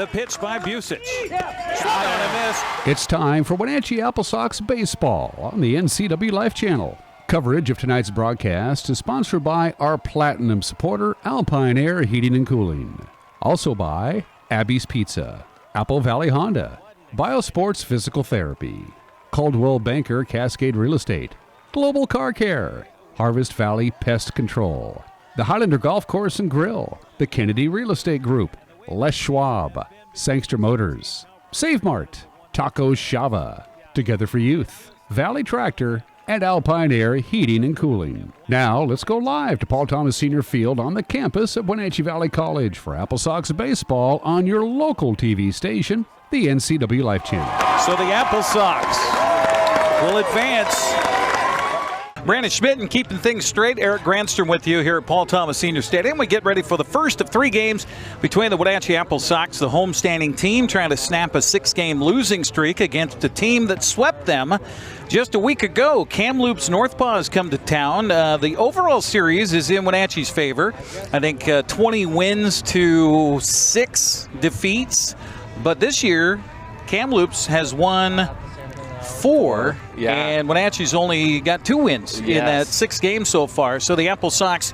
The pitch by Busic. Swung on and missed. It's time for Wenatchee AppleSox baseball on the NCWLIFE Channel. Coverage of tonight's broadcast is sponsored by our platinum supporter, Alpine Air Heating and Cooling. Also by Abby's Pizza, Apple Valley Honda, Biosports Physical Therapy, Caldwell Banker Cascade Real Estate, Global Car Care, Harvest Valley Pest Control, the Highlander Golf Course and Grill, the Kennedy Real Estate Group, Les Schwab, Sangster Motors, Save Mart, Tacos Shava, Together for Youth, Valley Tractor, and Alpine Air Heating and Cooling. Now, let's go live to Paul Thomas Senior Field on the campus of Wenatchee Valley College for AppleSox baseball on your local TV station, the NCWLIFE Channel. So the AppleSox will advance. Brandon Schmitten keeping things straight. Eric Granstrom with you here at Paul Thomas Senior Stadium. We get ready for the first of 3 games between the Wenatchee AppleSox, the homestanding team, trying to snap a 6-game losing streak against a team that swept them just a week ago. Kamloops NorthPaws come to town. The overall series is in Wenatchee's favor. I think 20 wins to 6 defeats. But this year, Kamloops has won 4, and Wenatchee's only got 2 wins in that 6 games so far. So the AppleSox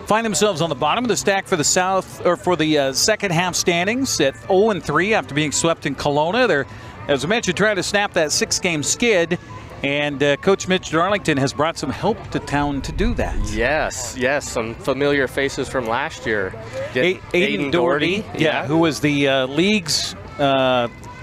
find themselves on the bottom of the stack for the second half standings at 0-3 after being swept in Kelowna. They're, as I mentioned, trying to snap that 6-game skid. And Coach Mitch Darlington has brought some help to town to do that. Yes, some familiar faces from last year. Aiden Doherty, who was the league's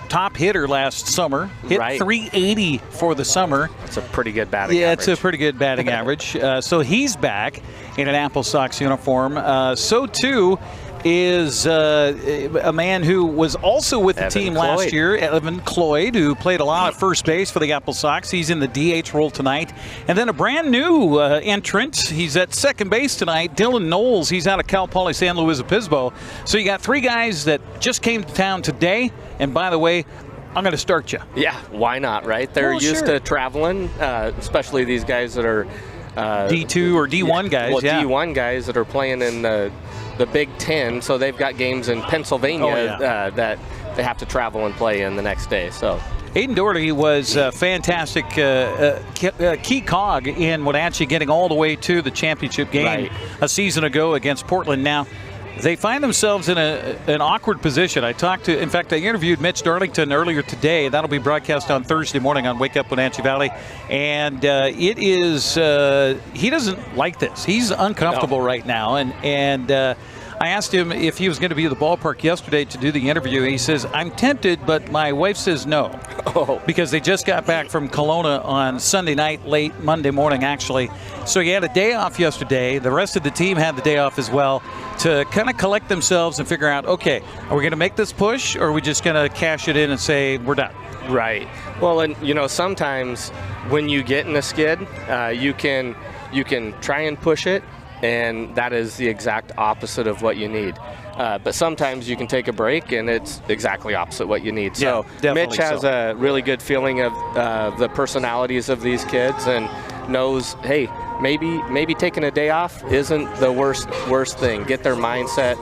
top hitter last summer. Hit 380 for the summer. It's a pretty good batting average. It's a pretty good batting average. So he's back in an AppleSox uniform. So too is a man who was also with the team last year, Evan Cloyd, who played a lot at first base for the AppleSox. He's in the DH role tonight. And then a brand new entrant. He's at second base tonight, Dylan Knowles. He's out of Cal Poly San Luis Obispo. So you got 3 guys that just came to town today. And by the way, I'm going to start you. Yeah, why not, right? They're used to traveling, especially these guys that are D2 or D1 guys. D1 guys that are playing in the Big Ten, so they've got games in Pennsylvania that they have to travel and play in the next day. So Aiden Doherty was a fantastic key cog in Wenatchee getting all the way to the championship game a season ago against Portland. Now, they find themselves in an awkward position. I interviewed Mitch Darlington earlier today. That'll be broadcast on Thursday morning on Wake Up Wenatchee Valley. And it is, he doesn't like this. He's uncomfortable right now. And I asked him if he was going to be at the ballpark yesterday to do the interview. He says, I'm tempted, but my wife says no. Because they just got back from Kelowna on Sunday night, late Monday morning, actually. So he had a day off yesterday. The rest of the team had the day off as well to kind of collect themselves and figure out, okay, are we going to make this push, or are we just going to cash it in and say we're done? Right. Well, and sometimes when you get in a skid, you can try and push it, and that is the exact opposite of what you need. But sometimes you can take a break, and it's exactly opposite what you need. So Mitch has a really good feeling of the personalities of these kids and knows, hey, maybe taking a day off isn't the worst thing. Get their mindset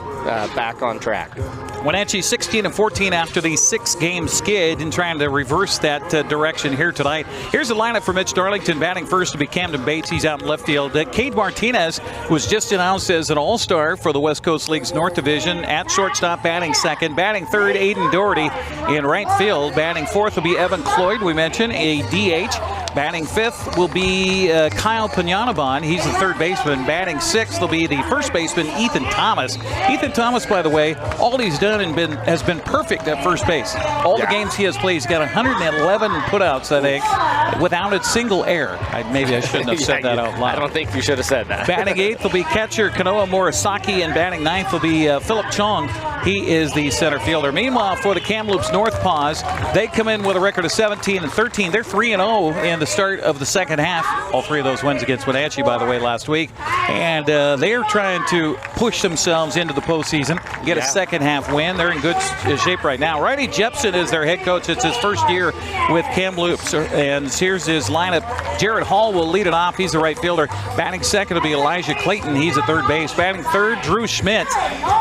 back on track. Wenatchee 16-14 after the 6-game skid and trying to reverse that direction here tonight. Here's the lineup for Mitch Darlington. Batting first to be Camden Bates. He's out in left field. Cade Martinez was just announced as an all-star for the West Coast League's North Division. At shortstop, batting second. Batting third, Aiden Doherty in right field. Batting fourth will be Evan Cloyd, we mentioned, a DH. Batting fifth will be Kyle Piñanabon. He's the third baseman. Batting sixth will be the first baseman, Ethan Thomas. Ethan Thomas, by the way, all he's done has been perfect at first base. All the games he has played, he's got 111 putouts, I think, without a single error. Maybe I shouldn't have said that out loud. I don't think you should have said that. Batting eighth will be catcher Kanoa Morisaki, and batting ninth will be Philip Chong. He is the center fielder. Meanwhile, for the Kamloops NorthPaws, they come in with a record of 17-13. They're 3-0 in the start of the second half. All 3 of those wins against Wenatchee, by the way, last week. And they are trying to push themselves into the postseason, get a second half win. They're in good shape right now. Riley Jepson is their head coach. It's his first year with Kamloops. And here's his lineup. Jared Hall will lead it off. He's the right fielder. Batting second will be Elijah Clayton. He's at third base. Batting third, Drew Schmidt,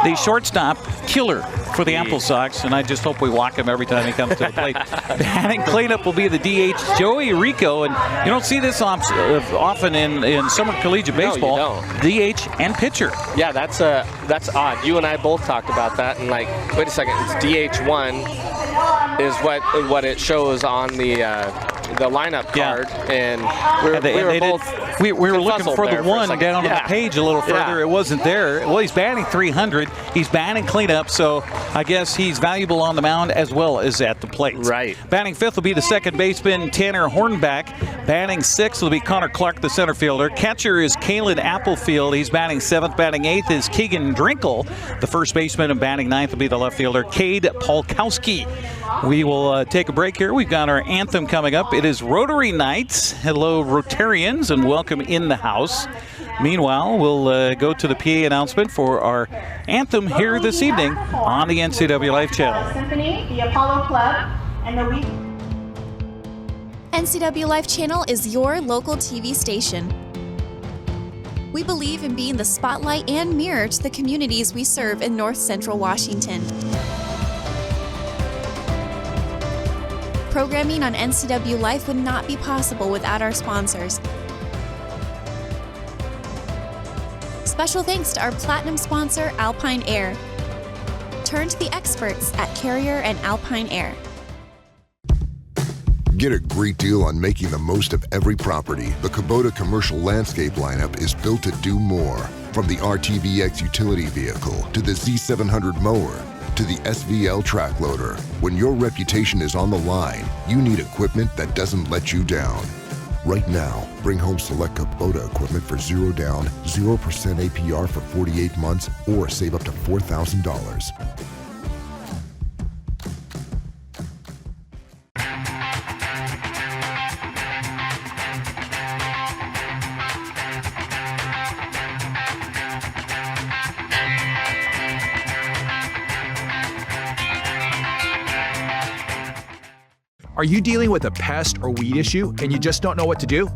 the shortstop, killer for the AppleSox, and I just hope we walk him every time he comes to the plate. Batting cleanup will be the DH, Joey Rico, and you don't see this often in summer collegiate baseball. No, you don't. DH and pitcher. Yeah, that's odd. You and I both talked about that, and like, wait a second, it's DH1 is what it shows on the lineup card, and we were looking for the one down on the page a little further. It wasn't there. Well, he's batting 300. He's batting cleanup, so I guess he's valuable on the mound as well as at the plate. Right. Batting fifth will be the second baseman, Tanner Hornback. Batting sixth will be Connor Clark, the center fielder. Catcher is Kalen Applefield. He's batting seventh. Batting eighth is Keegan Drinkle, the first baseman, and batting ninth will be the left fielder, Cade Polkowski. We will take a break here. We've got our anthem coming up. It is Rotary Nights. Hello, Rotarians, and welcome in the house. Meanwhile, we'll go to the PA announcement for our anthem here this evening on the NCWLIFE Channel. Symphony, the Apollo Club, and the week. NCWLIFE Channel is your local TV station. We believe in being the spotlight and mirror to the communities we serve in North Central Washington. Programming on NCWLIFE would not be possible without our sponsors. Special thanks to our platinum sponsor, Alpine Air. Turn to the experts at Carrier and Alpine Air. Get a great deal on making the most of every property. The Kubota commercial landscape lineup is built to do more. From the RTVX utility vehicle to the Z700 mower to the SVL track loader. When your reputation is on the line, you need equipment that doesn't let you down. Right now, bring home select Kubota equipment for 0 down, 0% APR for 48 months, or save up to $4,000. Are you dealing with a pest or weed issue and you just don't know what to do?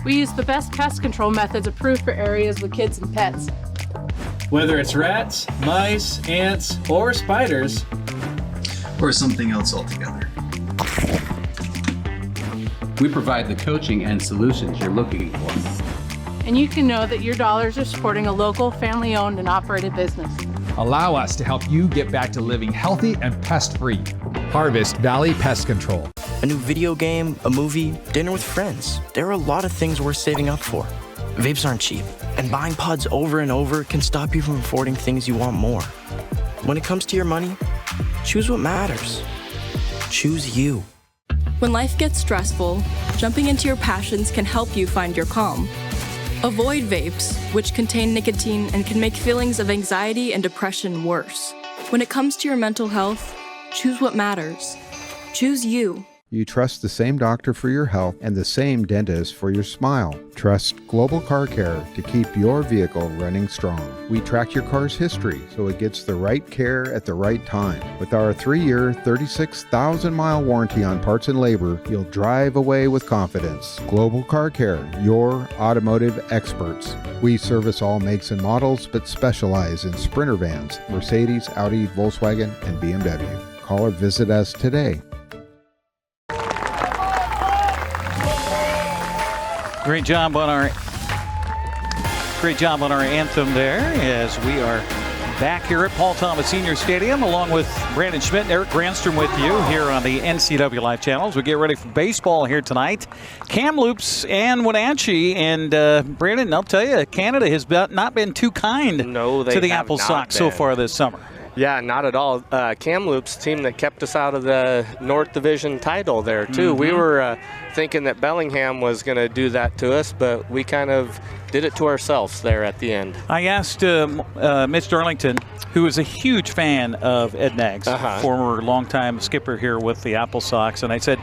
We use the best pest control methods approved for areas with kids and pets. Whether it's rats, mice, ants, or spiders, or something else altogether. We provide the coaching and solutions you're looking for. And you can know that your dollars are supporting a local, family-owned and operated business. Allow us to help you get back to living healthy and pest-free. Harvest Valley Pest Control. A new video game, a movie, dinner with friends. There are a lot of things worth saving up for. Vapes aren't cheap, and buying pods over and over can stop you from affording things you want more. When it comes to your money, choose what matters. Choose you. When life gets stressful, jumping into your passions can help you find your calm. Avoid vapes, which contain nicotine and can make feelings of anxiety and depression worse. When it comes to your mental health, choose what matters. Choose you. You trust the same doctor for your health and the same dentist for your smile. Trust Global Car Care to keep your vehicle running strong. We track your car's history so it gets the right care at the right time. With our 3-year, 36,000-mile warranty on parts and labor, you'll drive away with confidence. Global Car Care, your automotive experts. We service all makes and models, but specialize in Sprinter vans, Mercedes, Audi, Volkswagen, and BMW. Call or visit us today. Great job on our anthem there as we are back here at Paul Thomas Senior Stadium along with Brandon Schmitten and Eric Granstrom with you here on the NCWLIFE Channel as we get ready for baseball here tonight. Kamloops and Wenatchee, and Brandon, I'll tell you, Canada has not been too kind to the AppleSox so far this summer. Yeah, not at all. Kamloops, team that kept us out of the North Division title there, too. We were thinking that Bellingham was going to do that to us, but we kind of did it to ourselves there at the end. I asked Mitch Darlington, who is a huge fan of Ed Naggs, former longtime skipper here with the AppleSox, and I said,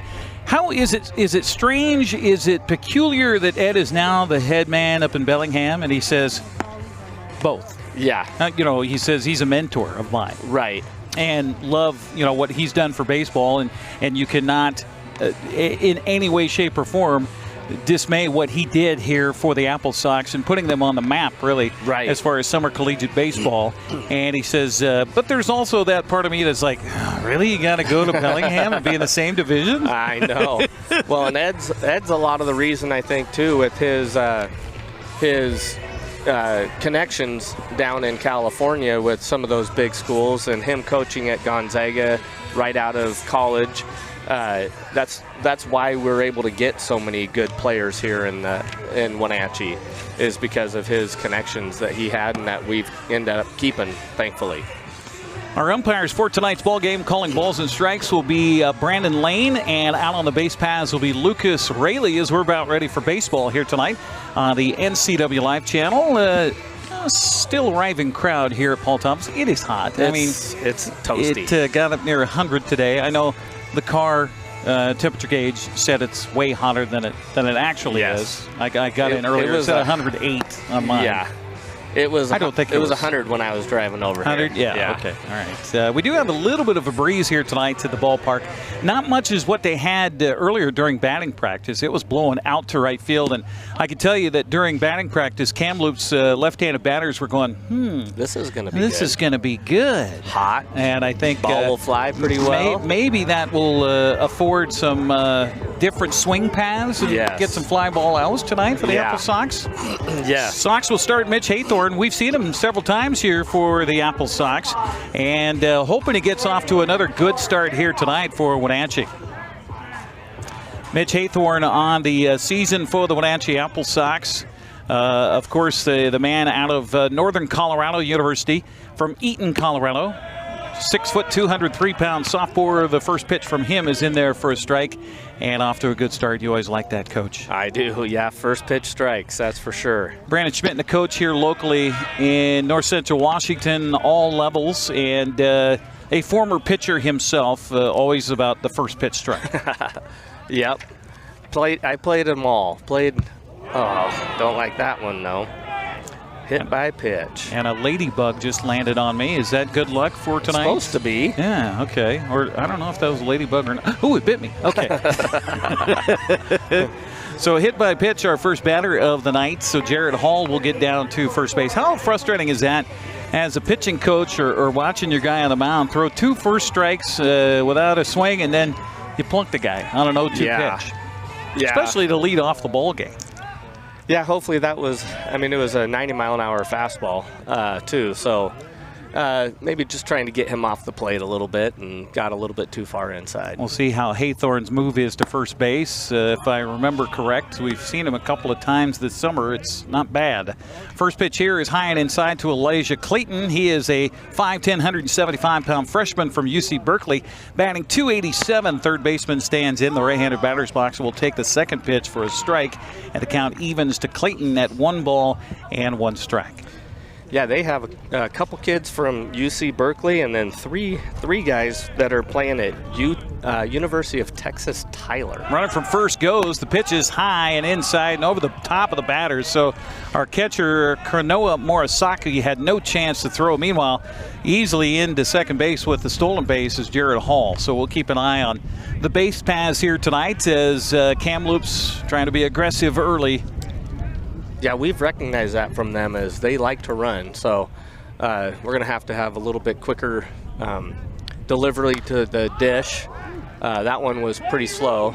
how is it? Is it strange? Is it peculiar that Ed is now the head man up in Bellingham? And he says, both. Yeah. He says he's a mentor of mine. Right. And love, what he's done for baseball, and you cannot, in any way, shape, or form, dismay what he did here for the AppleSox and putting them on the map, really, as far as summer collegiate baseball. And he says, but there's also that part of me that's like, really, you got to go to Bellingham and be in the same division? I know. Well, and Ed's a lot of the reason, I think, too, with his connections down in California with some of those big schools, and him coaching at Gonzaga right out of college. That's why we're able to get so many good players here in Wenatchee, is because of his connections that he had and that we've ended up keeping, thankfully. Our umpires for tonight's ball game calling balls and strikes will be Brandon Lane, and out on the base paths will be Lucas Raley, as we're about ready for baseball here tonight on the NCWLIFE Channel. Still arriving crowd here at Paul Thomas. It is hot. It's toasty. It got up near 100 today. I know the car temperature gauge said it's way hotter than it actually is. I got in earlier. It said 108 on mine. Yeah. It was. I don't think it was 100 when I was driving over 100? here. Yeah. Okay. All right. We do have a little bit of a breeze here tonight to the ballpark. Not much is what they had earlier during batting practice. It was blowing out to right field, and I can tell you that during batting practice, Kamloops left-handed batters were going, this is going to be. This is going to be good. Hot. And I think ball will fly pretty well. Maybe that will afford some different swing paths and get some fly ball outs tonight for the AppleSox. Yeah. Sox will start Mitch Haythorne. We've seen him several times here for the AppleSox, and hoping he gets off to another good start here tonight for Wenatchee. Mitch Haythorne on the season for the Wenatchee AppleSox. Of course, the man out of Northern Colorado University from Eaton, Colorado. 6 foot, 203 pounds sophomore. The first pitch from him is in there for a strike, and off to a good start. You always like that, Coach. I do, yeah. First pitch strikes, that's for sure. Brandon Schmitten, the coach here locally in North Central Washington, all levels, and a former pitcher himself, always about the first pitch strike. Yep. I played them all. Don't like that one, though. Hit by pitch. And a ladybug just landed on me. Is that good luck for tonight? It's supposed to be. Yeah, okay. Or I don't know if that was a ladybug or not. Oh, it bit me. Okay. So hit by pitch, our first batter of the night. So Jared Hall will get down to first base. How frustrating is that as a pitching coach or watching your guy on the mound throw 2 first strikes without a swing, and then you plunk the guy on an 0-2 pitch? Yeah. Especially to lead off the ball game. Yeah, hopefully that was, it was a 90-mile-an-hour fastball, too. So maybe just trying to get him off the plate a little bit and got a little bit too far inside. We'll see how Haythorne's move is to first base. If I remember correct, we've seen him a couple of times this summer. It's not bad. First pitch here is high and inside to Elijah Clayton. He is a 5'10", 175-pound freshman from UC Berkeley, batting .287. Third baseman stands in the right-handed batter's box and will take the second pitch for a strike, and the count evens to Clayton at 1 ball and 1 strike. Yeah, they have a couple kids from UC Berkeley, and then three guys that are playing at University of Texas Tyler. Runner from first goes. The pitch is high and inside and over the top of the batters. So our catcher, Kronoa Morisaki, had no chance to throw. Meanwhile, easily into second base with the stolen base is Jared Hall. So we'll keep an eye on the base paths here tonight as Kamloops trying to be aggressive early. Yeah, we've recognized that from them as they like to run. So we're going to have a little bit quicker delivery to the dish. That one was pretty slow.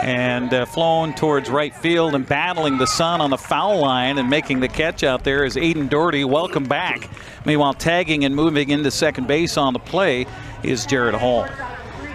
And flown towards right field and battling the sun on the foul line and making the catch out there is Aiden Doherty. Welcome back. Meanwhile, tagging and moving into second base on the play is Jared Hall.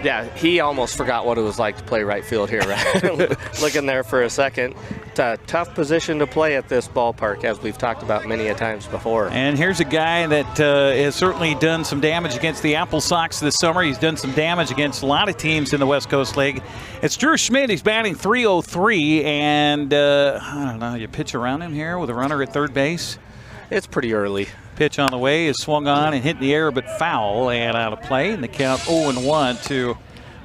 Yeah, he almost forgot what it was like to play right field here, right? Looking there for a second. It's a tough position to play at this ballpark, as we've talked about many a times before. And here's a guy that has certainly done some damage against the AppleSox this summer. He's done some damage against a lot of teams in the West Coast League. It's Drew Schmidt. He's batting .303, and I don't know, you pitch around him here with a runner at third base? It's pretty early. Pitch on the way is swung on and hit in the air, but foul and out of play. And the count 0-1 to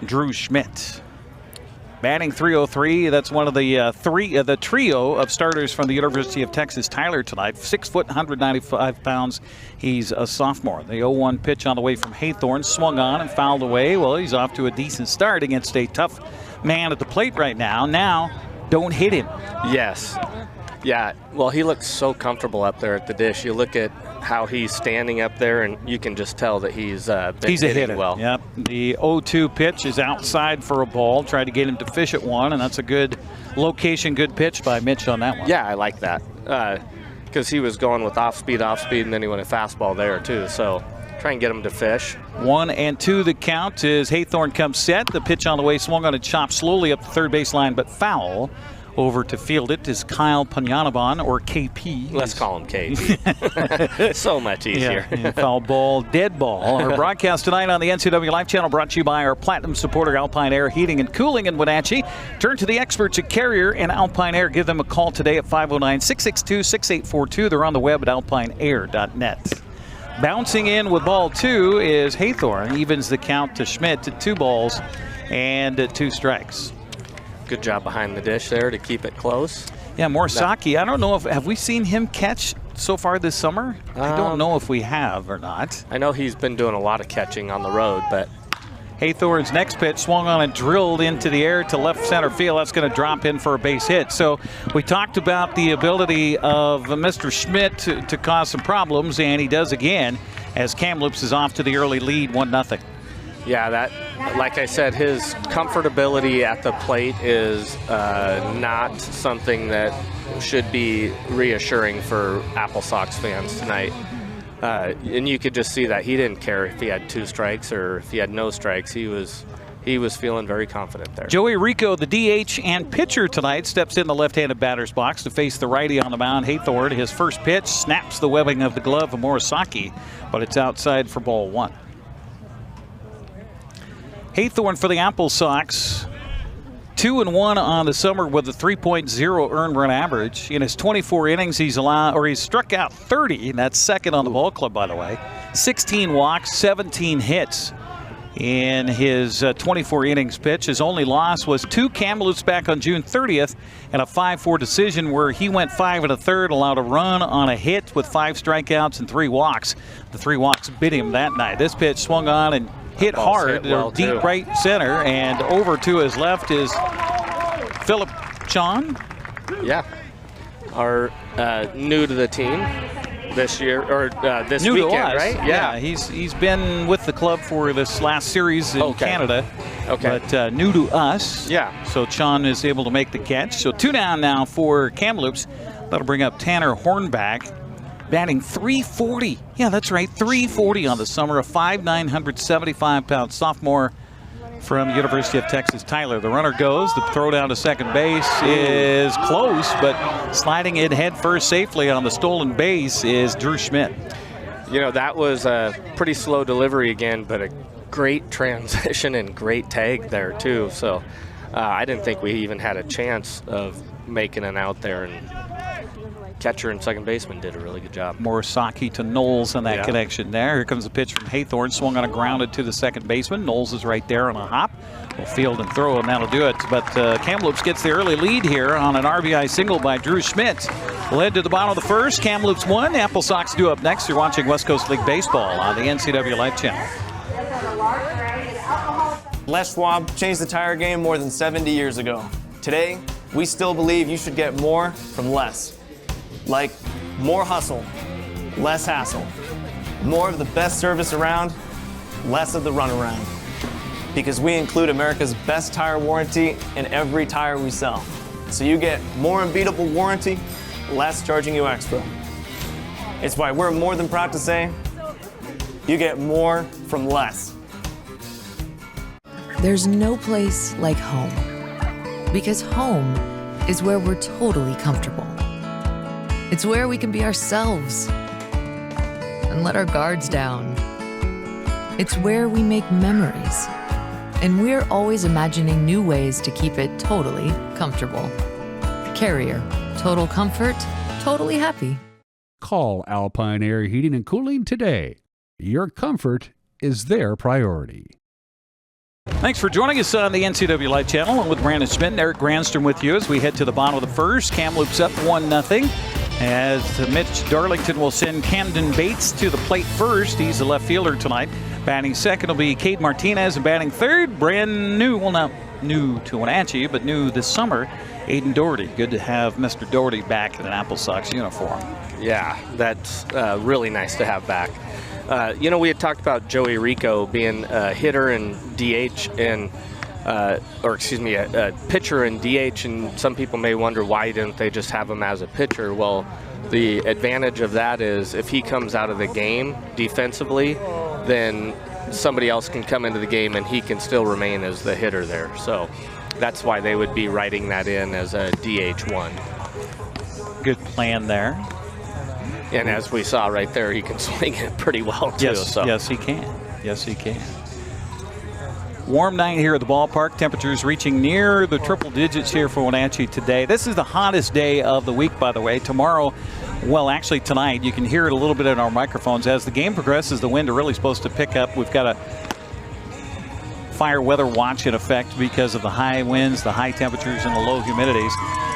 Drew Schmidt. Batting .303. That's one of the trio of starters from the University of Texas Tyler tonight. 6 foot, 195 pounds. He's a sophomore. The 0-1 pitch on the way from Haythorne, swung on and fouled away. Well, he's off to a decent start against a tough man at the plate right now. Now, don't hit him. Yes. Yeah, well, he looks so comfortable up there at the dish. You look at how he's standing up there, and you can just tell that he's a hitter. Well. Yep. The 0-2 pitch is outside for a ball. Tried to get him to fish at one, and that's a good location, good pitch by Mitch on that one. Yeah, I like that because he was going with off speed, and then he went a fastball there too. So try and get him to fish. 1-2 the count as Haythorne comes set. The pitch on the way, swung on and chopped slowly up the third baseline, but foul. Over to field it is Kyle Panyanaban, or KP. Let's call him KP. So much easier. Yeah, foul ball, dead ball. Our broadcast tonight on the NCWLIFE Channel brought to you by our Platinum supporter, Alpine Air Heating and Cooling in Wenatchee. Turn to the experts at Carrier and Alpine Air. Give them a call today at 509-662-6842. They're on the web at alpineair.net. Bouncing in with ball two is Haythorne. Evens the count to Schmidt to 2 balls and 2 strikes. Good job behind the dish there to keep it close. Yeah, Morisaki, I don't know if, have we seen him catch so far this summer? I don't know if we have or not. I know he's been doing a lot of catching on the road, but Haythorne's next pitch swung on and drilled into the air to left center field. That's going to drop in for a base hit. So we talked about the ability of Mr. Schmidt to cause some problems, and he does again as Kamloops is off to the early lead, 1-0. Yeah, that, like I said, his comfortability at the plate is not something that should be reassuring for AppleSox fans tonight. And you could just see that he didn't care if he had 2 strikes or if he had no strikes. He was feeling very confident there. Joey Rico, the DH and pitcher tonight, steps in the left-handed batter's box to face the righty on the mound. Haythorne, his first pitch, snaps the webbing of the glove of Morisaki, but it's outside for ball 1. Haythorne for the AppleSox, 2-1 on the summer with a 3.0 earned run average. In his 24 innings, he's struck out 30, and that's second on the ball club, by the way. 16 walks, 17 hits in his 24 innings pitch. His only loss was 2 Kamloops back on June 30th and a 5-4 decision where he went 5 1/3, allowed a run on a hit with 5 strikeouts and 3 walks. The 3 walks bit him that night. This pitch swung on and hit hard, deep right center, and over to his left is Philip Chon. Yeah, our new to the team this year, or this new weekend, to us. right? Yeah, he's been with the club for this last series in Canada, but new to us. Yeah. So Chon is able to make the catch. So 2 down now for Kamloops. That'll bring up Tanner Hornback, batting .340. Yeah, that's right, .340 on the summer. A 5'9", 175-pound sophomore from University of Texas Tyler. The runner goes. The throw down to second base is close, but sliding it head first safely on the stolen base is Drew Schmidt. You know, that was a pretty slow delivery again, but a great transition and great tag there too. So I didn't think we even had a chance of making an out there, and catcher and second baseman did a really good job. Morisaki to Knowles on that connection there. Here comes the pitch from Haythorne, swung on a grounded to the second baseman. Knowles is right there on a hop. Will field and throw, and that'll do it. But Kamloops gets the early lead here on an RBI single by Drew Schmidt. Led to the bottom of the first. Kamloops 1, AppleSox 2 up next. You're watching West Coast League Baseball on the NCWLIFE Channel. Les Schwab changed the tire game more than 70 years ago. Today, we still believe you should get more from less. Like more hustle, less hassle. More of the best service around, less of the runaround. Because we include America's best tire warranty in every tire we sell. So you get more unbeatable warranty, less charging you extra. It's why we're more than proud to say, you get more from less. There's no place like home, because home is where we're totally comfortable. It's where we can be ourselves and let our guards down. It's where we make memories, and we're always imagining new ways to keep it totally comfortable. Carrier, total comfort, totally happy. Call Alpine Air Heating and Cooling today. Your comfort is their priority. Thanks for joining us on the NCWLIFE Channel, along with Brandon Schmitten, Eric Granstrom with you as we head to the bottom of the first. Kamloops up 1-0. As Mitch Darlington will send Camden Bates to the plate first. He's the left fielder tonight. Batting second will be Cade Martinez, and batting third, brand new, well, not new to Wenatchee, but new this summer, Aiden Doherty. Good to have Mr. Doherty back in an AppleSox uniform. Yeah, that's really nice to have back. We had talked about Joey Rico being a hitter and DH and, a pitcher and DH, and some people may wonder why didn't they just have him as a pitcher? Well, the advantage of that is if he comes out of the game defensively, then somebody else can come into the game and he can still remain as the hitter there. So that's why they would be writing that in as a DH1. Good plan there. And as we saw right there, he can swing it pretty well too. Yes, he can. Yes, he can. Warm night here at the ballpark. Temperatures reaching near the triple digits here for Wenatchee today. This is the hottest day of the week, by the way. Tomorrow, well, actually tonight, you can hear it a little bit in our microphones. As the game progresses, the wind are really supposed to pick up. We've got a fire weather watch in effect because of the high winds, the high temperatures, and the low humidities.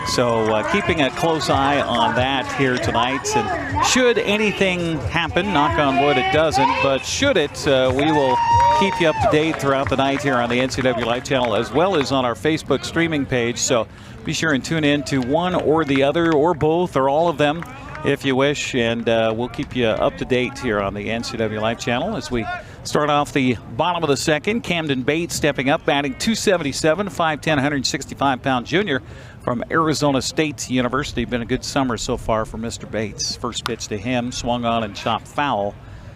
So keeping a close eye on that here tonight. And should anything happen, knock on wood it doesn't, but should it, we will keep you up to date throughout the night here on the NCWLIFE Channel, as well as on our Facebook streaming page. So be sure and tune in to one or the other, or both, or all of them, if you wish. And we'll keep you up to date here on the NCWLIFE Channel as we start off the bottom of the second. Camden Bates stepping up, batting .277, 5'10", 165-pound junior from Arizona State University. Been a good summer so far for Mr. Bates. First pitch to him, swung on and chopped foul.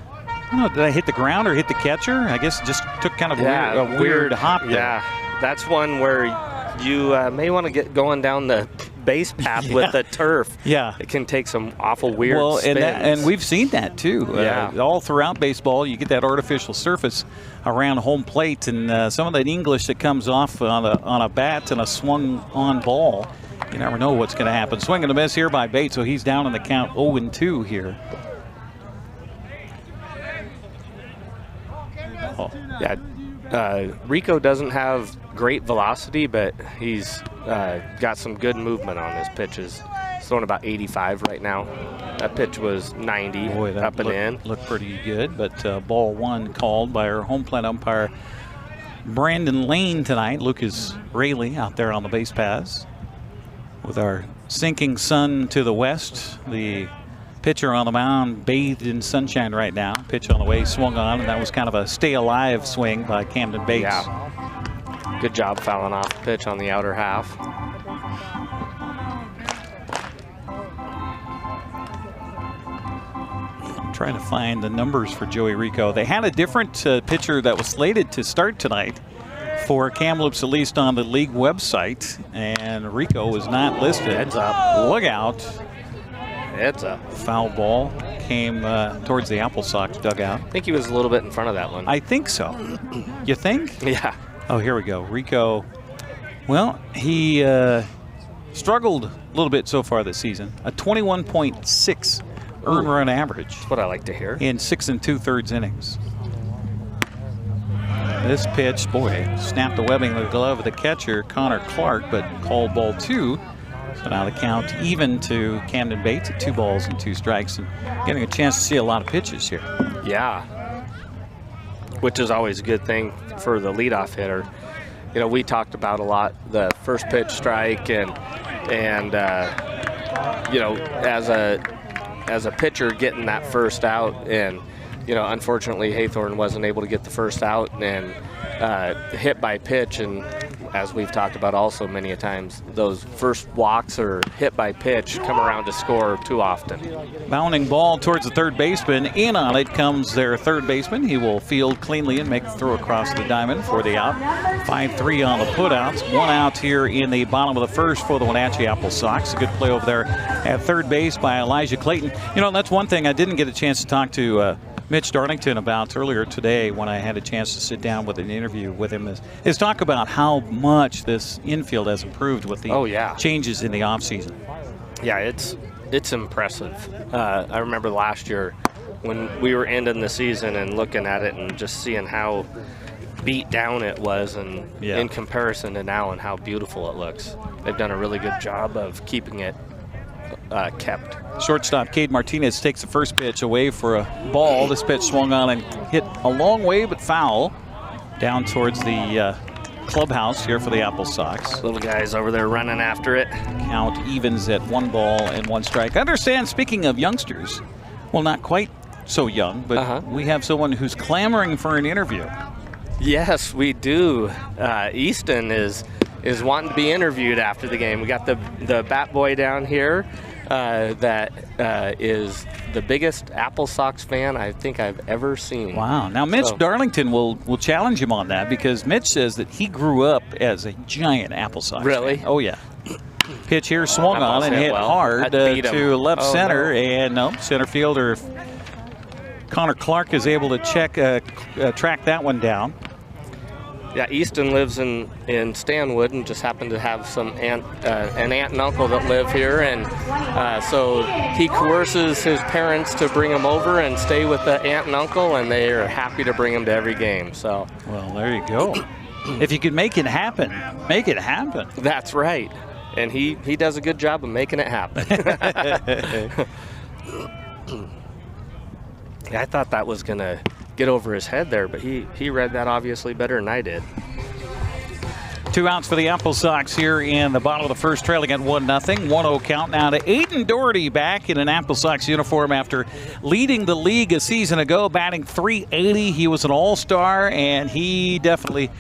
I don't know, did I hit the ground or hit the catcher? I guess it just took kind of a weird hop there. Yeah, that's one where you may want to get going down the base path with the turf. Yeah. It can take some awful weird spins. And we've seen that too. All throughout baseball, you get that artificial surface around home plate, and some of that English that comes off on a bat and a swung on ball. You never know what's going to happen. Swing and a miss here by Bates, so he's down in the count 0-2 here. Oh. Yeah, Rico doesn't have great velocity, but he's got some good movement on his pitches. He's throwing about 85 right now. That pitch was 90. Boy, that up and in. Looked pretty good, but ball one called by our home plate umpire Brandon Lane tonight. Lucas Rayleigh out there on the base paths with our sinking sun to the west. The pitcher on the mound bathed in sunshine right now. Pitch on the way, swung on, and that was kind of a stay alive swing by Camden Bates. Yeah. Good job fouling off the pitch on the outer half. I'm trying to find the numbers for Joey Rico. They had a different pitcher that was slated to start tonight for Kamloops, at least on the league website, and Rico was not listed. Heads up. Look out. Heads up. Foul ball came towards the AppleSox dugout. I think he was a little bit in front of that one. I think so. You think? Yeah. Oh, here we go. Rico, well, he struggled a little bit so far this season. A 21.6 earned run average. That's what I like to hear. In 6 2/3 innings. This pitch, boy, snapped the webbing of the glove of the catcher, Connor Clark, but called ball two. So now the count even to Camden Bates at 2 balls and 2 strikes, and getting a chance to see a lot of pitches here. Yeah, which is always a good thing for the leadoff hitter. You know, we talked about a lot the first pitch strike, and you know, as a pitcher getting that first out, and you know, unfortunately Haythorne wasn't able to get the first out, and hit by pitch, and as we've talked about also many a times, those first walks or hit by pitch come around to score too often. Bounding ball towards the third baseman. In on it comes their third baseman. He will field cleanly and make the throw across the diamond for the out. 5-3 on the putouts. 1 out here in the bottom of the first for the Wenatchee AppleSox. A good play over there at third base by Elijah Clayton. You know, that's one thing I didn't get a chance to talk to Mitch Darlington about earlier today when I had a chance to sit down with an interview with him is talk about how much this infield has improved with the changes in the offseason. Yeah, it's impressive. I remember last year when we were ending the season and looking at it and just seeing how beat down it was, and in comparison to now and how beautiful it looks. They've done a really good job of keeping it kept. Shortstop Cade Martinez takes the first pitch away for a ball. This pitch swung on and hit a long way but foul down towards the clubhouse here for the AppleSox. Little guys over there running after it. Count evens at 1 ball and 1 strike. I understand, speaking of youngsters, well, not quite so young, but we have someone who's clamoring for an interview. Yes, we do. Easton is wanting to be interviewed after the game. We got the bat boy down here that is the biggest AppleSox fan I think I've ever seen. Wow. Now, Mitch Darlington will challenge him on that, because Mitch says that he grew up as a giant AppleSox Really? fan. Oh, yeah. Pitch here swung on and hit hard to left center. And no, center fielder Connor Clark is able to track that one down. Yeah, Easton lives in Stanwood and just happened to have an aunt and uncle that live here, and so he coerces his parents to bring him over and stay with the aunt and uncle, and they are happy to bring him to every game. So, well, there you go. If you could make it happen, make it happen. That's right, and he does a good job of making it happen. I thought that was gonna get over his head there, but he read that obviously better than I did. 2 outs for the AppleSox here in the bottom of the first, trailing at 1-0. 1-0 count now to Aiden Doherty, back in an AppleSox uniform after leading the league a season ago, batting .380. He was an all-star, and he definitely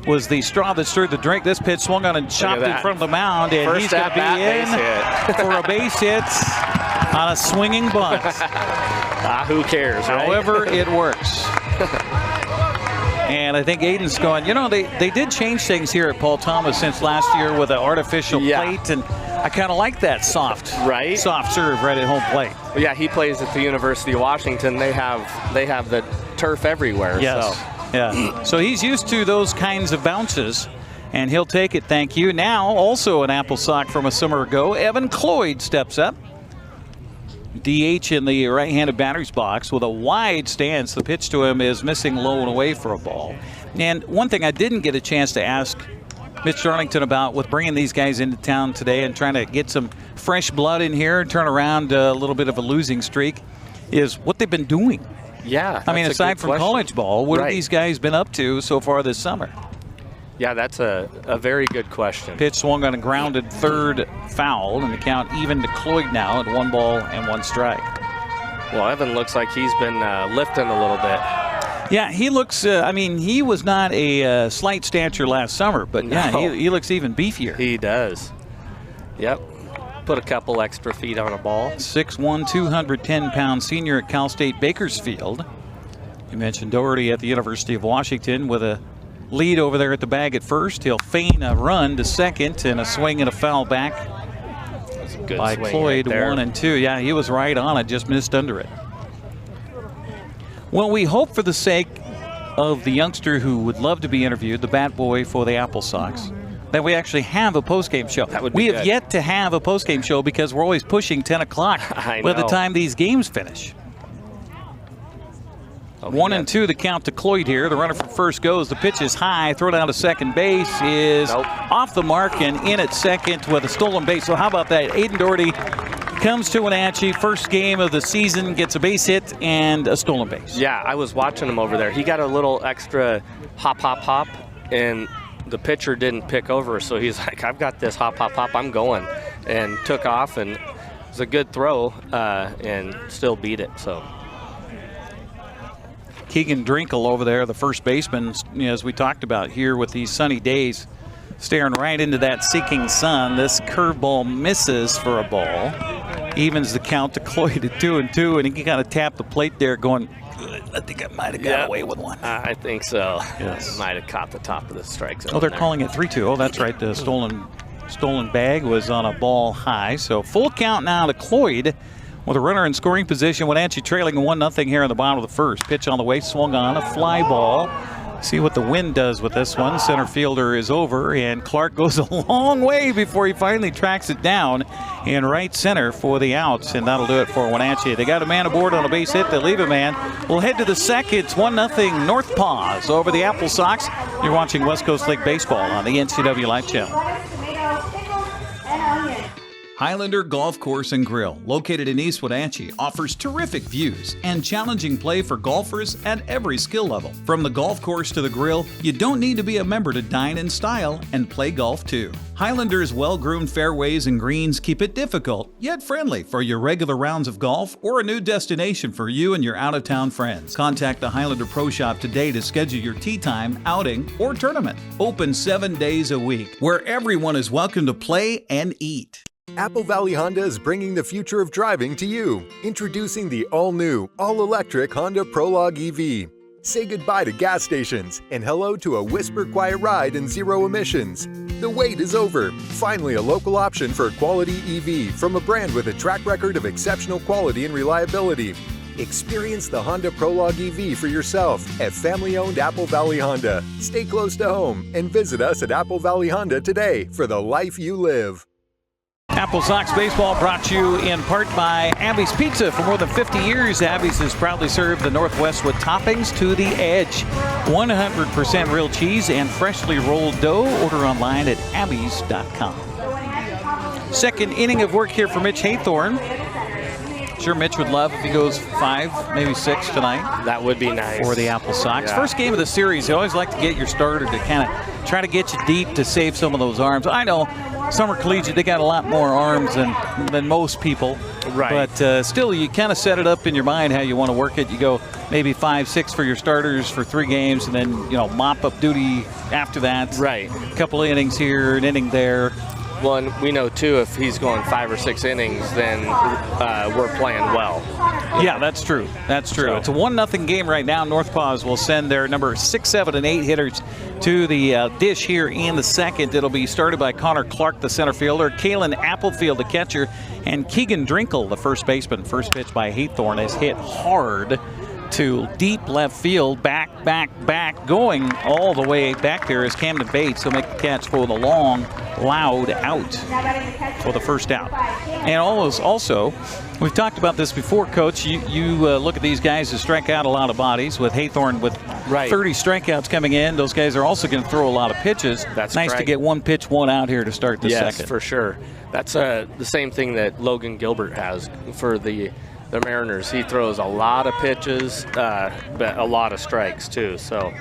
was the straw that stirred the drink. This pitch swung on and chopped in front of the mound, and First he's going to be in for a base hit on a swinging bunt. Who cares, right? However, it works. And I think Aiden's going, you know, they did change things here at Paul Thomas since last year with an artificial plate, and I kind of like that soft serve right at home plate. Well, yeah, he plays at the University of Washington. They have the turf everywhere. Yes. So. Yeah. So he's used to those kinds of bounces, and he'll take it. Thank you. Now, also an AppleSox from a summer ago, Evan Cloyd steps up. DH in the right-handed batter's box with a wide stance. The pitch to him is missing low and away for a ball. And one thing I didn't get a chance to ask Mitch Darlington about with bringing these guys into town today and trying to get some fresh blood in here and turn around a little bit of a losing streak is what they've been doing. Yeah. I mean, aside from college ball, what have these guys been up to so far this summer? Yeah, that's a very good question. Pitch swung on a grounded third foul, and the count even to Cloyd now at 1 ball and 1 strike. Well, Evan looks like he's been lifting a little bit. Yeah, he looks, I mean, he was not a slight stature last summer, but yeah, he looks even beefier. He does. Yep. Put a couple extra feet on a ball. 6'1", 210-pound senior at Cal State Bakersfield. You mentioned Doherty at the University of Washington with a lead over there at the bag at first. He'll feign a run to second and a swing and a foul back by Cloyd, right 1 and 2. Yeah, he was right on it, just missed under it. Well, we hope for the sake of the youngster who would love to be interviewed, the bat boy for the AppleSox, that we actually have a postgame show. That would be we have good. yet to have a postgame show because we're always pushing 10 o'clock by the time these games finish. 1 and 2 the count to Cloyd here. The runner from first goes. The pitch is high. Throw down to second base is off the mark and in at second with a stolen base. So how about that? Aiden Doherty comes to Wenatchee. First game of the season, gets a base hit and a stolen base. Yeah, I was watching him over there. He got a little extra hop, hop, hop, and the pitcher didn't pick over. So he's like, I've got this hop, hop, hop. I'm going. And took off, and it was a good throw and still beat it. So. Keegan Drinkle over there, the first baseman, as we talked about here with these sunny days. Staring right into that seeking sun. This curveball misses for a ball. Evens the count to Cloyd at 2-2, and he kind of tapped the plate there going, I think I might have got away with one. I think so. Yes. Might have caught the top of the strike zone. Oh, they're calling it 3-2. Oh, that's right. The stolen bag was on a ball high. So full count now to Cloyd with a runner in scoring position. Wenatchee trailing 1-0 here in the bottom of the first. Pitch on the way, swung on, a fly ball. See what the wind does with this one. Center fielder is over, and Clark goes a long way before he finally tracks it down in right center for the outs, and that'll do it for Wenatchee. They got a man aboard on a base hit. They leave a man. We'll head to the second. It's 1-0 NorthPaws over the AppleSox. You're watching West Coast League Baseball on the NCWLIFE Channel. Highlander Golf Course and Grill, located in East Wenatchee, offers terrific views and challenging play for golfers at every skill level. From the golf course to the grill, you don't need to be a member to dine in style and play golf too. Highlander's well-groomed fairways and greens keep it difficult, yet friendly for your regular rounds of golf or a new destination for you and your out-of-town friends. Contact the Highlander Pro Shop today to schedule your tee time, outing, or tournament. Open 7 days a week, where everyone is welcome to play and eat. Apple Valley Honda is bringing the future of driving to you. Introducing the all-new, all-electric Honda Prologue EV. Say goodbye to gas stations and hello to a whisper-quiet ride and zero emissions. The wait is over. Finally, a local option for a quality EV from a brand with a track record of exceptional quality and reliability. Experience the Honda Prologue EV for yourself at family-owned Apple Valley Honda. Stay close to home and visit us at Apple Valley Honda today for the life you live. AppleSox Baseball brought to you in part by Abby's Pizza. For more than 50 years, Abby's has proudly served the Northwest with toppings to the edge. 100% real cheese and freshly rolled dough. Order online at abbys.com. Second inning of work here for Mitch Haythorne. Sure, Mitch would love if he goes 5, maybe 6 tonight. That would be nice. For the AppleSox. Yeah. First game of the series, you always like to get your starter to kind of try to get you deep to save some of those arms. I know Summer Collegiate, they got a lot more arms than most people. Right. But still, you kind of set it up in your mind how you want to work it. You go maybe 5, 6 for your starters for 3 games, and then, mop up duty after that. Right. A couple of innings here, an inning there. Well, and we know, too, if he's going 5 or 6 innings, then we're playing well. Yeah, that's true. That's true. So. It's a 1-0 game right now. NorthPaws will send their number 6, 7, and 8 hitters to the dish here in the second. It'll be started by Connor Clark, the center fielder, Kalen Applefield, the catcher, and Keegan Drinkle, the first baseman. First pitch by Haythorne is hit hard to deep left field, back, going all the way back there is Camden Bates. He'll make the catch for the long, loud out for the first out. And also, we've talked about this before, Coach. You look at these guys who strike out a lot of bodies. With Haythorne with 30 strikeouts coming in, those guys are also going to throw a lot of pitches. That's nice correct. to get 1 pitch, 1 out here to start the second. Yes, for sure. That's the same thing that Logan Gilbert has for the Mariners. He throws a lot of pitches, but a lot of strikes too. So,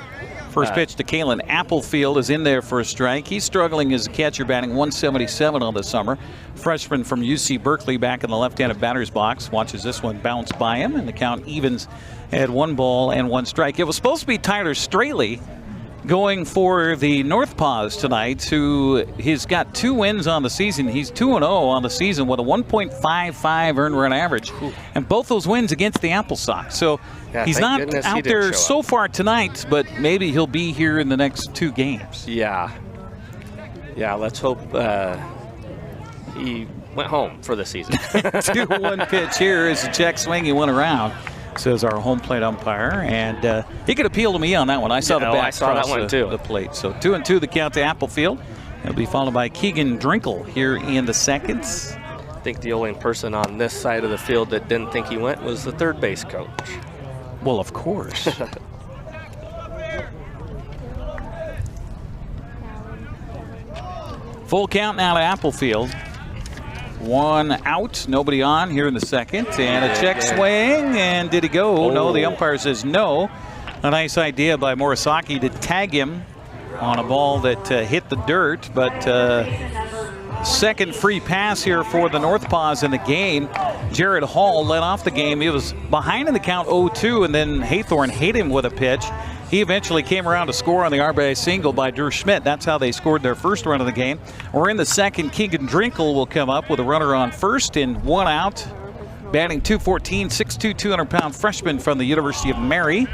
first pitch to Kalen Applefield is in there for a strike. He's struggling as a catcher, batting 177 on the summer. Freshman from UC Berkeley back in the left-handed batter's box. Watches this one bounce by him, and the count evens at 1 ball and 1 strike. It was supposed to be Tyler Straley going for the NorthPaws tonight, who he's got 2 wins on the season. He's 2-0 on the season with a 1.55 earned run average. And both those wins against the AppleSox. So he's not out there so far tonight, but maybe he'll be here in the next 2 games. Yeah, let's hope he went home for the season. 2-1 pitch here is a check swing. He went around, says our home plate umpire, and he could appeal to me on that one. I saw the bat cross the plate. So 2-2 the count to Applefield. It'll be followed by Keegan Drinkle here in the second. I think the only person on this side of the field that didn't think he went was the third base coach. Well, of course. Full count now to Applefield. 1 out, nobody on here in the second, and a check swing, and did he go? No, the umpire says no. A nice idea by Morisaki to tag him on a ball that hit the dirt, but second free pass here for the NorthPaws in the game. Jared Hall led off the game. He was behind in the count 0-2, and then Haythorne hit him with a pitch, He eventually came around to score on the RBI single by Drew Schmidt. That's how they scored their first run of the game. We're in the second. Keegan Drinkle will come up with a runner on first in 1 out. Batting .214, 6'2", 200-pound freshman from the University of Mary.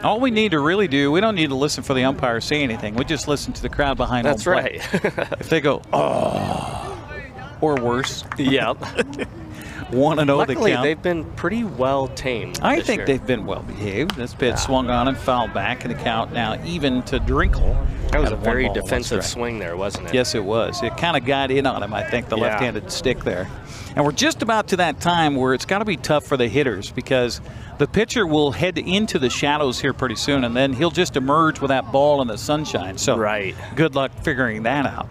All we need to really do, we don't need to listen for the umpire say anything. We just listen to the crowd behind home plate. That's right. If they go, oh, or worse. Yep. 1-0 the Luckily, count. they've been pretty well tamed. I this think year. they've been well behaved. This pitch swung on and fouled back, and the count now even to Drinkle. That was Out a of very 1 ball, 1 defensive strike. swing there, wasn't it? Yes, it was. It kind of got in on him, I think, the Yeah. left-handed stick there. And we're just about to that time where it's got to be tough for the hitters because the pitcher will head into the shadows here pretty soon, and then he'll just emerge with that ball in the sunshine. So right. Good luck figuring that out.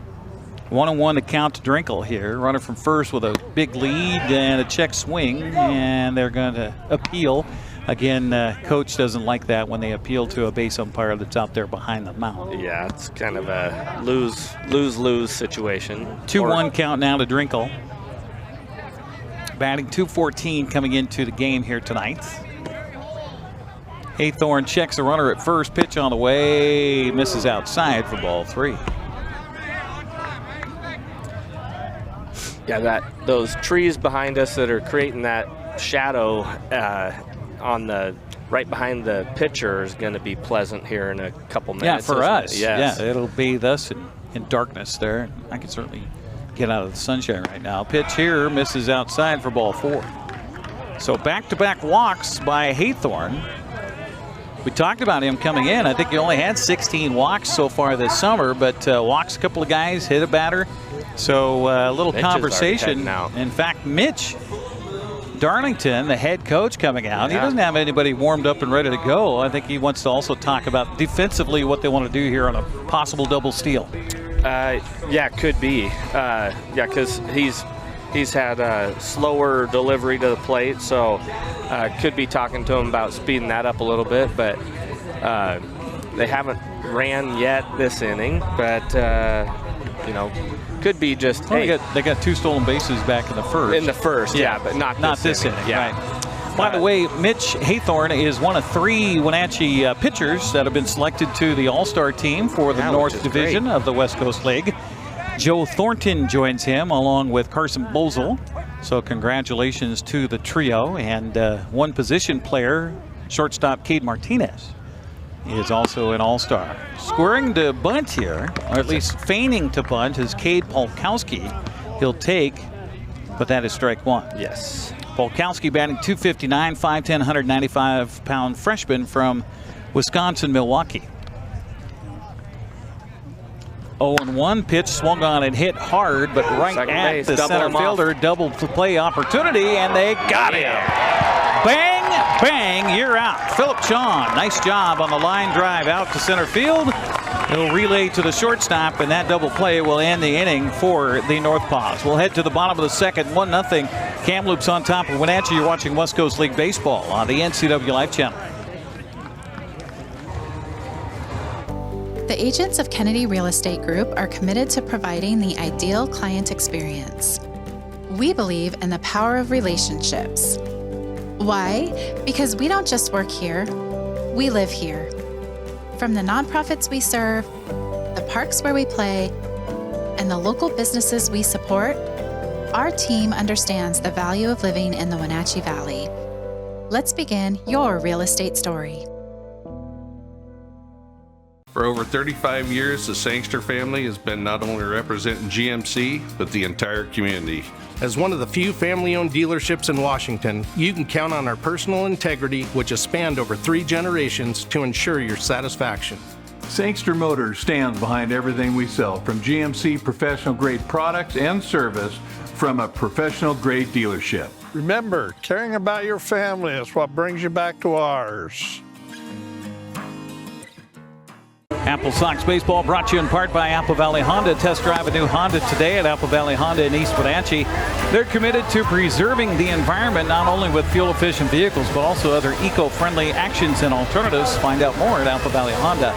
1-1 to count to Drinkle here. Runner from first with a big lead and a check swing, and they're going to appeal. Again, coach doesn't like that when they appeal to a base umpire that's out there behind the mound. Yeah, it's kind of a lose-lose situation. 2-1 count now to Drinkle. Batting .214 coming into the game here tonight. Haythorne checks the runner at first. Pitch on the way. Misses outside for ball 3. Yeah, those trees behind us that are creating that shadow on the right behind the pitcher is going to be pleasant here in a couple minutes. Yeah, for us. Yes. Yeah, it'll be thus in darkness there. I can certainly get out of the sunshine right now. Pitch here misses outside for ball 4. So back-to-back walks by Haythorne. We talked about him coming in. I think he only had 16 walks so far this summer, but walks a couple of guys, hit a batter. So a little Mitch conversation. In fact, Mitch Darlington, the head coach, coming out. Yeah. He doesn't have anybody warmed up and ready to go. I think he wants to also talk about defensively what they want to do here on a possible double steal. Yeah, could be. Yeah, because he's had a slower delivery to the plate, so could be talking to him about speeding that up a little bit. But they haven't ran yet this inning. But you know, could be just. Well, hey, they got 2 stolen bases back in the first. In the first, yeah, but not this inning. Yeah. Right. By the way, Mitch Haythorne is one of 3 Wenatchee pitchers that have been selected to the All-Star team for the North Division of the West Coast League. Joe Thornton joins him along with Carson Bozel. So congratulations to the trio. And one position player, shortstop Cade Martinez, is also an All-Star. Squaring to bunt here, or at least feigning to bunt, is Cade Polkowski. He'll take, but that is strike 1. Yes. Polkowski batting .259, 5'10", 195-pound freshman from Wisconsin, Milwaukee. 0-1 pitch swung on and hit hard, but right Second at base, the double center him off. fielder. Double play opportunity, and they got him. Bang, bang, you're out. Philip Shawn, nice job on the line drive out to center field. He'll relay to the shortstop, and that double play will end the inning for the NorthPaws. We'll head to the bottom of the second, 1-0. Kamloops on top of Wenatchee. You're watching West Coast League Baseball on the NCWLIFE Channel. The agents of Kennedy Real Estate Group are committed to providing the ideal client experience. We believe in the power of relationships. Why? Because we don't just work here, we live here. From the nonprofits we serve, the parks where we play, and the local businesses we support, our team understands the value of living in the Wenatchee Valley. Let's begin your real estate story. For over 35 years, the Sangster family has been not only representing GMC, but the entire community. As one of the few family-owned dealerships in Washington, you can count on our personal integrity, which has spanned over 3 generations, to ensure your satisfaction. Sangster Motors stands behind everything we sell, from GMC professional-grade products and service from a professional-grade dealership. Remember, caring about your family is what brings you back to ours. AppleSox Baseball brought to you in part by Apple Valley Honda. Test drive a new Honda today at Apple Valley Honda in East Wenatchee. They're committed to preserving the environment, not only with fuel-efficient vehicles, but also other eco-friendly actions and alternatives. Find out more at Apple Valley Honda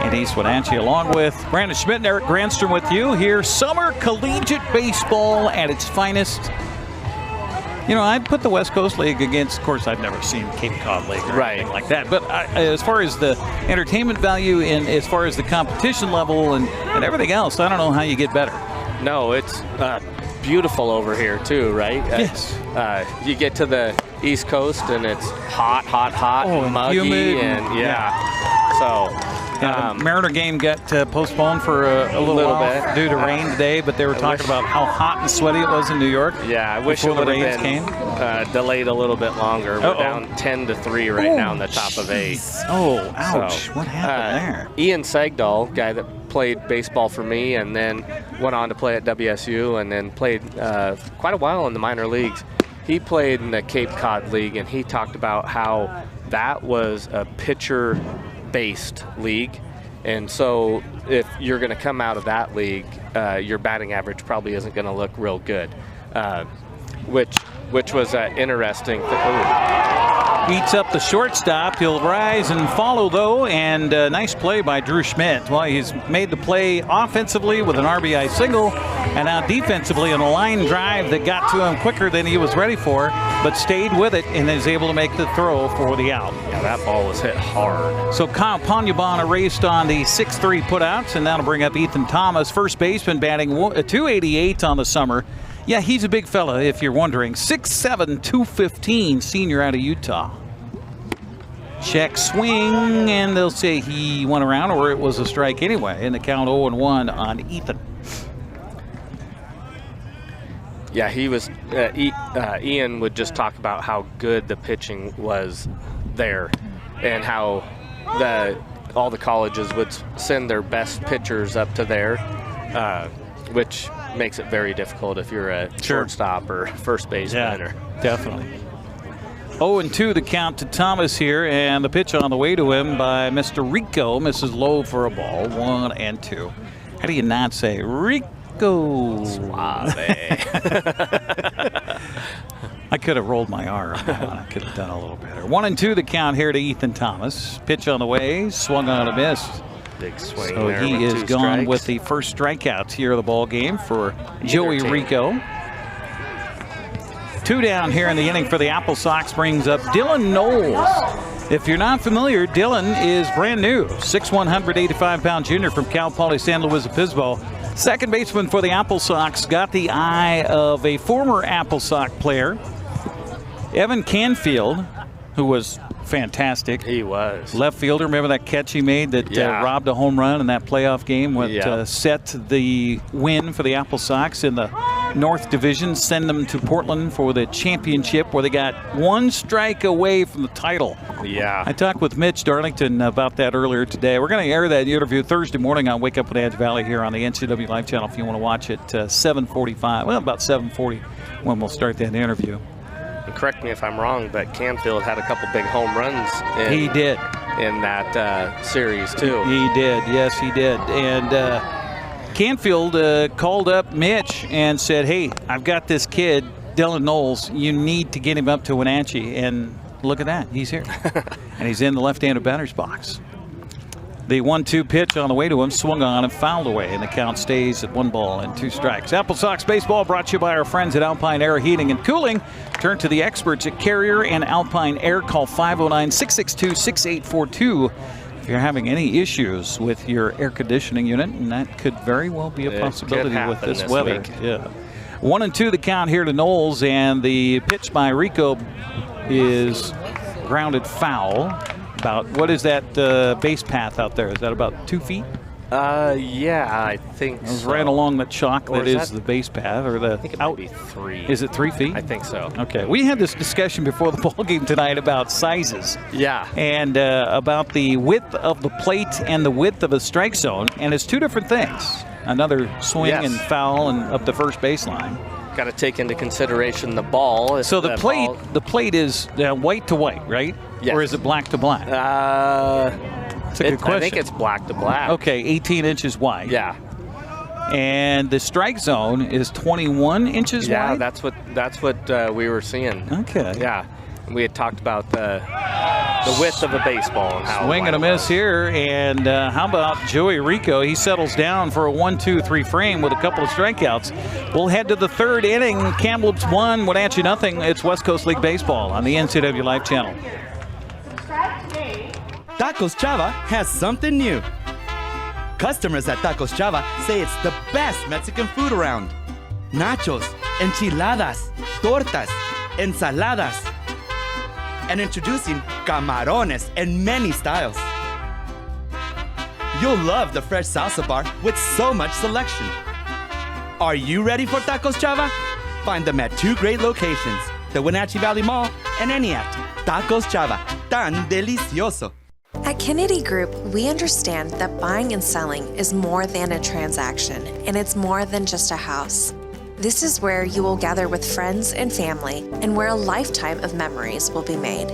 in East Wenatchee. Along with Brandon Schmitten, Eric Granstrom with you here. Summer collegiate baseball at its finest. You know, I'd put the West Coast League against, of course, I've never seen Cape Cod League or anything like that. But as far as the entertainment value and as far as the competition level and everything else, I don't know how you get better. No, it's beautiful over here too, right? Yes. You get to the East Coast and it's hot, and muggy, humid, and So. The Mariner game got postponed for a little while bit due to rain today, but they were talking about how hot and sweaty it was in New York. Yeah, I wish it would have been delayed a little bit longer. We're down 10-3 right now in the top of 8. Oh, ouch. What happened there? Ian Segdahl, guy that played baseball for me and then went on to play at WSU and then played quite a while in the minor leagues. He played in the Cape Cod League, and he talked about how that was a pitcher-based league. And so if you're going to come out of that league, your batting average probably isn't going to look real good, which was interesting. Beats up the shortstop. He'll rise and follow, though, and nice play by Drew Schmidt. Well, he's made the play offensively with an RBI single, and now defensively on a line drive that got to him quicker than he was ready for, but stayed with it and is able to make the throw for the out. Yeah, that ball was hit hard. So Kyle Ponyaban erased on the 6-3 putouts, and that'll bring up Ethan Thomas, first baseman, batting 288 on the summer. Yeah, he's a big fella, if you're wondering. 6'7", 215, senior out of Utah. Check swing, and they'll say he went around, or it was a strike anyway, in the count 0-1 on Ethan. Yeah, he was. Ian would just talk about how good the pitching was there, and how all the colleges would send their best pitchers up to there, which makes it very difficult if you're a shortstop or first baseman. Yeah, definitely. 0-2 the count to Thomas here, and the pitch on the way to him by Mr. Rico. Misses low for a ball. 1-2. How do you not say Rico? Suave. I could have rolled my R on that one. I could have done a little better. 1-2 the count here to Ethan Thomas. Pitch on the way. Swung on a miss. Big swing. So there he is with 2 gone strikes. with the first strikeouts here of the ball game for Joey Rico. 2 down here in the inning for the AppleSox brings up Dylan Knowles. If you're not familiar, Dylan is brand new. 6'1", 185-pound junior from Cal Poly San Luis Obispo. Second baseman for the AppleSox, got the eye of a former AppleSox player, Evan Canfield, who was fantastic. He was. Left fielder, remember that catch he made that robbed a home run in that playoff game? Set the win for the AppleSox in the North Division, send them to Portland for the championship, where they got 1 strike away from the title. Yeah. I talked with Mitch Darlington about that earlier today. We're going to air that interview Thursday morning on Wake Up Wenatchee Valley here on the NCWLIFE Channel if you want to watch it. 7:45, well, about 7:40 when we'll start that interview. And correct me if I'm wrong, but Canfield had a couple big home runs. He did. In that series, too. He did. Yes, he did. And Canfield called up Mitch and said, hey, I've got this kid, Dylan Knowles. You need to get him up to Wenatchee. And look at that. He's here. And he's in the left-handed batter's box. The 1-2 pitch on the way to him, swung on and fouled away, and the count stays at 1 ball and 2 strikes. AppleSox baseball brought to you by our friends at Alpine Air Heating and Cooling. Turn to the experts at Carrier and Alpine Air. Call 509-662-6842 if you're having any issues with your air conditioning unit, and that could very well be a possibility with this weather. Week. Yeah. 1-2 the count here to Knowles, and the pitch by Rico is grounded foul. About, what is that base path out there? Is that about 2 feet? Yeah, I think so. It was right along the chalk that is the base path, or the I think it might be 3. Is it 3 feet? I think so. Okay. We had this discussion before the ball game tonight about sizes. Yeah. And about the width of the plate and the width of a strike zone, and it's 2 different things. Another swing and foul and up the first baseline. Got to take into consideration the ball. So the plate is white to white, right? Yes. Or is it black to black? That's a good question. I think it's black to black. Okay, 18 inches wide. Yeah. And the strike zone is 21 inches wide? Yeah, that's what we were seeing. Okay. Yeah. We had talked about the the width of a baseball. And how swing and a miss here. And how about Joey Rico? He settles down for a 1-2-3 frame with a couple of strikeouts. We'll head to the third inning. Kamloops 1, Wenatchee nothing. It's West Coast League Baseball on the NCWLIFE Channel. Tacos Chava has something new. Customers at Tacos Chava say it's the best Mexican food around. Nachos, enchiladas, tortas, ensaladas, and introducing camarones in many styles. You'll love the fresh salsa bar with so much selection. Are you ready for Tacos Chava? Find them at 2 great locations, the Wenatchee Valley Mall and Eniac. Tacos Chava, tan delicioso. At Kennedy Group, we understand that buying and selling is more than a transaction, and it's more than just a house. This is where you will gather with friends and family, and where a lifetime of memories will be made.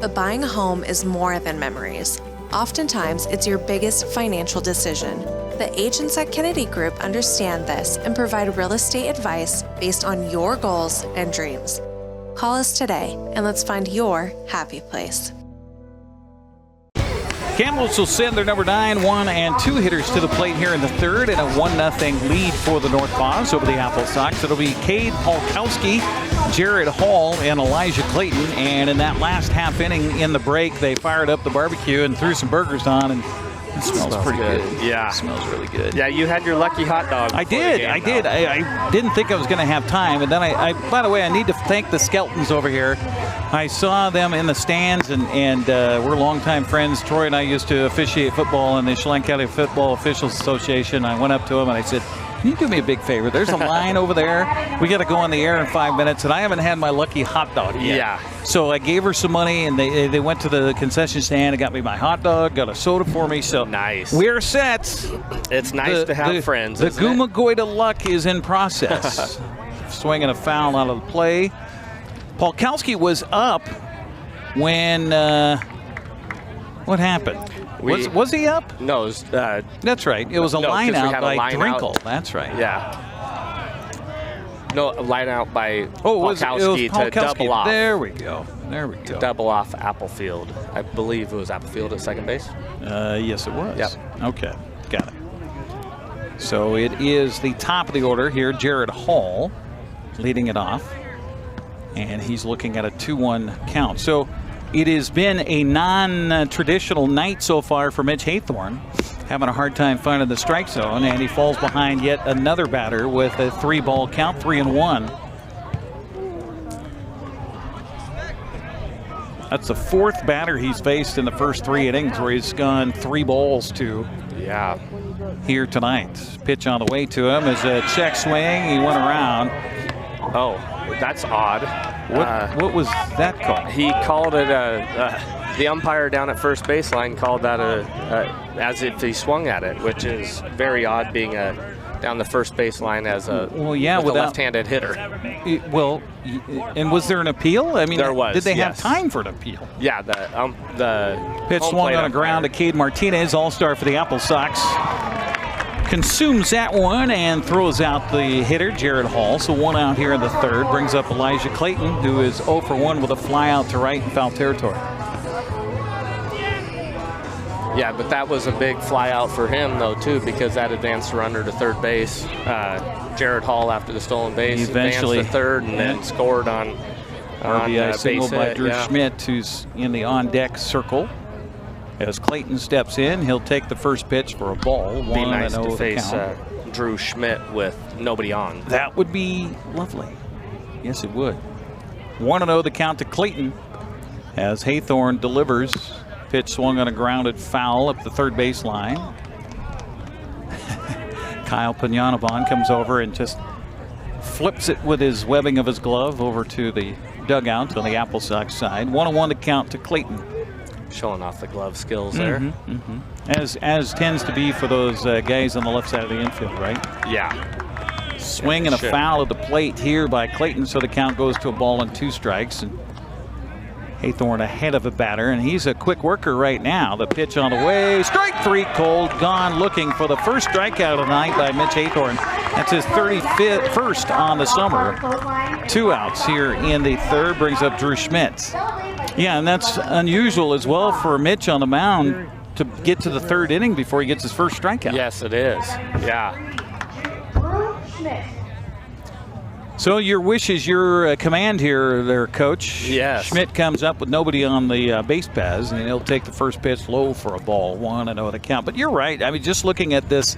But buying a home is more than memories. Oftentimes, it's your biggest financial decision. The agents at Kennedy Group understand this and provide real estate advice based on your goals and dreams. Call us today, and let's find your happy place. Kamloops will send their number 9, 1, and 2 hitters to the plate here in the third, and a 1-0 lead for the NorthPaws over the AppleSox. It'll be Cade Polkowski, Jared Hall, and Elijah Clayton. And in that last half inning in the break, they fired up the barbecue and threw some burgers on, and it smells pretty good. Yeah. It smells really good. Yeah, you had your lucky hot dog. I did. I didn't think I was going to have time. And then by the way, I need to thank the Skeltons over here. I saw them in the stands, and we're longtime friends. Troy and I used to officiate football in the Chelan County Football Officials Association. I went up to him and I said, can you do me a big favor? There's a line over there. We got to go on the air in 5 minutes, and I haven't had my lucky hot dog yet. Yeah. So I gave her some money, and they went to the concession stand and got me my hot dog, got a soda for me. So nice. We're set. It's nice to have friends. The Gumagoida luck is in process. Swinging a foul out of the play. Polkowski was up when what happened? Was he up? No, it was, that's right. It was a line out by Drinkle. That's right. Yeah. No, a line out by Polkowski to double off. There we go. There we go. To double off Applefield. I believe it was Applefield at second base. Yes, it was. Yep. Okay, got it. So it is the top of the order here. Jared Hall leading it off. And he's looking at a 2-1 count. So it has been a non-traditional night so far for Mitch Haythorne, having a hard time finding the strike zone, and he falls behind yet another batter with a 3-ball count, 3-1. That's the 4th batter he's faced in the first 3 innings, where he's gone 3 balls to. Yeah. Here tonight. Pitch on the way to him is a check swing. He went around. Oh, that's odd. What was that called? He called it the umpire down at first baseline called that as if he swung at it, which is very odd, being down the first baseline as a left-handed hitter. And was there an appeal? I mean, there was. Did they have time for an appeal? Yeah, the pitch swung on a ground to Cade Martinez, all-star for the AppleSox. Consumes that one and throws out the hitter, Jared Hall. So 1 out here in the third. Brings up Elijah Clayton, who is 0 for 1 with a fly out to right in foul territory. Yeah, but that was a big fly out for him, though, too, because that advanced the runner to third base. Jared Hall, after the stolen base, eventually advanced to third and then scored on RBI single by Drew yeah. Schmidt, who's in the on-deck circle. As Clayton steps in, he'll take the first pitch for a ball. Be nice to face Drew Schmidt with nobody on. That would be lovely. Yes, it would. 1-0 the count to Clayton as Haythorne delivers. Pitch swung on a grounded foul up the third base line. Kyle Piñanabon comes over and just flips it with his webbing of his glove over to the dugout on the AppleSox side. 1-1 the count to Clayton. Showing off the glove skills there. As tends to be for those guys on the left side of the infield, right? Yeah. Swing and a foul at the plate here by Clayton, so the count goes to a ball and 2 strikes. And Haythorne ahead of a batter, and he's a quick worker right now. The pitch on the way. Strike 3 cold, gone, looking for the first strikeout of the night by Mitch Haythorne. That's his 31st on the summer. 2 outs here in the third, brings up Drew Schmidt. Yeah, and that's unusual as well for Mitch on the mound to get to the third inning before he gets his first strikeout. Yes, it is. Yeah. So your wish is your command here, there, Coach. Yes. Schmidt comes up with nobody on the base paths, and he'll take the first pitch low for a ball, 1-0 the count. But you're right. I mean, just looking at this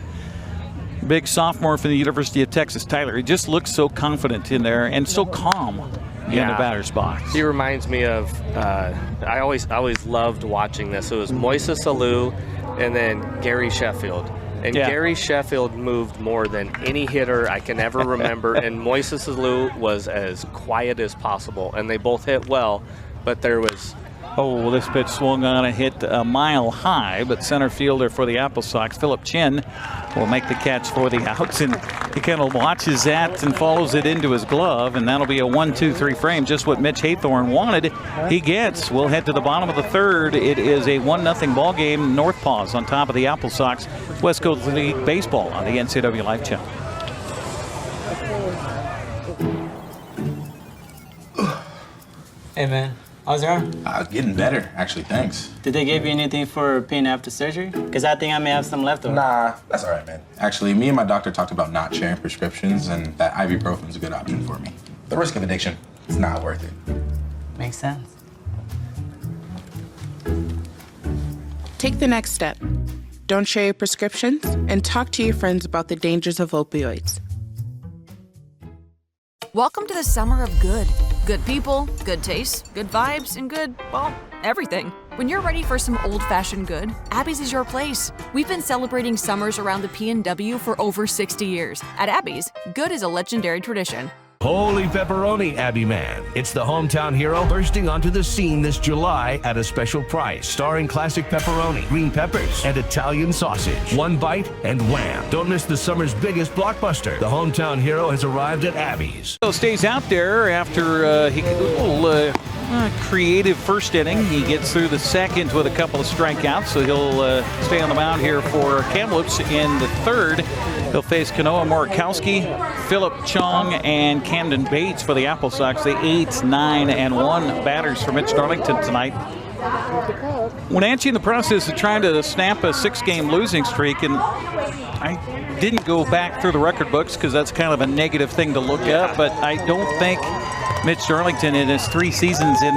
big sophomore from the University of Texas, Tyler, he just looks so confident in there and so calm in the batter's box. He reminds me of, I always loved watching this. It was Moises Alou and then Gary Sheffield. And Gary Sheffield moved more than any hitter I can ever remember, and Moises Alou was as quiet as possible. And they both hit well, but there was... Oh, this pitch swung on a hit a mile high, but center fielder for the AppleSox, Philip Chin, will make the catch for the outs. And he kind of watches that and follows it into his glove, and that'll be a 1-2-3 frame, just what Mitch Haythorne wanted. He gets. We'll head to the bottom of the third. It is a 1-0 ball game. NorthPaws on top of the AppleSox. West Coast League Baseball on the NCWLIFE Channel. Hey, man. How's your arm? Getting better, actually, thanks. Did they give you anything for pain after surgery? Because I think I may have some left over. Nah, that's all right, man. Actually, me and my doctor talked about not sharing prescriptions, and that ibuprofen's a good option for me. The risk of addiction, it's not worth it. Makes sense. Take the next step. Don't share your prescriptions, and talk to your friends about the dangers of opioids. Welcome to the summer of good. Good people, good taste, good vibes, and good, well, everything. When you're ready for some old-fashioned good, Abby's is your place. We've been celebrating summers around the PNW for over 60 years. At Abby's, good is a legendary tradition. Holy pepperoni, Abby Man. It's the hometown hero bursting onto the scene this July at a special price, starring classic pepperoni, green peppers, and Italian sausage. One bite and wham. Don't miss the summer's biggest blockbuster. The hometown hero has arrived at Abby's. So stays out there after he did a little creative first inning. He gets through the second with a couple of strikeouts, so he'll stay on the mound here for Kamloops in the third. He'll face Kanoa Morikowski, Philip Chong, and Camden Bates for the AppleSox. The 8, 9, and 1 batters for Mitch Darlington tonight. Wenatchee in the process of trying to snap a 6-game losing streak, and I didn't go back through the record books because that's kind of a negative thing to look at, but I don't think Mitch Darlington in his 3 seasons in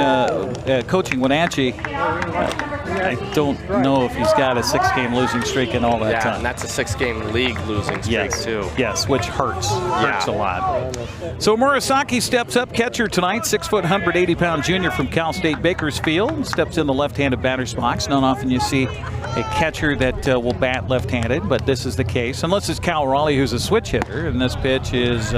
coaching Wenatchee, I don't know if he's got a 6-game losing streak in all that time. And that's a 6-game league losing streak too. Yes, which hurts a lot. So Murasaki steps up, catcher tonight, 6 foot, 180-pound junior from Cal State Bakersfield. Steps in the left-handed batter's box. Not often you see a catcher that will bat left-handed, but this is the case. Unless it's Cal Raleigh, who's a switch hitter, and this pitch is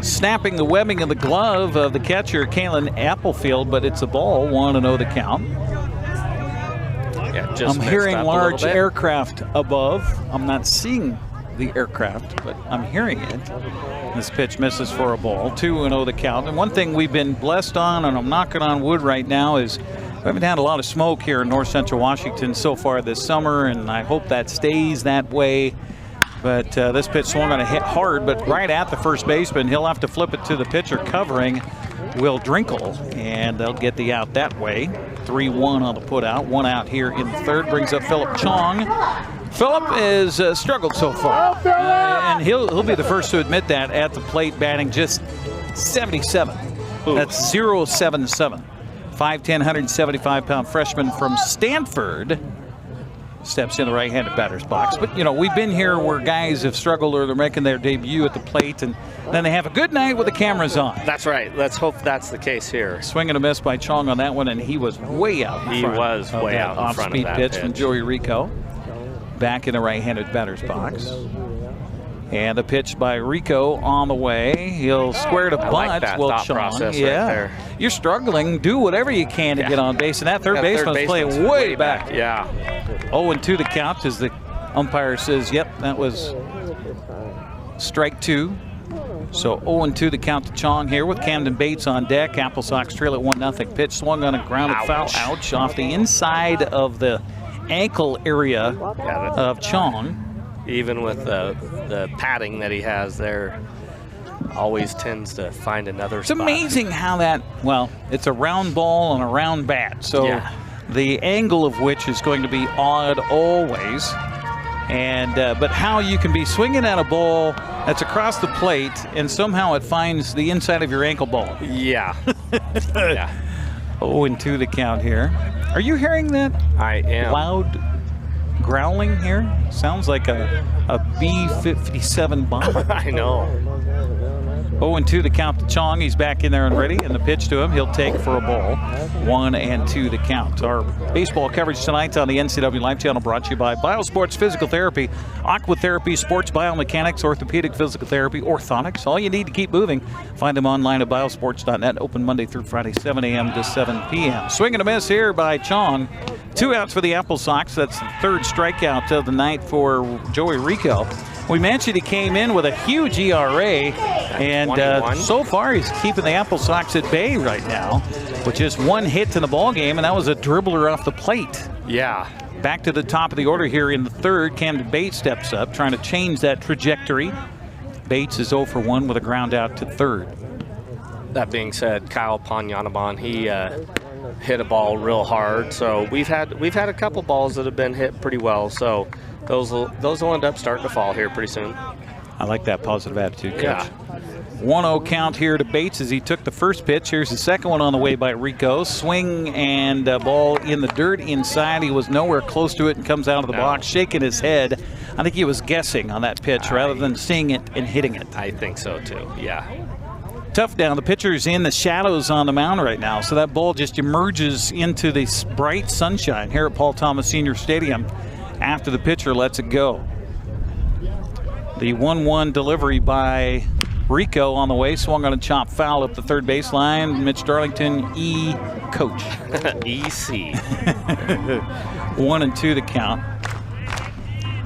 snapping the webbing of the glove of the catcher, Kalen Applefield, but it's a ball, 1-0 the count. Yeah, just I'm hearing large aircraft above. I'm not seeing the aircraft, but I'm hearing it. This pitch misses for a ball, 2-0 the count. And one thing we've been blessed on, and I'm knocking on wood right now, is we haven't had a lot of smoke here in north central Washington so far this summer, and I hope that stays that way. But this pitch swung on a hit hard, but right at the first baseman. He'll have to flip it to the pitcher covering Will Drinkle, and they'll get the out that way. 3-1 on the put out. 1 out here in the third. Brings up Philip Chong. Philip has struggled so far, and he'll be the first to admit that at the plate, batting just 77. That's 0.77. 5'10", 175-pound freshman from Stanford steps in the right-handed batter's box. But, you know, we've been here where guys have struggled or they're making their debut at the plate, and then they have a good night with the cameras on. That's right. Let's hope that's the case here. Swing and a miss by Chong on that one, and he was way out in front. He was way out in front of that pitch from Joey Rico. Back in the right-handed batter's box. And the pitch by Rico on the way. He'll square to bunt. Like that thought process right there. You're struggling. Do whatever you can to get on base. And that third baseman's playing way back. Yeah. 0-2 the count as the umpire says, yep, that was strike 2. So 0-2 the count to Chong here with Camden Bates on deck. AppleSox trail at 1-0. Pitch swung on a grounded foul. Ouch. Off the inside of the ankle area of Chong. Even with the padding that he has there, always tends to find another It's spot. amazing how that, well, it's a round ball on a round bat. So the angle of which is going to be odd always. And but how you can be swinging at a ball that's across the plate and somehow it finds the inside of your ankle ball. Yeah. Yeah. 0-2 the count here. Are you hearing that? I am. Loud growling here? Sounds like a B-57 bomber. I know. 0-2 the count to Chong. He's back in there and ready. And the pitch to him, he'll take for a ball. 1-2 the count. Our baseball coverage tonight on the NCWLIFE Channel brought to you by Biosports Physical Therapy, Aquatherapy, Sports Biomechanics, Orthopedic Physical Therapy, Orthonics. All you need to keep moving. Find them online at biosports.net. Open Monday through Friday, 7 a.m. to 7 p.m. Swing and a miss here by Chong. 2 outs for the AppleSox. That's the third strikeout of the night for Joey Rico. We mentioned he came in with a huge ERA, and so far he's keeping the AppleSox at bay right now with just 1 hit in the ball game, and that was a dribbler off the plate. Yeah. Back to the top of the order here in the third. Camden Bates steps up, trying to change that trajectory. Bates is 0 for 1 with a ground out to third. That being said, Kyle Panyanaban, he hit a ball real hard. So we've had a couple balls that have been hit pretty well. So those will end up starting to fall here pretty soon. I like that positive attitude, Coach. Yeah. 1-0 count here to Bates as he took the first pitch. Here's the second one on the way by Rico. Swing and ball in the dirt inside. He was nowhere close to it and comes out of the box, shaking his head. I think he was guessing on that pitch rather than seeing it and hitting it. I think so too, yeah. Tough down. The pitcher's in the shadows on the mound right now, so that ball just emerges into this bright sunshine here at Paul Thomas Senior Stadium after the pitcher lets it go. The 1-1 delivery by Rico on the way, swung on a chop foul up the third baseline. Mitch Darlington, coach. EC. 1-2 the count.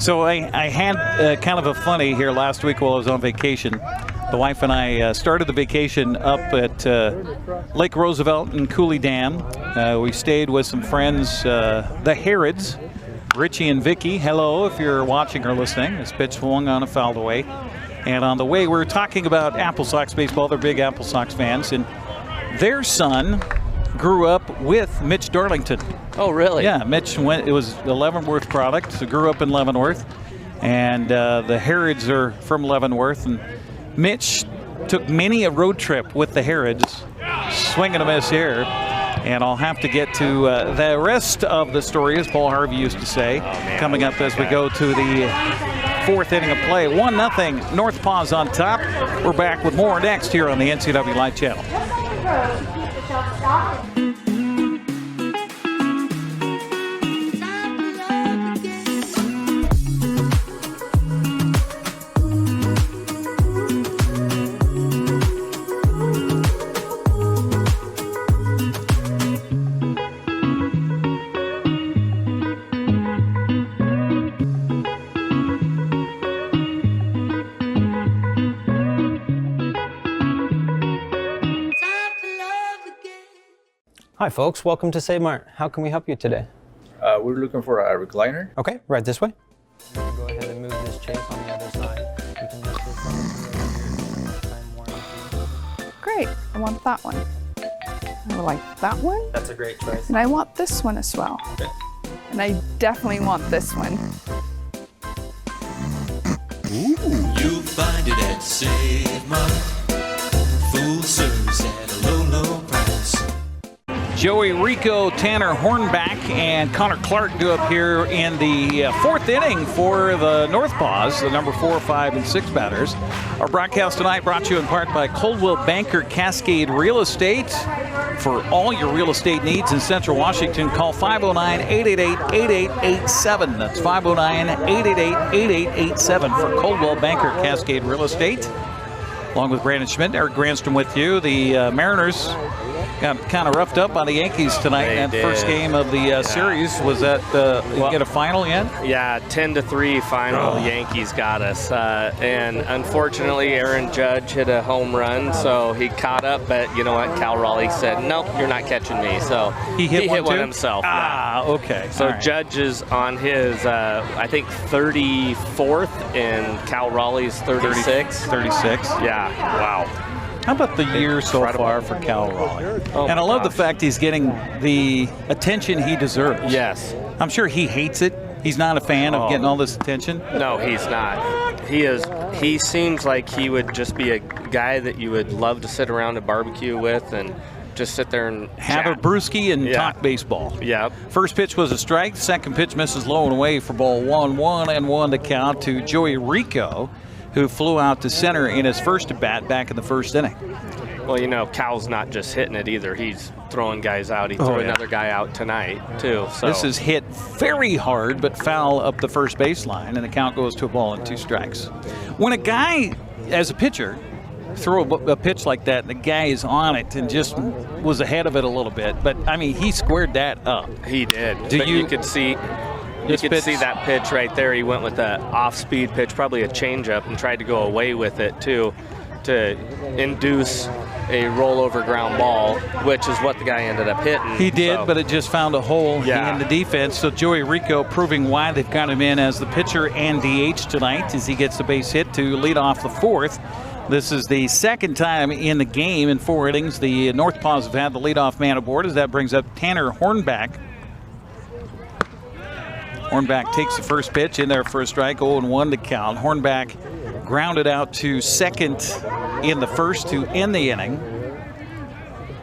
So I had kind of a funny here last week while I was on vacation. The wife and I started the vacation up at Lake Roosevelt and Cooley Dam. We stayed with some friends, the Herods, Richie and Vicky. Hello, if you're watching or listening. This pitch swung on a foul away. And on the way, we were talking about AppleSox baseball. They're big AppleSox fans. And their son grew up with Mitch Darlington. Oh, really? Yeah, Mitch it was a Leavenworth product, so grew up in Leavenworth. And the Herods are from Leavenworth. And Mitch took many a road trip with the Herods. Swing and a miss here. And I'll have to get to the rest of the story, as Paul Harvey used to say, coming up as we go to the fourth inning of play. 1-0, NorthPaws on top. We're back with more next here on the NCWLIFE Channel. Hi folks, welcome to Save Mart. How can we help you today? We're looking for a recliner. Okay, right this way. Go ahead and move this chase on the other side. You can lift this up. Great, I want that one. I like that one. That's a great choice. And I want this one as well. Okay. And I definitely want this one. Ooh. You'll find it at Save Mart. Full service at a low, low price. Joey Rico, Tanner Hornback, and Connor Clark do up here in the fourth inning for the NorthPaws, the number 4, 5, and 6 batters. Our broadcast tonight brought to you in part by Coldwell Banker Cascade Real Estate. For all your real estate needs in Central Washington, call 509-888-8887. That's 509-888-8887 for Coldwell Banker Cascade Real Estate. Along with Brandon Schmitten, Eric Granstrom with you. The Mariners Got kind of roughed up by the Yankees tonight in that first game of the series. Was that you get a final yet? Yeah, 10-3 final. Yankees got us. And unfortunately, Aaron Judge hit a home run, so he caught up. But you know what? Cal Raleigh said, nope, you're not catching me. So he hit one himself. Okay. So Judge is on his, I think, 34th, and Cal Raleigh's 36. 36. Yeah. Wow. How about the year so far for Cal Raleigh? And I love the fact he's getting the attention he deserves. Yes. I'm sure he hates it. He's not a fan of getting all this attention. No, he's not. He seems like he would just be a guy that you would love to sit around a barbecue with and just sit there and have a brewski and talk baseball. Yeah. First pitch was a strike. Second pitch misses low and away for ball 1-1 to count to Joey Rico, who flew out to center in his first at-bat back in the first inning. Well, you know, Cal's not just hitting it either. He's throwing guys out. He threw another guy out tonight, too. So this is hit very hard, but foul up the first baseline, and the count goes to a ball and 2 strikes. When a guy, as a pitcher, throw a pitch like that, and the guy is on it and just was ahead of it a little bit, but, I mean, he squared that up. He did. You could see... You could see that pitch right there. He went with an off-speed pitch, probably a changeup, and tried to go away with it, too, to induce a rollover ground ball, which is what the guy ended up hitting. He did, but it just found a hole in the defense. So Joey Rico proving why they've got him in as the pitcher and DH tonight as he gets the base hit to lead off the 4th. This is the second time in the game in 4 innings the NorthPaws have had the leadoff man aboard, as that brings up Tanner Hornback. Hornback takes the first pitch in there for a strike, 0-1 to count. Hornback grounded out to second in the first to end the inning.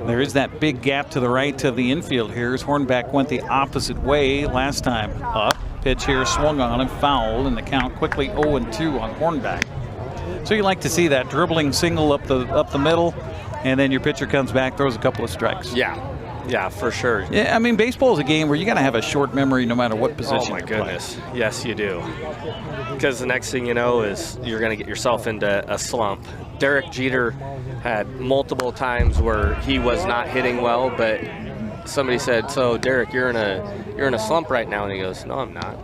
There is that big gap to the right of the infield here as Hornback went the opposite way last time up. Pitch here swung on and fouled, and the count quickly 0-2 on Hornback. So you like to see that dribbling single up the middle, and then your pitcher comes back, throws a couple of strikes. Yeah, for sure. Yeah, I mean, baseball is a game where you got to have a short memory no matter what position. Oh my goodness, yes you do. Because the next thing you know is you're going to get yourself into a slump. Derek Jeter had multiple times where he was not hitting well, but somebody said, "So Derek, you're in a slump right now," and he goes, "No, I'm not."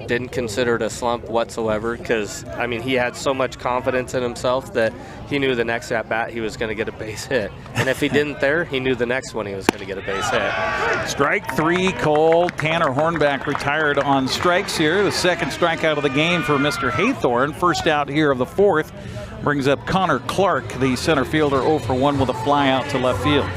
Didn't consider it a slump whatsoever, because I mean he had so much confidence in himself that he knew the next at bat he was going to get a base hit, and if he didn't there, he knew the next one he was going to get a base hit. Strike 3 called. Tanner Hornback retired on strikes here. The second strikeout of the game for Mr. Haythorne. First out here of the 4th brings up Connor Clark, the center fielder, 0-for-1 with a fly out to left field.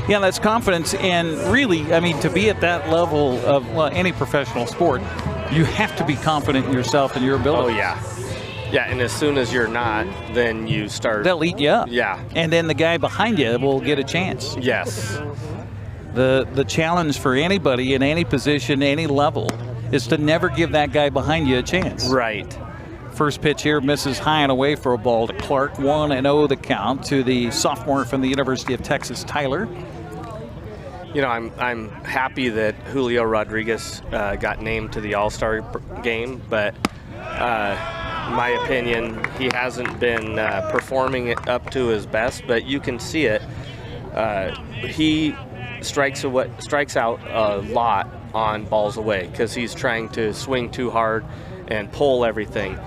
Yeah, that's confidence, and really, I mean, to be at that level of any professional sport, you have to be confident in yourself and your ability. Oh, yeah. Yeah, and as soon as you're not, then you start... They'll eat you up. Yeah. And then the guy behind you will get a chance. Yes. The challenge for anybody in any position, any level, is to never give that guy behind you a chance. Right. First pitch here misses high and away for a ball to Clark. 1-0 the count to the sophomore from the University of Texas, Tyler. You know, I'm happy that Julio Rodriguez got named to the All-Star game, but my opinion, he hasn't been performing it up to his best, but you can see it. He strikes out a lot on balls away because he's trying to swing too hard and pull everything.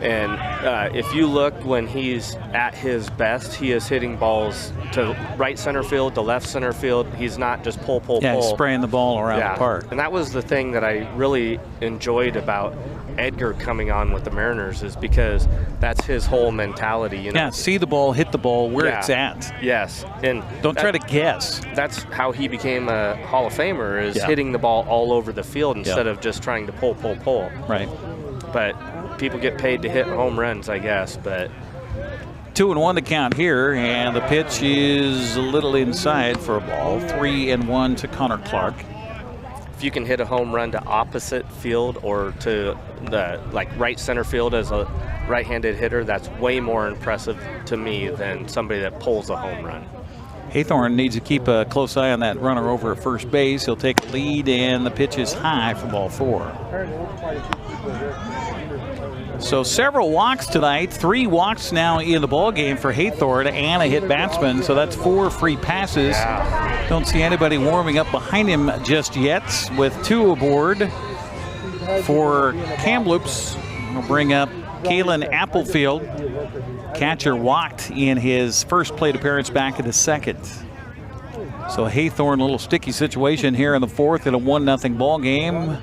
And if you look when he's at his best, he is hitting balls to right center field, to left center field. He's not just pull. Yeah, he's spraying the ball around the park. And that was the thing that I really enjoyed about Edgar coming on with the Mariners, is because that's his whole mentality. You know? Yeah, see the ball, hit the ball where it's at. Yes. And don't try to guess. That's how he became a Hall of Famer, is hitting the ball all over the field instead of just trying to pull. Right. But people get paid to hit home runs, I guess, but 2-1 to count here, and the pitch is a little inside for a ball. 3-1 to Connor Clark. If you can hit a home run to opposite field or to the right center field as a right-handed hitter, that's way more impressive to me than somebody that pulls a home run. Haythorne needs to keep a close eye on that runner over at first base. He'll take a lead, and the pitch is high for ball 4. So several walks tonight. 3 walks now in the ball game for Haythorne and a hit batsman. So that's 4 free passes. Don't see anybody warming up behind him just yet. With 2 aboard for Kamloops, we'll bring up Kalen Applefield. Catcher walked in his first plate appearance back in the 2nd. So Haythorne, a little sticky situation here in the 4th in a 1-0 ball game.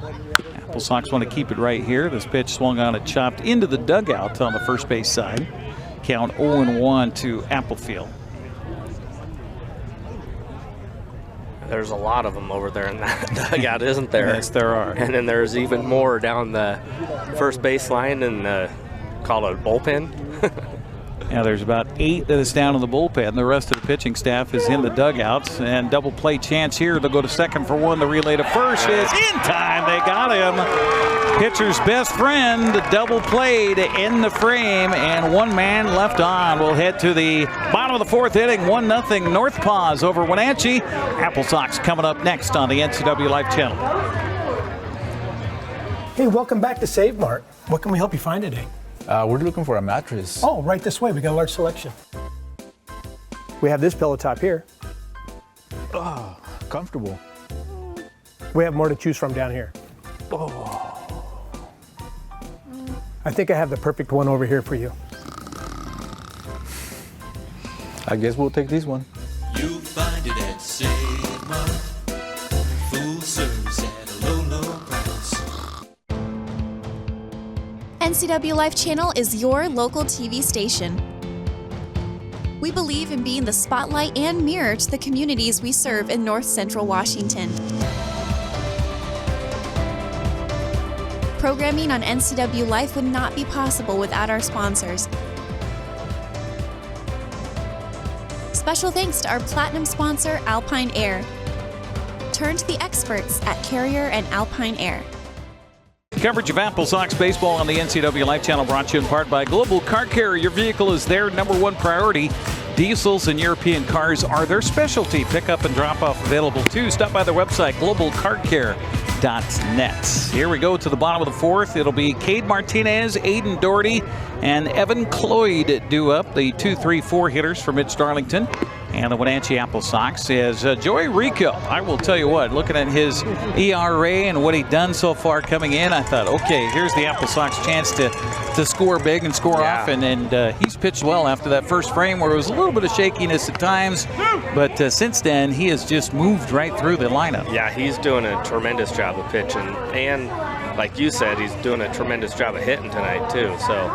AppleSox want to keep it right here. This pitch swung on and chopped into the dugout on the first base side. Count 0-1 to Applefield. There's a lot of them over there in that dugout, isn't there? Yes, there are. And then there's even more down the first baseline and call it a bullpen. Yeah, there's about 8 that is down in the bullpen. The rest of the pitching staff is in the dugouts. And double play chance here. They'll go to second for 1. The relay to first is in time. They got him. Pitcher's best friend, double play to end the frame. And 1 man left on. We'll head to the bottom of the 4th inning. 1-0 NorthPaws over Wenatchee. AppleSox coming up next on the NCWLIFE Channel. Hey, welcome back to Save Mart. What can we help you find today? We're looking for a mattress. Oh, right this way. We got a large selection. We have this pillow top here. Oh, comfortable. We have more to choose from down here. Oh. I think I have the perfect one over here for you. I guess we'll take this one. You'll find it at Save Mart. Full service at a low, low price. NCWLIFE Channel is your local TV station. We believe in being the spotlight and mirror to the communities we serve in North Central Washington. Programming on NCWLIFE would not be possible without our sponsors. Special thanks to our platinum sponsor, Alpine Air. Turn to the experts at Carrier and Alpine Air. Coverage of AppleSox baseball on the NCWLIFE Channel brought to you in part by Global Car Care. Your vehicle is their #1 priority. Diesels and European cars are their specialty. Pickup and drop-off available too. Stop by their website, globalcarcare.net. Here we go to the bottom of the 4th. It'll be Cade Martinez, Aiden Doherty, and Evan Cloyd do up the 2, 3, 4 hitters for Mitch Darlington. And the Wenatchee AppleSox is Joey Rico. I will tell you what, looking at his ERA and what he's done so far coming in, I thought, okay, here's the AppleSox chance to score big and score off. And he's pitched well after that first frame where it was a little bit of shakiness at times. But since then, he has just moved right through the lineup. Yeah, he's doing a tremendous job of pitching. And like you said, he's doing a tremendous job of hitting tonight, too. So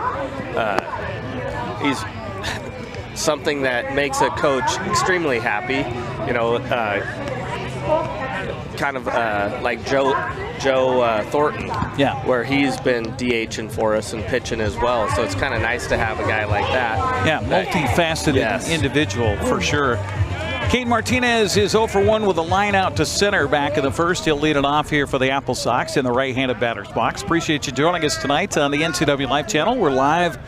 he's something that makes a coach extremely happy, you know, kind of like Joe Thornton, where he's been DHing for us and pitching as well. So it's kind of nice to have a guy like that. Yeah, multifaceted individual for sure. Cade Martinez is 0 for 1 with a line out to center back in the 1st. He'll lead it off here for the AppleSox in the right-handed batter's box. Appreciate you joining us tonight on the NCWLIFE Channel. We're live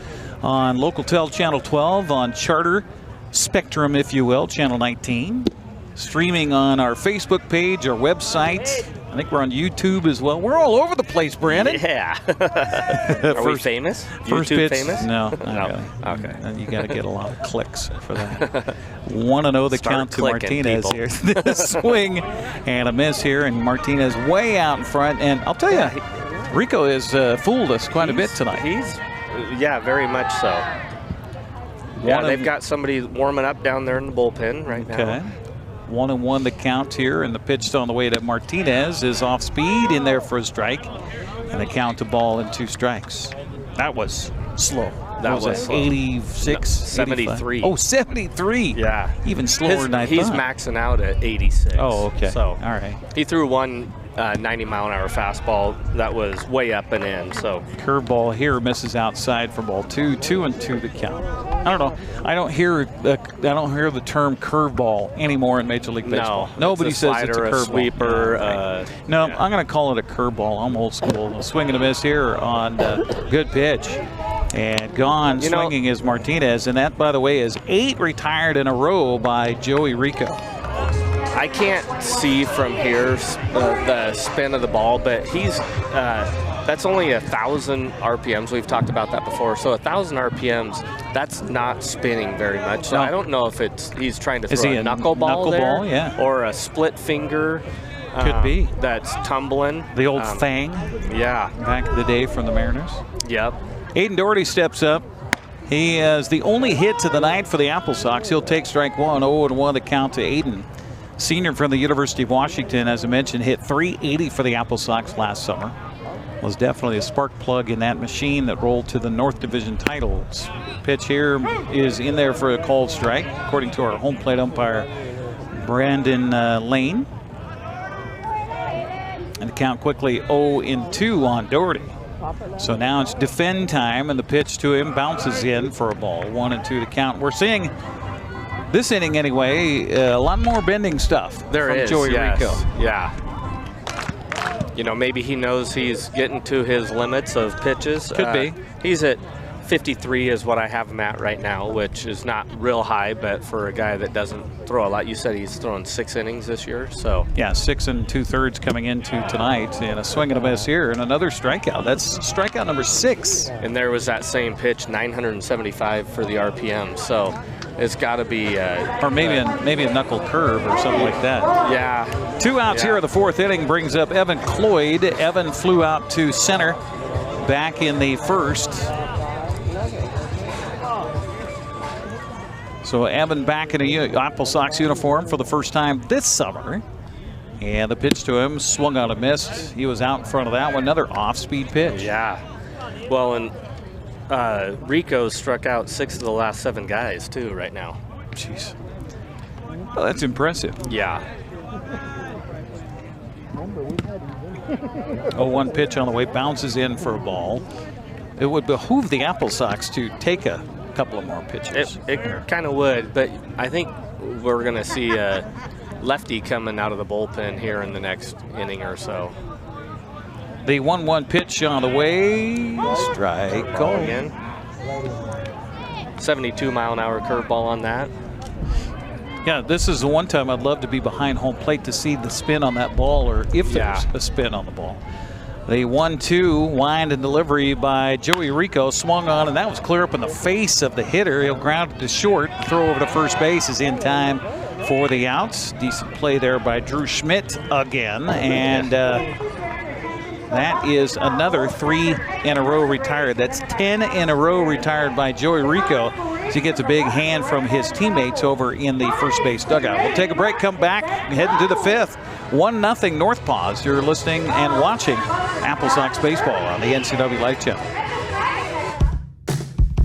on Local Tel Channel 12, on Charter Spectrum, if you will, Channel 19. Streaming on our Facebook page, our website. I think we're on YouTube as well. We're all over the place, Brandon. Yeah. Are we famous? First YouTube pitch? famous? No. No. Okay. You got to get a lot of clicks for that. 1-0 the count to Martinez people. here. The swing and a miss here, and Martinez way out in front. And I'll tell you, Rico has fooled us quite a bit tonight. Yeah, very much so. Yeah, they've got somebody warming up down there in the bullpen right now. 1-1 the count here, and the pitch on the way to Martinez is off speed in there for a strike, and the count to ball and 2 strikes. That was slow. That was slow. 86, 73. 85. Oh, 73. Yeah, even slower than I thought. He's maxing out at 86. Oh, okay. So all right. He threw one 90-mile-an-hour fastball that was way up and in. So curveball here misses outside for ball 2. 2-2 the count. I don't know. I don't hear the term curveball anymore in Major League Baseball. No, nobody says slider, it's a curveball. Sweeper. I'm going to call it a curveball. I'm old school. A swing and a miss here on good pitch. And gone swinging is Martinez. And that, by the way, is 8 retired in a row by Joey Rico. I can't see from here the spin of the ball, but he's that's only 1,000 RPMs. We've talked about that before. So 1,000 RPMs, that's not spinning very much. So I don't know if he's trying to throw a knuckleball there, yeah, or a split finger. Could be. That's tumbling. The old fang. Yeah. Back in the day from the Mariners. Yep. Aiden Doherty steps up. He is the only hit of the night for the AppleSox. He'll take strike one, 0-1 to count to Aiden. Senior from the University of Washington, as I mentioned, hit .380 for the AppleSox last summer. Was definitely a spark plug in that machine that rolled to the North Division titles. Pitch here is in there for a called strike, according to our home plate umpire, Brandon Lane. And the count quickly 0-2 on Doherty. So now it's defend time, and the pitch to him bounces in for a ball. 1-2 to count. We're seeing this inning anyway, a lot more bending stuff from Joey Rico. Yeah. You know, maybe he knows he's getting to his limits of pitches. Could be. He's at 53 is what I have him at right now, which is not real high, but for a guy that doesn't throw a lot. You said he's thrown 6 innings this year, so. Yeah, 6 2/3 coming into tonight, and a swing and a miss here, and another strikeout. That's strikeout number 6. And there was that same pitch, 975 for the RPM, so it's got to be or maybe a knuckle curve or something like that. Yeah. 2 outs here in the 4th inning brings up Evan Cloyd. Evan flew out to center back in the 1st. So Evan back in a AppleSox uniform for the first time this summer. And the pitch to him swung on a miss. He was out in front of that one. Another off-speed pitch. Yeah. Well, and Rico struck out 6 of the last 7 guys, too, right now. Jeez. Well, that's impressive. Yeah. 0-1 pitch on the way, bounces in for a ball. It would behoove the AppleSox to take a couple of more pitches. It kind of would, but I think we're going to see a lefty coming out of the bullpen here in the next inning or so. The 1-1 pitch on the way. Strike call again. 72-mile-an-hour curveball on that. Yeah, this is the one time I'd love to be behind home plate to see the spin on that ball, or if there's a spin on the ball. The 1-2 wind and delivery by Joey Rico swung on, and that was clear up in the face of the hitter. He'll ground it to short. Throw over to first base is in time for the outs. Decent play there by Drew Schmidt again, and that is another 3 in a row retired. That's 10 in a row retired by Joey Rico. So he gets a big hand from his teammates over in the first base dugout. We'll take a break, come back, heading to the 5th. 1-0 NorthPaws. You're listening and watching AppleSox baseball on the NCWLIFE Channel.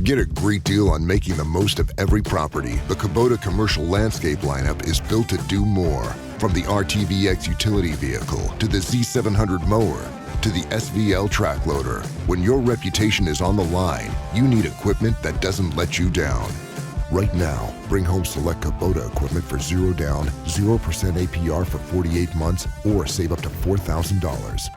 Get a great deal on making the most of every property. The Kubota commercial landscape lineup is built to do more. From the RTVX utility vehicle to the Z700 mower to the SVL track loader. When your reputation is on the line, you need equipment that doesn't let you down. Right now, bring home select Kubota equipment for 0 down, 0% APR for 48 months, or save up to $4,000.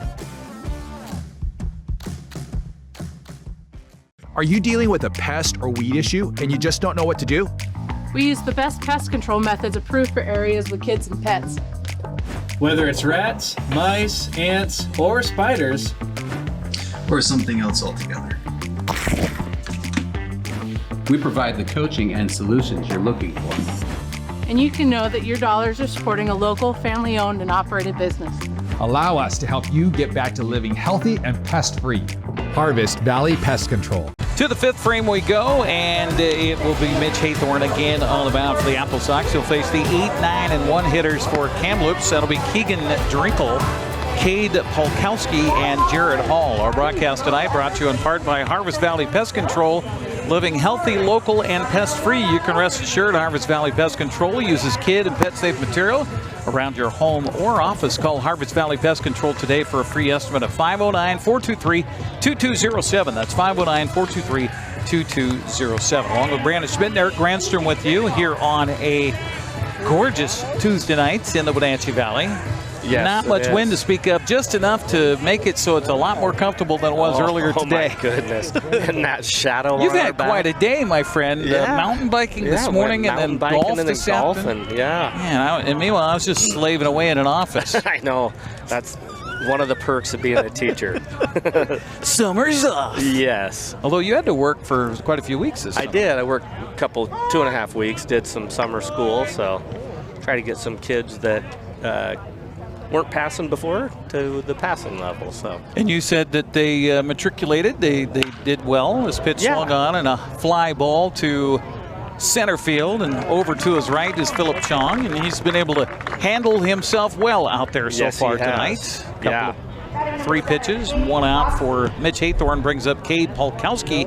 Are you dealing with a pest or weed issue and you just don't know what to do? We use the best pest control methods approved for areas with kids and pets. Whether it's rats, mice, ants, or spiders, or something else altogether, we provide the coaching and solutions you're looking for. And you can know that your dollars are supporting a local, family-owned and operated business. Allow us to help you get back to living healthy and pest-free. Harvest Valley Pest Control. To the 5th frame we go, and it will be Mitch Haythorne again on the mound for the AppleSox. He'll face the 8, 9, and 1 hitters for Kamloops. That'll be Keegan Drinkle, Cade Polkowski, and Jared Hall. Our broadcast tonight brought to you in part by Harvest Valley Pest Control. Living healthy, local, and pest-free. You can rest assured Harvest Valley Pest Control uses kid and pet-safe material around your home or office. Call Harvest Valley Pest Control today for a free estimate of 509-423-2207. That's 509-423-2207. Along with Brandon Schmitten, Eric Granstrom with you here on a gorgeous Tuesday night in the Wenatchee Valley. Yes, Not much wind to speak of, just enough to make it so it's a lot more comfortable than it was earlier today. Oh, my goodness. And that shadow You've on our had back. quite a day, my friend. Mountain biking this morning and then golf this afternoon. Yeah. And meanwhile, I was just slaving away in an office. I know. That's one of the perks of being a teacher. Summer's off. Yes. Although you had to work for quite a few weeks this summer. I did. I worked a couple, 2.5 weeks, did some summer school, so try to get some kids that weren't passing before to the passing level. So. And you said that they matriculated. They did well. This pitch swung on and a fly ball to center field, and over to his right is Philip Chong, and he's been able to handle himself well out there so far tonight. Three pitches, one out for Mitch Haythorne, brings up Cade Polkowski,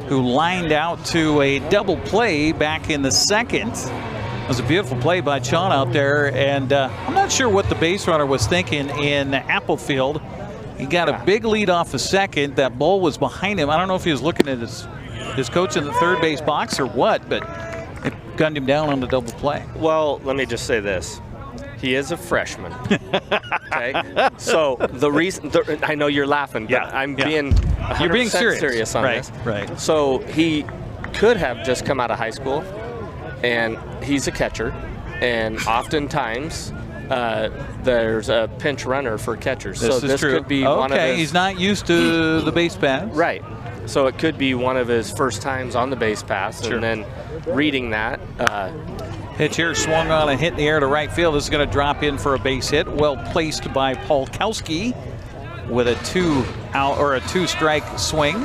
who lined out to a double play back in the second. It was a beautiful play by Chong out there, and I'm not sure what the base runner was thinking in Applefield. He got a big lead off the second. That ball was behind him. I don't know if he was looking at his coach in the third base box or what, but it gunned him down on the double play. Well, let me just say this. He is a freshman. Okay? So the reason, I know you're laughing, but I'm being 100% You're being serious on this. Right. So he could have just come out of high school, and he's a catcher, and oftentimes there's a pinch runner for catchers. This so this true. could be one of his. He's not used to the base pass. Right. So it could be one of his first times on the base pass, and then reading that. Pitch here swung on and hit in the air to right field. This is going to drop in for a base hit. Well placed by Polkowski with a two-strike swing.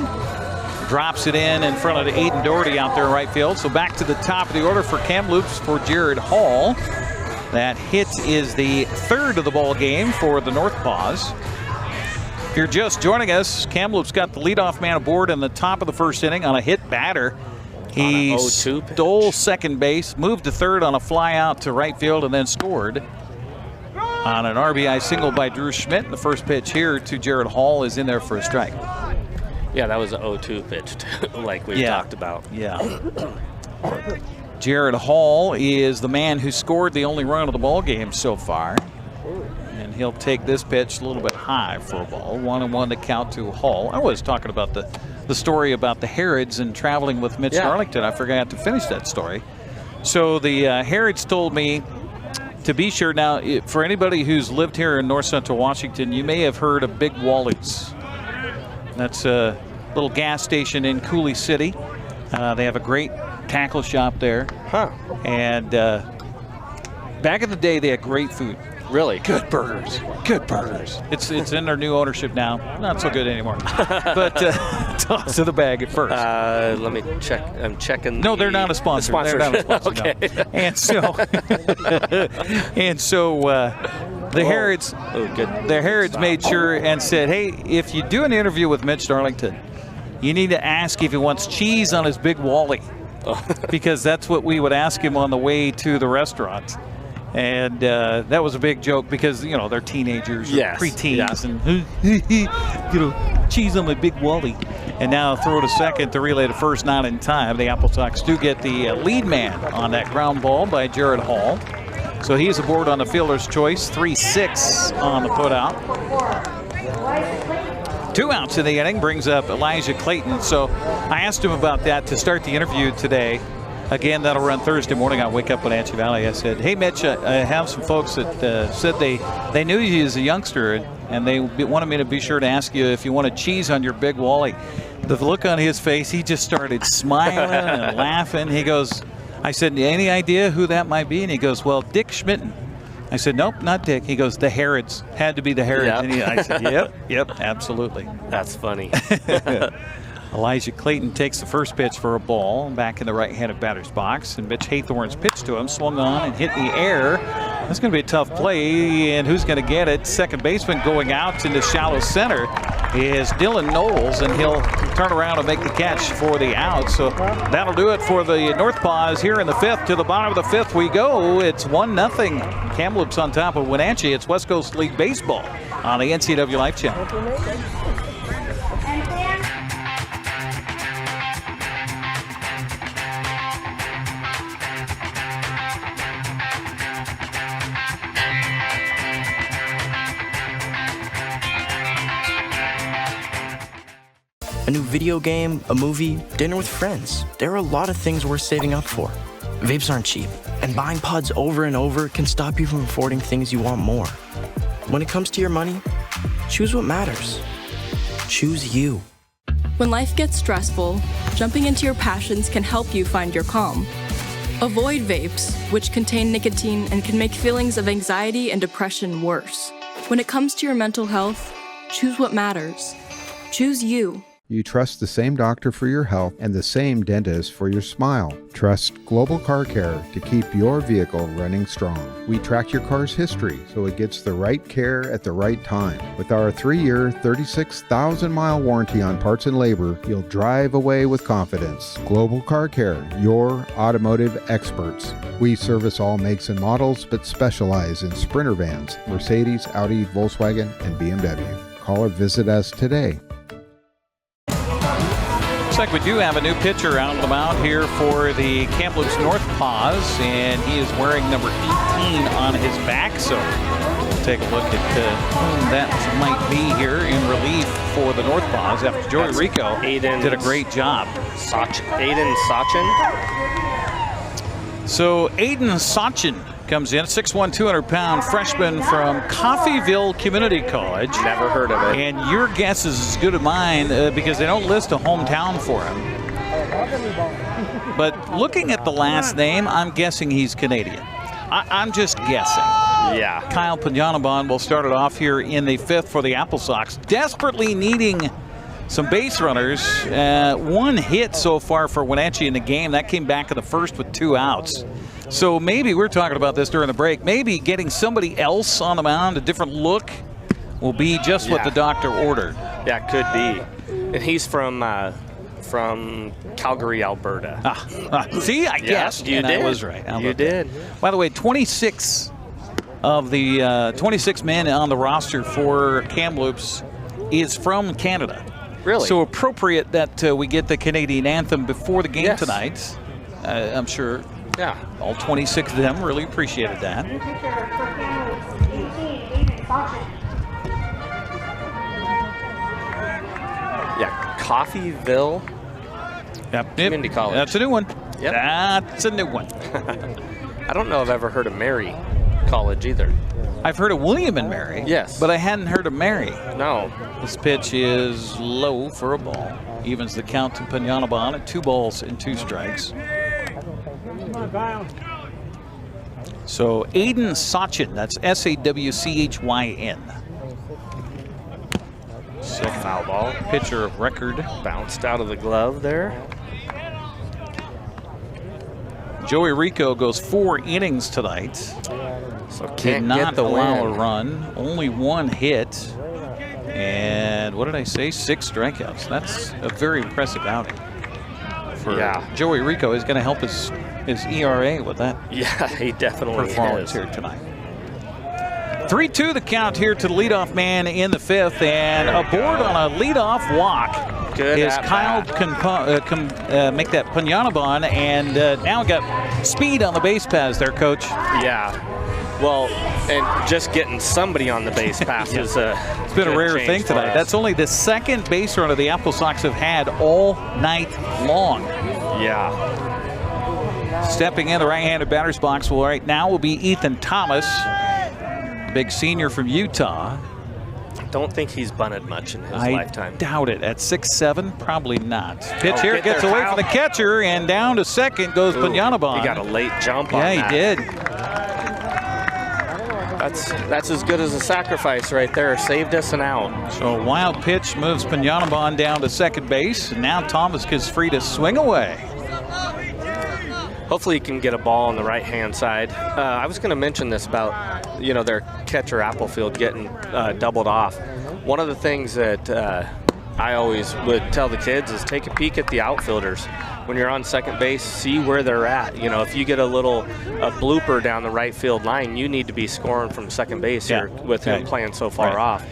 Drops it in front of Aiden Doherty out there in right field. So back to the top of the order for Kamloops for Jared Hall. That hit is the third of the ball game for the NorthPaws. If you're just joining us, Kamloops got the leadoff man aboard in the top of the first inning on a hit batter. He stole second base, moved to third on a fly out to right field, and then scored on an RBI single by Drew Schmidt. The first pitch here to Jared Hall is in there for a strike. Yeah, that was an 0-2 pitch, too, like we talked about. Yeah. Jared Hall is the man who scored the only run of the ball game so far. And he'll take this pitch a little bit high for a ball. 1-1 to count to Hall. I was talking about the story about the Harrods and traveling with Mitch Darlington. I forgot to finish that story. So the Harrods told me to be sure. Now, for anybody who's lived here in north central Washington, you may have heard of Big Wally's. That's a little gas station in Coulee City. They have a great tackle shop there. And back in the day, they had great food. Really? Good burgers. Good burgers. It's in their new ownership now. Not so good anymore. But toss to the bag at first. Let me check. I'm checking. No, they're not a sponsor. They're not a sponsor. Okay. No. And so the Harrods, the Harrods made sure and said, hey, if you do an interview with Mitch Darlington, you need to ask if he wants cheese on his Big Wally, because that's what we would ask him on the way to the restaurant. And that was a big joke because, you know, they're teenagers, or preteens, and, cheese on my Big Wally. And now throw to second to relay to first, not in time. The AppleSox do get the lead man on that ground ball by Jared Hall. So he's aboard on the fielder's choice, 3-6 on the putout. 2 outs in the inning brings up Elijah Clayton. So I asked him about that to start the interview today. Again, that'll run Thursday morning on Wake Up Wenatchee Valley. I said, hey, Mitch, I have some folks that said they knew you as a youngster, and they wanted me to be sure to ask you if you wanted cheese on your Big Wally. The look on his face, he just started smiling and laughing. He goes, I said, any idea who that might be? And he goes, well, Dick Schmitten. I said, nope, not Dick. He goes, the Harrods. Had to be the Harrods. Yep. And I said, yep, absolutely. That's funny. Elijah Clayton takes the first pitch for a ball back in the right-handed batter's box, and Mitch Haythorne's pitch to him swung on and hit in the air. That's going to be a tough play, and who's going to get it? Second baseman going out into shallow center is Dylan Knowles, and he'll turn around and make the catch for the out. So that'll do it for the NorthPaws here in the fifth. To the bottom of the fifth we go. It's 1-0. Kamloops on top of Wenatchee. It's West Coast League Baseball on the NCWLIFE Channel. a new video game, a movie, dinner with friends. There are a lot of things worth saving up for. Vapes aren't cheap, and buying pods over and over can stop you from affording things you want more. When it comes to your money, choose what matters. Choose you. When life gets stressful, jumping into your passions can help you find your calm. Avoid vapes, which contain nicotine and can make feelings of anxiety and depression worse. When it comes to your mental health, choose what matters. Choose you. You trust the same doctor for your health and the same dentist for your smile. Trust Global Car Care to keep your vehicle running strong. We track your car's history so it gets the right care at the right time. With our 3-year, 36,000-mile warranty on parts and labor, you'll drive away with confidence. Global Car Care, your automotive experts. We service all makes and models, but specialize in Sprinter vans, Mercedes, Audi, Volkswagen, and BMW. Call or visit us today. Looks like we do have a new pitcher out on the mound here for the Kamloops NorthPaws, and he is wearing number 18 on his back. So we'll take a look at who that might be here in relief for the NorthPaws after Joey Rico did a great job. Aiden Sachin. So Aiden Sachin comes in, 6'1", 200-pound freshman from Coffeyville Community College. Never heard of it. And your guess is as good as mine because they don't list a hometown for him. But looking at the last name, I'm guessing he's Canadian. I'm just guessing. Yeah. Kyle Panyanabon will start it off here in the 5th for the AppleSox, desperately needing some base runners. 1 hit so far for Wenatchee in the game. That came back in the 1st with 2 outs. So maybe, we're talking about this during the break, maybe getting somebody else on the mound, a different look, will be just what the doctor ordered. Yeah, could be. And he's from Calgary, Alberta. See, I guessed. You did. I was right. You did. By the way, 26 of the 26 men on the roster for Kamloops is from Canada. Really? So appropriate that we get the Canadian anthem before the game tonight. I'm sure. Yeah. All 26 of them really appreciated that. Yeah, Coffeyville Community College. That's a new one. Yep. That's a new one. I don't know if I've ever heard of Mary College either. I've heard of William and Mary. Yes. But I hadn't heard of Mary. No. This pitch is low for a ball. Evens the count to Panyanabon at 2 balls and 2 strikes. So Aiden Sachin, that's S-A-W-C-H-Y-N. So foul ball. Pitcher of record. Bounced out of the glove there. Joey Rico goes 4 innings tonight. So Did can't not get the allow win. a run. Only 1 hit. And what did I say? 6 strikeouts. That's a very impressive outing for Joey Rico. Is going to help his ERA with that. Yeah, he definitely performance is. here tonight. 3-2 the count here to the leadoff man in the 5th, and aboard on a leadoff walk is Kyle make that Panyanabon, and now got speed on the base paths there, Coach. Yeah. Well, and just getting somebody on the base pass is it's been a rare thing tonight. That's only the 2nd base runner the AppleSox have had all night long. Yeah. Stepping in the right-handed batter's box right now will be Ethan Thomas, big senior from Utah. Don't think he's bunted much in his lifetime. I doubt it. At 6'7", probably not. Pitch here gets away from the catcher, and down to second goes Panyanabon. He got a late jump on that. Yeah, he did. That's as good as a sacrifice right there. Saved us an out. So a wild pitch moves Panyanabon down to second base, and now Thomas is free to swing away. Hopefully he can get a ball on the right-hand side. I was going to mention this about, their catcher Applefield getting doubled off. One of the things that I always would tell the kids is take a peek at the outfielders. When you're on second base, see where they're at. If you get a blooper down the right field line, you need to be scoring from second base here with him playing so far off.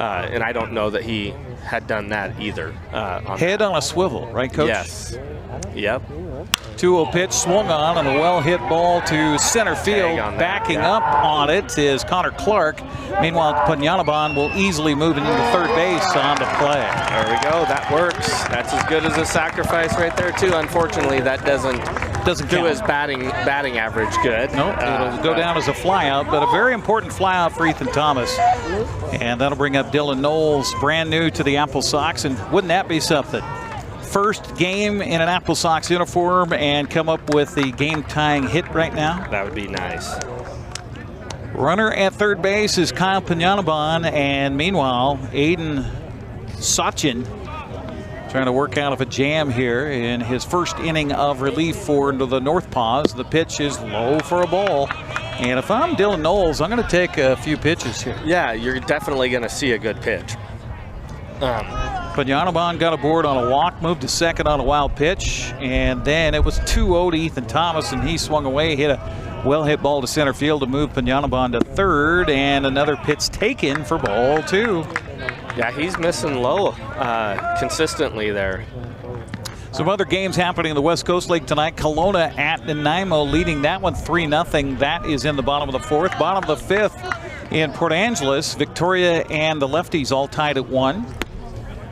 And I don't know that he had done that either. Head on a swivel, right, Coach? Yes. Yep. 2-0 pitch swung on and a well-hit ball to center field. Backing up on it is Connor Clark. Meanwhile, Punyanaban will easily move into third base on the play. There we go. That works. That's as good as a sacrifice right there, too. Unfortunately, that doesn't do his batting average good. Nope, it'll go down as a flyout, but a very important flyout for Ethan Thomas. And that'll bring up Dylan Knowles, brand new to the AppleSox, and wouldn't that be something? First game in an AppleSox uniform and come up with the game-tying hit right now. That would be nice. Runner at third base is Kyle Punyanaban, and meanwhile, Aiden Sachin trying to work out of a jam here in his first inning of relief for the NorthPaws. The pitch is low for a ball. And if I'm Dylan Knowles, I'm going to take a few pitches here. Yeah, you're definitely going to see a good pitch. Punyanaban got aboard on a walk, moved to second on a wild pitch, and then it was 2-0 to Ethan Thomas, and he swung away, hit a well-hit ball to center field to move Punyanaban to third, and another pitch taken for ball 2. Yeah, he's missing low consistently there. Some other games happening in the West Coast League tonight. Kelowna at Nanaimo leading that one 3-0. That is in the bottom of the 4th. Bottom of the 5th in Port Angeles. Victoria and the Lefties all tied at 1.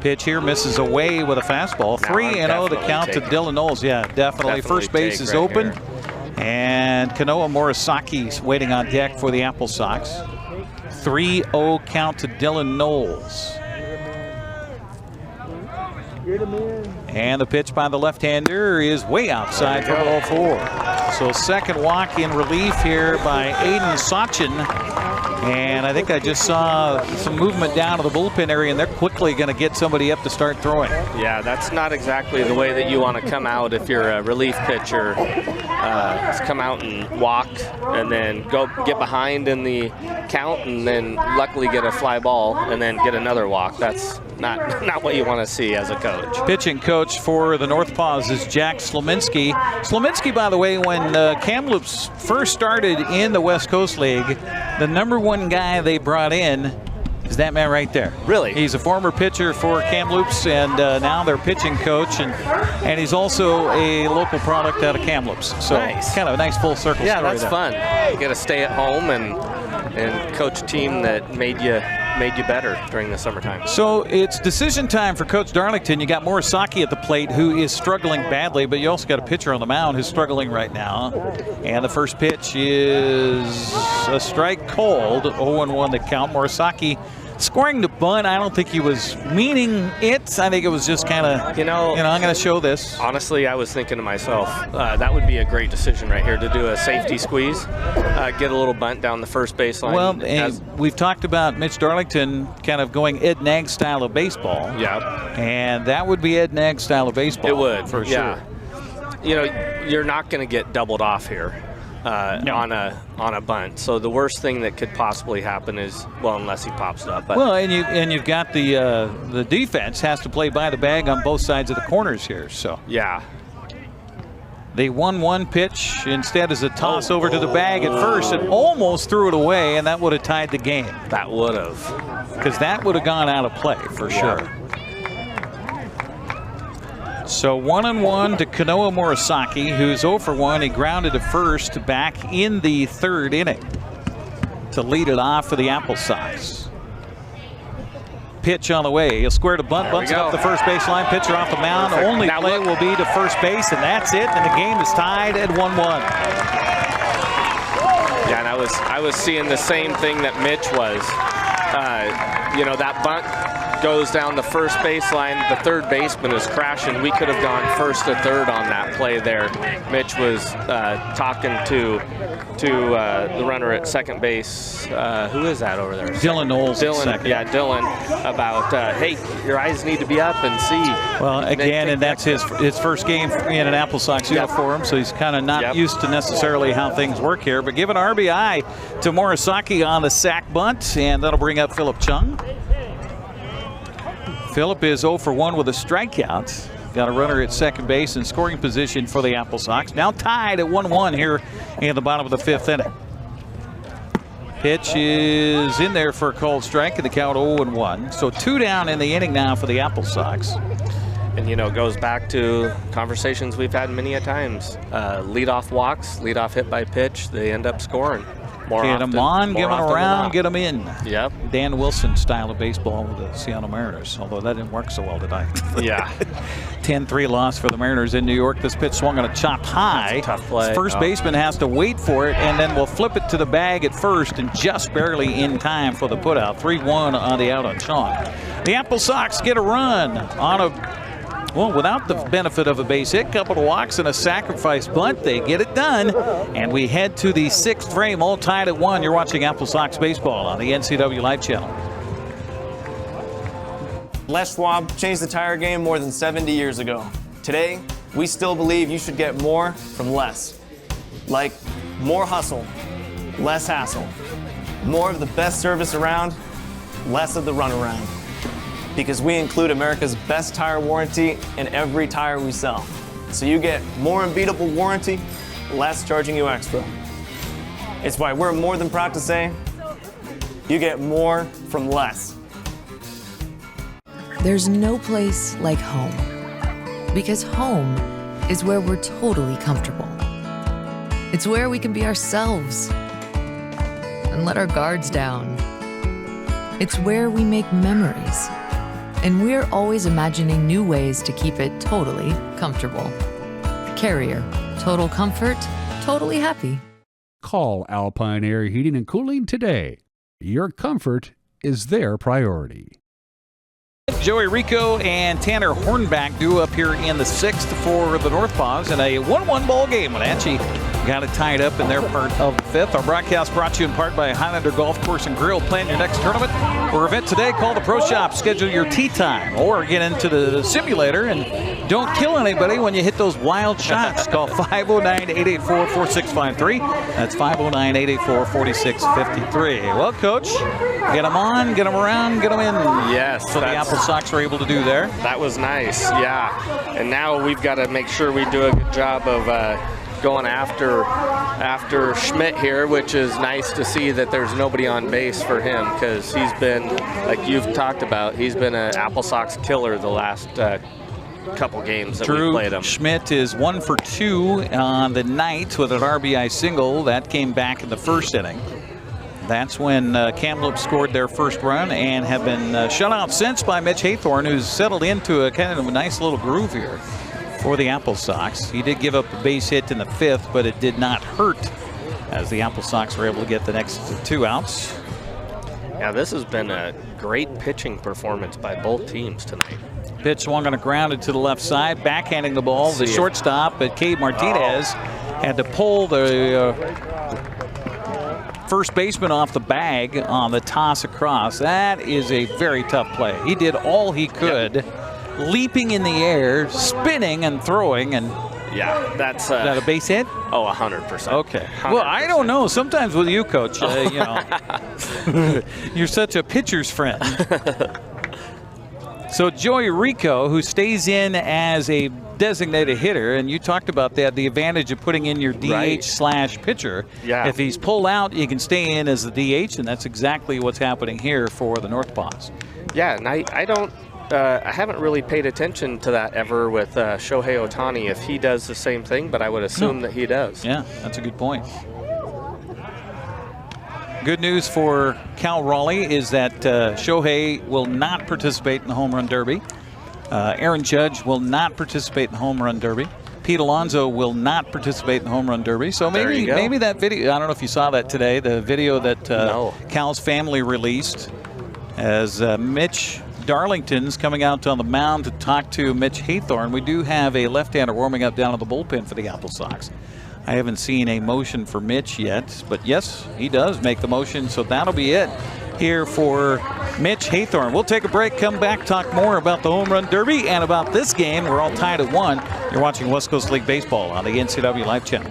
Pitch here misses away with a fastball. 3-0 the count to Dylan Knowles. Yeah, definitely. First base is open. And Kanoa Morisaki's waiting on deck for the AppleSox. 3-0 count to Dylan Knowles. And the pitch by the left-hander is way outside for ball 4. So second walk in relief here by Aiden Sachin. And I think I just saw some movement down to the bullpen area, and they're quickly going to get somebody up to start throwing. Yeah, that's not exactly the way that you want to come out if you're a relief pitcher. Come out and walk and then go get behind in the count and then luckily get a fly ball and then get another walk. That's not what you want to see as a coach. Pitching coach for the NorthPaws is Jack Slominski. Slominski, by the way, when Kamloops first started in the West Coast League, the #1 guy they brought in is that man right there. Really? He's a former pitcher for Kamloops, and now they're pitching coach, and he's also a local product out of Kamloops. So nice. Kind of a nice full circle yeah, story that's there. fun. You get to stay at home and coach a team that made you better during the summertime. So it's decision time for Coach Darlington. You got Morisaki at the plate, who is struggling badly, but you also got a pitcher on the mound who's struggling right now. And the first pitch is a strike called. 0-1 the count. Morisaki scoring the bunt. I don't think he was meaning it. I think it was just kind of, I'm going to show this. Honestly, I was thinking to myself, that would be a great decision right here to do a safety squeeze, get a little bunt down the first baseline. Well, and we've talked about Mitch Darlington kind of going Ed Nag style of baseball. Yeah. And that would be Ed Nag style of baseball. It would, for yeah. sure. You're not going to get doubled off here. No. on a bunt. So the worst thing that could possibly happen is, well, unless he pops it up. But well, and you've got the defense has to play by the bag on both sides of the corners here. So yeah. The 1-1 pitch instead is a toss over to the bag at first. It almost threw it away, and that would have tied the game. That would have. Because that would have gone out of play for sure. So 1-1 to Kanoa Morisaki, who's 0-1. He grounded to first back in the 3rd inning to lead it off for the AppleSox. Pitch on the way. He'll square to bunt, bunts it up the first baseline. Pitcher off the mound. Perfect. Only play will be to first base, and that's it. And the game is tied at 1-1. Yeah, and I was seeing the same thing that Mitch was. That bunt goes down the first baseline. The third baseman is crashing. We could have gone first to third on that play there. Mitch was talking to the runner at second base. Who is that over there? Dylan Knowles. Dylan, yeah, Dylan, about, hey, your eyes need to be up and see. Well, again, and that's his first game in an AppleSox uniform, so he's kind of not used to necessarily how things work here. But give an RBI to Morisaki on the sac bunt, and that'll bring up Philip Chung. Philip is 0-1 with a strikeout. Got a runner at second base in scoring position for the AppleSox. Now tied at 1-1 here in the bottom of the 5th inning. Pitch is in there for a called strike, and the count 0-1. So 2 down in the inning now for the AppleSox. And, you know, it goes back to conversations we've had many a times. Leadoff walks, leadoff hit by pitch, they end up scoring. Get them on, get them around, get them in. Yep. Dan Wilson style of baseball with the Seattle Mariners, although that didn't work so well tonight. Yeah. 10-3 loss for the Mariners in New York. This pitch swung on a chopped high. Tough play. His first baseman has to wait for it, and then we'll flip it to the bag at first, and just barely in time for the putout. 3-1 on the out on Sean. The AppleSox get a run on a, well, without the benefit of a base hit, couple of walks and a sacrifice bunt. They get it done, and we head to the 6th frame, all tied at 1. You're watching AppleSox baseball on the NCWLIFE Channel. Les Schwab changed the tire game more than 70 years ago. Today, we still believe you should get more from less. Like more hustle, less hassle. More of the best service around, less of the runaround. Because we include America's best tire warranty in every tire we sell. So you get more unbeatable warranty, less charging you extra. It's why we're more than proud to say, you get more from less. There's no place like home. Because home is where we're totally comfortable. It's where we can be ourselves and let our guards down. It's where we make memories. And we're always imagining new ways to keep it totally comfortable. Carrier, total comfort, totally happy. Call Alpine Air Heating and Cooling today. Your comfort is their priority. Joey Rico and Tanner Hornback due up here in the 6th for the NorthPaws in a 1-1 ball game. Wenatchee got it tied up in their part of the 5th. Our broadcast brought to you in part by Highlander Golf Course and Grill. Plan your next tournament or event today. Call the Pro Shop. Schedule your tee time or get into the simulator and don't kill anybody when you hit those wild shots. Call 509-884-4653. That's 509-884-4653. Well, Coach, get them on, get them around, get them in. Yes. So the AppleSox were able to do there. That was nice, yeah. And now we've got to make sure we do a good job of going after Schmidt here, which is nice to see that there's nobody on base for him, because he's been, like you've talked about, he's been an AppleSox killer the last couple games that we played him. Schmidt is 1 for 2 on the night with an RBI single. That came back in the 1st inning. That's when Kamloops scored their first run and have been shut out since by Mitch Haythorne, who's settled into a kind of a nice little groove here for the AppleSox. He did give up a base hit in the 5th, but it did not hurt as the AppleSox were able to get the next 2 outs. Yeah, this has been a great pitching performance by both teams tonight. Pitch swung on a grounded to the left side, backhanding the ball. The shortstop, Cade Martinez, had to pull the first baseman off the bag on the toss across. That is a very tough play. He did all he could, leaping in the air, spinning and throwing, and yeah, that's is that a base hit? Oh, 100%. Okay. 100%. Well, I don't know. Sometimes with you, Coach, you know, you're such a pitcher's friend. So Joey Rico, who stays in as a designated hitter, and you talked about that, the advantage of putting in your DH/pitcher. Yeah. If he's pulled out, you can stay in as the DH, and that's exactly what's happening here for the NorthPaws. Yeah, and I haven't really paid attention to that ever with Shohei Ohtani, if he does the same thing, but I would assume that he does. Yeah, that's a good point. Good news for Cal Raleigh is that Shohei will not participate in the Home Run Derby. Aaron Judge will not participate in the Home Run Derby. Pete Alonso will not participate in the Home Run Derby. So maybe that video, I don't know if you saw that today, the video that Cal's family released as Mitch Darlington's coming out on the mound to talk to Mitch Haythorne. We do have a left-hander warming up down at the bullpen for the AppleSox. I haven't seen a motion for Mitch yet, but yes, he does make the motion, so that'll be it here for Mitch Haythorne. We'll take a break, come back, talk more about the Home Run Derby and about this game. We're all tied at 1. You're watching West Coast League Baseball on the NCWLIFE Channel.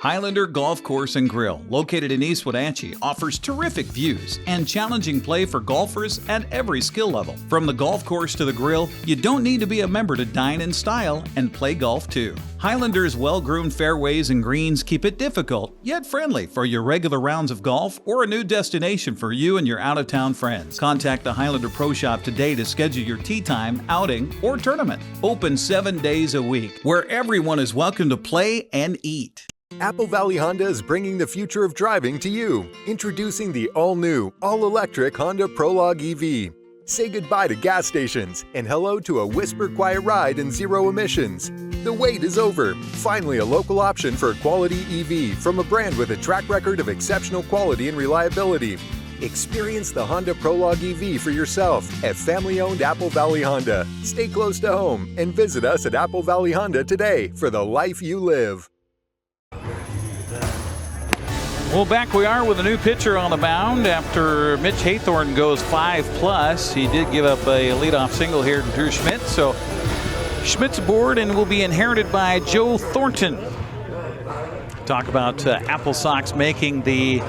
Highlander Golf Course and Grill, located in East Wenatchee, offers terrific views and challenging play for golfers at every skill level. From the golf course to the grill, you don't need to be a member to dine in style and play golf too. Highlander's well-groomed fairways and greens keep it difficult, yet friendly for your regular rounds of golf or a new destination for you and your out-of-town friends. Contact the Highlander Pro Shop today to schedule your tee time, outing, or tournament. Open 7 days a week, where everyone is welcome to play and eat. Apple Valley Honda is bringing the future of driving to you. Introducing the all-new, all-electric Honda Prologue EV. Say goodbye to gas stations and hello to a whisper-quiet ride and zero emissions. The wait is over. Finally, a local option for a quality EV from a brand with a track record of exceptional quality and reliability. Experience the Honda Prologue EV for yourself at family-owned Apple Valley Honda. Stay close to home and visit us at Apple Valley Honda today for the life you live. Well, back we are with a new pitcher on the mound after Mitch Haythorne goes 5+. He did give up a leadoff single here to Drew Schmidt, so Schmidt's aboard and will be inherited by Joe Thornton. Talk about AppleSox making the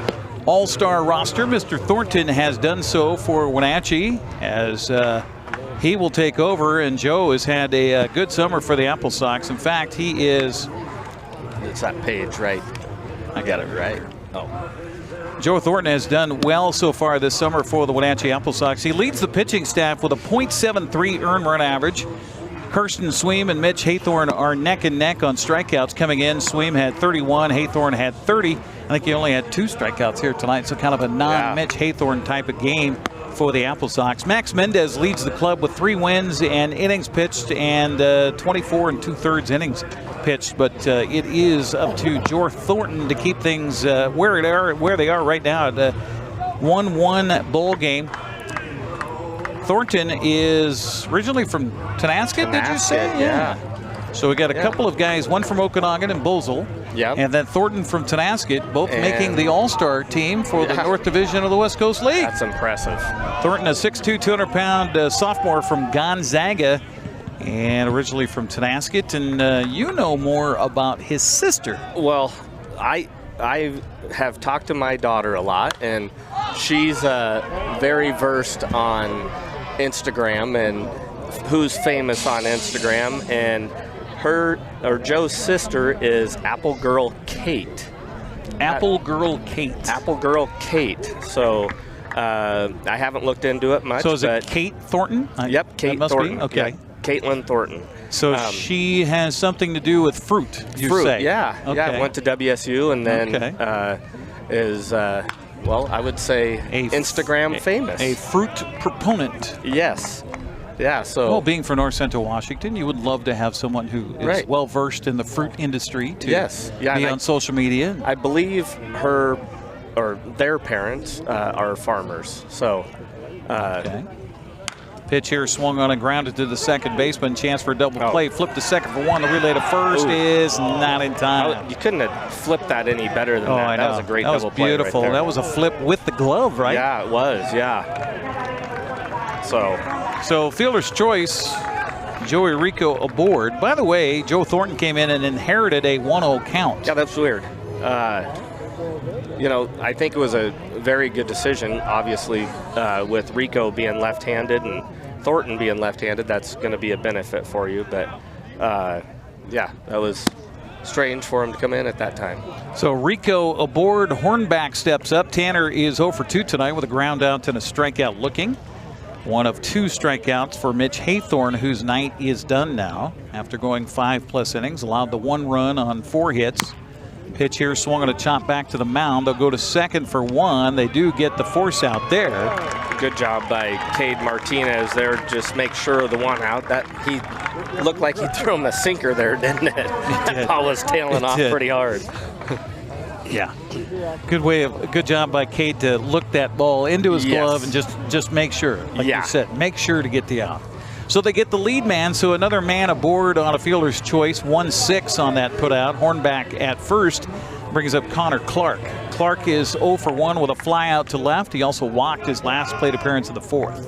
all-star roster. Mr. Thornton has done so for Wenatchee as he will take over, and Joe has had a good summer for the AppleSox. In fact, he is... It's that page, right? I got it right. Oh. Joe Thornton has done well so far this summer for the Wenatchee AppleSox. He leads the pitching staff with a .73 earned run average. Kirsten Sweem and Mitch Haythorne are neck and neck on strikeouts coming in. Sweem had 31, Haythorne had 30. I think he only had 2 strikeouts here tonight, so kind of a non-Mitch Haythorne type of game for the AppleSox. Max Mendez leads the club with 3 wins and innings pitched and 24 2/3 innings pitched, but it is up to Joe Thornton to keep things where they are right now at the 1-1 bowl game. Thornton is originally from Tonasket, did you say? Yeah. So we got a couple of guys, one from Okanagan and Buzzell, and then Thornton from Tonasket, both making the All-Star team for the North Division of the West Coast League. That's impressive. Thornton, a 6'2", 200-pound sophomore from Gonzaga, and originally from Tonasket. And you know more about his sister. Well, I have talked to my daughter a lot, and she's very versed on Instagram and who's famous on Instagram, and Joe's sister is Apple Girl Kate. Apple Girl Kate. Apple Girl Kate. So I haven't looked into it much. So is it Kate Thornton? Yep, Kate Thornton. Okay. Yeah, Caitlin Thornton. So she has something to do with fruit, you say? Yeah. Okay. Yeah, went to WSU and then is, well, I would say Instagram famous. A fruit proponent. Yes. Yeah, so... Well, being from North Central Washington, you would love to have someone who is well-versed in the fruit industry to be on social media. I believe their parents are farmers, so... Pitch here swung on and grounded to the second baseman. Chance for a double play. Flip to second for one. The relay to first is not in time. You couldn't have flipped that any better than that. I know. That was a great double play. That was beautiful. Right there. That was a flip with the glove, right? Yeah, it was. Yeah. So fielder's choice. Joey Rico aboard. By the way, Joe Thornton came in and inherited a 1-0 count. Yeah, that's weird. You know, I think it was a very good decision, obviously, with Rico being left-handed and Thornton being left-handed. That's going to be a benefit for you. But, yeah, that was strange for him to come in at that time. So Rico aboard. Hornback steps up. Tanner is 0 for 2 tonight with a ground out and a strikeout looking. One of 2 strikeouts for Mitch Haythorne, whose night is done now after going 5+ innings. Allowed the 1 run on 4 hits. Pitch here swung on a chop back to the mound. They'll go to second for 1. They do get the force out there. Good job by Cade Martinez there. Just make sure of the 1 out. That he looked like he threw him a sinker there, didn't it? That ball was tailing off pretty hard. Yeah. Good job by Cade to look that ball into his glove and just make sure, like you said, make sure to get the out. So they get the lead man, so another man aboard on a fielder's choice. 1-6 on that putout. Hornback at first brings up Connor Clark. Clark is 0 for 1 with a fly out to left. He also walked his last plate appearance of the 4th.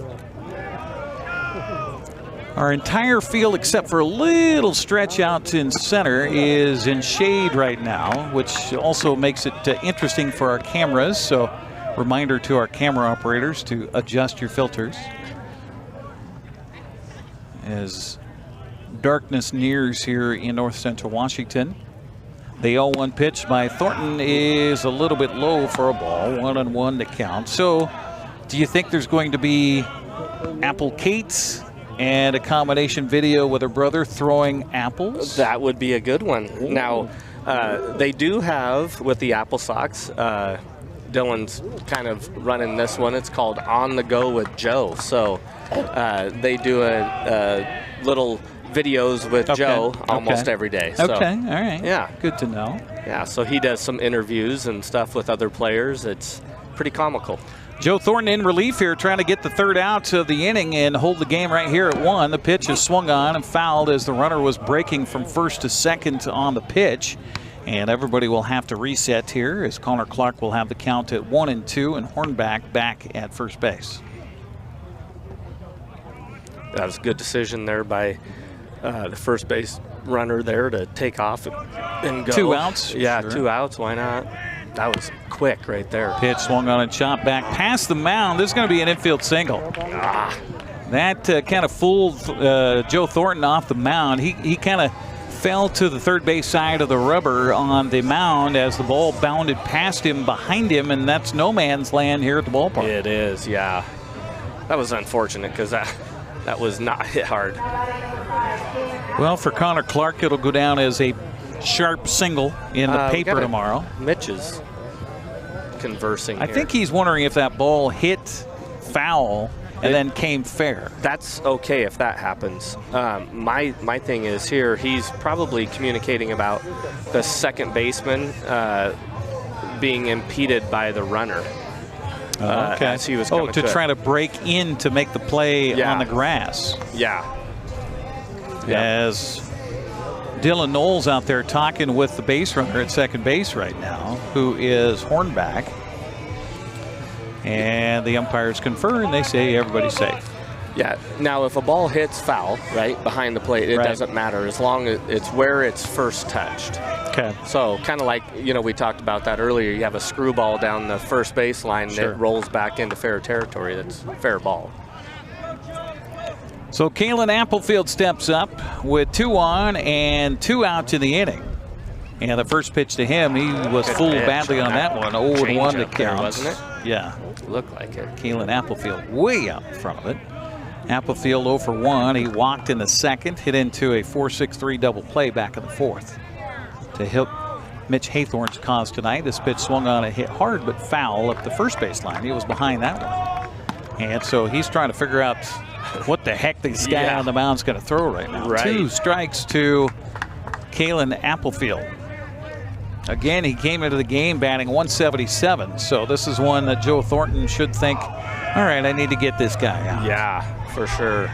Our entire field, except for a little stretch out in center, is in shade right now, which also makes it interesting for our cameras. So, reminder to our camera operators to adjust your filters as darkness nears here in north central Washington. The 0-1 pitch by Thornton is a little bit low for a ball, 1-1 to count. So, do you think there's going to be Apple Kates and a combination video with her brother throwing apples? That would be a good one. Ooh. Now, they do have, with the AppleSox, Dylan's kind of running this one. It's called On the Go with Joe. So they do a little videos with Joe almost every day. So, okay, all right. Yeah. Good to know. Yeah, so he does some interviews and stuff with other players. It's pretty comical. Joe Thornton in relief here, trying to get the third out of the inning and hold the game right here at 1. The pitch is swung on and fouled as the runner was breaking from first to second on the pitch. And everybody will have to reset here as Connor Clark will have the count at 1-2 and Hornback back at first base. That was a good decision there by the first base runner there to take off and go. 2 outs? Yeah, sure. 2 outs. Why not? That was quick right there. Pitch swung on and chopped back past the mound. This is going to be an infield single. That kind of fooled Joe Thornton off the mound. He kind of fell to the third base side of the rubber on the mound as the ball bounded past him, behind him, and that's no man's land here at the ballpark. It is, yeah. That was unfortunate because that was not hit hard. Well, for Connor Clark, it'll go down as a sharp single in the paper tomorrow. Mitch is conversing I think he's wondering if that ball hit foul and then came fair. That's okay if that happens. My thing is here, he's probably communicating about the second baseman being impeded by the runner. Okay. As he was to try to break in to make the play on the grass. Yeah. As Dylan Knowles out there talking with the base runner at second base right now, who is Hornback. And the umpires confer, and they say everybody's safe. Yeah. Now, if a ball hits foul, right, behind the plate, it doesn't matter as long as it's where it's first touched. Okay. So, kind of like, we talked about that earlier. You have a screwball down the first baseline, and it rolls back into fair territory. That's fair ball. So Kalen Applefield steps up with 2 on and 2 out to the inning. And the first pitch to him, he was fooled badly on that one. 0-1 to count. Wasn't it? Yeah. Looked like it. Kalen Applefield way out in front of it. Applefield 0 for 1. He walked in the second, hit into a 4-6-3 double play back in the fourth to help Mitch Haythorne's cause tonight. This pitch swung on and hit hard but foul up the first baseline. He was behind that one. And so he's trying to figure out what the heck this guy on the mound's going to throw right now. 2 strikes to Kalen Applefield. Again, he came into the game batting 177. So this is one that Joe Thornton should think, all right, I need to get this guy out. Yeah, for sure.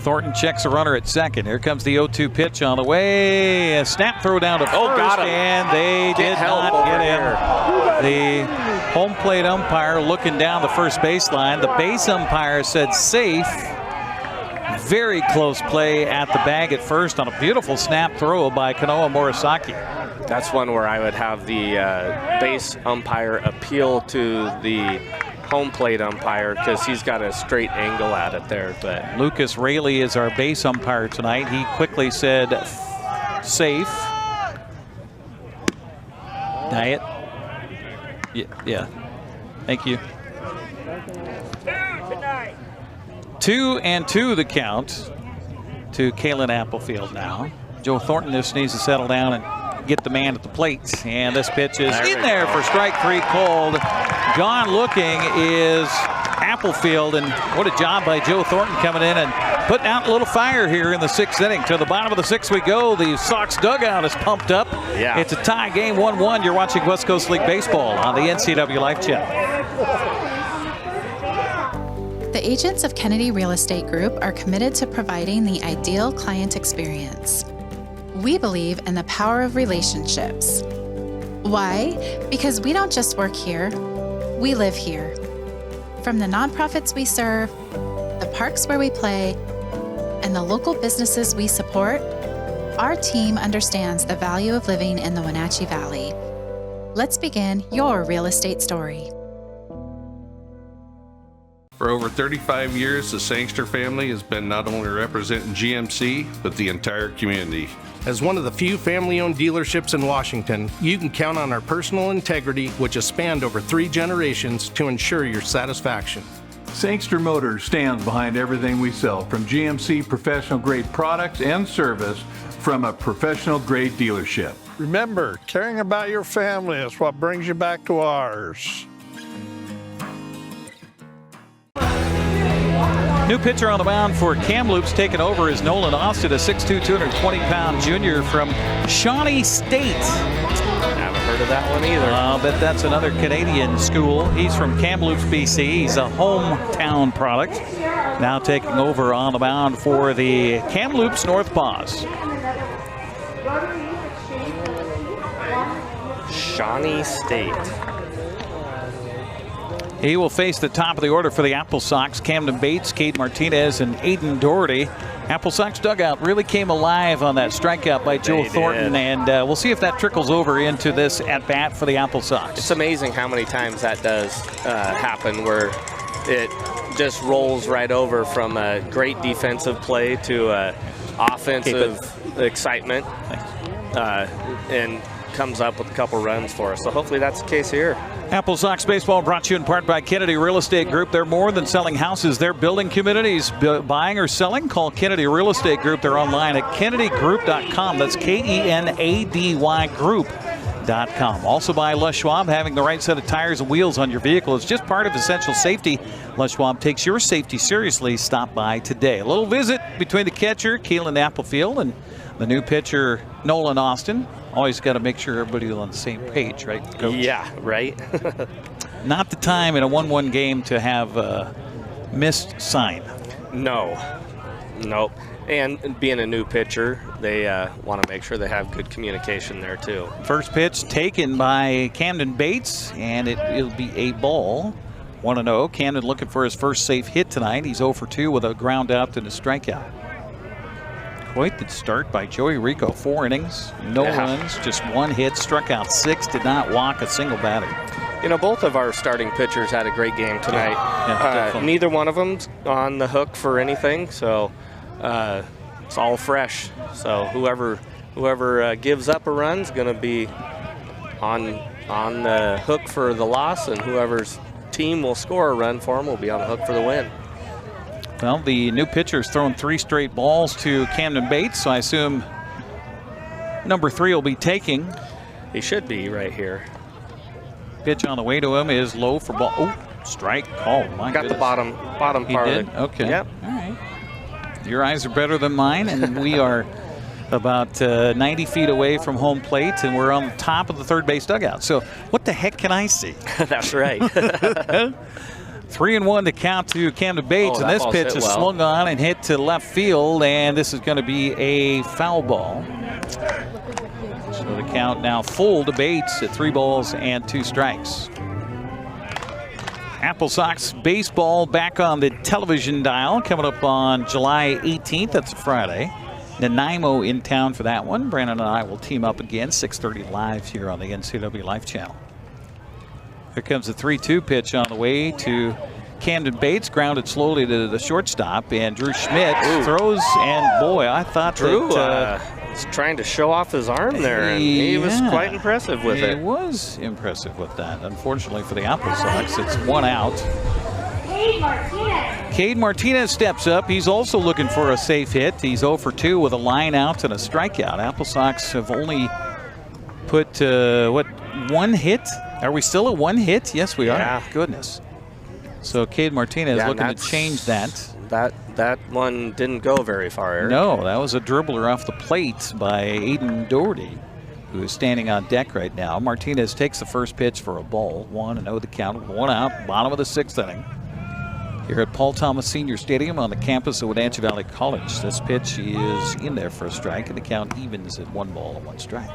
Thornton checks a runner at second. Here comes the 0-2 pitch on the way. A snap throw down to first, and they did not get him. The home plate umpire looking down the first baseline. The base umpire said safe. Very close play at the bag at first on a beautiful snap throw by Kanoa Morisaki. That's one where I would have the base umpire appeal to the home plate umpire because he's got a straight angle at it there. But Lucas Raley is our base umpire tonight. He quickly said safe. Diet. Yeah. Thank you. 2-2 the count to Kalen Applefield now. Joe Thornton just needs to settle down and get the man at the plate. And this pitch is in there for strike 3 called. Gone looking is Applefield, and what a job by Joe Thornton coming in and putting out a little fire here in the 6th inning. To the bottom of the 6th we go. The Sox dugout is pumped up. Yeah. It's a tie game, 1-1. You're watching West Coast League Baseball on the NCWLIFE Channel. The agents of Kennedy Real Estate Group are committed to providing the ideal client experience. We believe in the power of relationships. Why? Because we don't just work here, we live here. From the nonprofits we serve, the parks where we play, and the local businesses we support, our team understands the value of living in the Wenatchee Valley. Let's begin your real estate story. For over 35 years, the Sangster family has been not only representing GMC, but the entire community. As one of the few family-owned dealerships in Washington, you can count on our personal integrity, which has spanned over 3 generations, to ensure your satisfaction. Sangster Motors stands behind everything we sell, from GMC professional-grade products and service from a professional-grade dealership. Remember, caring about your family is what brings you back to ours. New pitcher on the mound for Kamloops taking over is Nolan Austin, a 6'2", 220-pound junior from Shawnee State. Haven't heard of that one either. I'll bet that's another Canadian school. He's from Kamloops, BC. He's a hometown product. Now taking over on the mound for the Kamloops NorthPaws. Shawnee State. He will face the top of the order for the AppleSox. Camden Bates, Cade Martinez, and Aiden Doherty. AppleSox dugout really came alive on that strikeout by Joe Thornton, and we'll see if that trickles over into this at-bat for the AppleSox. It's amazing how many times that does happen, where it just rolls right over from a great defensive play to offensive excitement, and comes up with a couple runs for us. So hopefully that's the case here. AppleSox Baseball brought to you in part by Kennedy Real Estate Group. They're more than selling houses. They're building communities. Buying or selling? Call Kennedy Real Estate Group. They're online at kennedygroup.com. That's K-E-N-A-D-Y group.com. Also by Les Schwab. Having the right set of tires and wheels on your vehicle is just part of essential safety. Les Schwab takes your safety seriously. Stop by today. A little visit between the catcher, Keelan Applefield, and the new pitcher, Nolan Austin. Always got to make sure everybody's on the same page, right, Coach? Yeah, right. Not the time in a 1-1 game to have a missed sign. No. Nope. And being a new pitcher, they want to make sure they have good communication there, too. First pitch taken by Camden Bates, and it'll be a ball. 1-0. Camden looking for his first safe hit tonight. He's 0 for 2 with a ground out and a strikeout. Quite the start by Joey Rico. 4 innings, no runs, just 1 hit, struck out 6, did not walk a single batter. You know, both of our starting pitchers had a great game tonight. Neither one of them's on the hook for anything, so it's all fresh. So whoever gives up a run's going to be on the hook for the loss, and whoever's team will score a run for them will be on the hook for the win. Well, the new pitcher's thrown 3 straight balls to Camden Bates, so I assume number 3 will be taking. He should be right here. Pitch on the way to him is low for ball. Oh, strike. Oh, my Got goodness. the bottom part of it. Okay. Yep. All right. Your eyes are better than mine, and we are about 90 feet away from home plate, and we're on the top of the third base dugout. So what the heck can I see? That's right. 3-1 to count to Camden Bates, and this pitch is swung on and hit to left field, and this is going to be a foul ball. So the count now full to Bates at 3 balls and 2 strikes. AppleSox baseball back on the television dial coming up on July 18th. That's a Friday. Nanaimo in town for that one. Brandon and I will team up again, 6:30 live here on the NCWLIFE Channel. Here comes the 3-2 pitch on the way to Camden Bates, grounded slowly to the shortstop, and Drew Schmidt throws, and boy, I thought Drew that was trying to show off his arm there, and he was quite impressive with it. He was impressive with that. Unfortunately for the AppleSox, it's 1 out. Cade Martinez steps up. He's also looking for a safe hit. He's 0 for 2 with a line out and a strikeout. AppleSox have only put, 1 hit? Are we still at 1 hit? Yes, we are. Goodness. So Cade Martinez looking to change that. That one didn't go very far, Eric. No, that was a dribbler off the plate by Aiden Doherty, who is standing on deck right now. Martinez takes the first pitch for a ball. 1-0 the count, 1 out, bottom of the 6th inning. Here at Paul Thomas Senior Stadium on the campus of Wenatchee Valley College. This pitch is in there for a strike, and the count evens at 1 ball and 1 strike.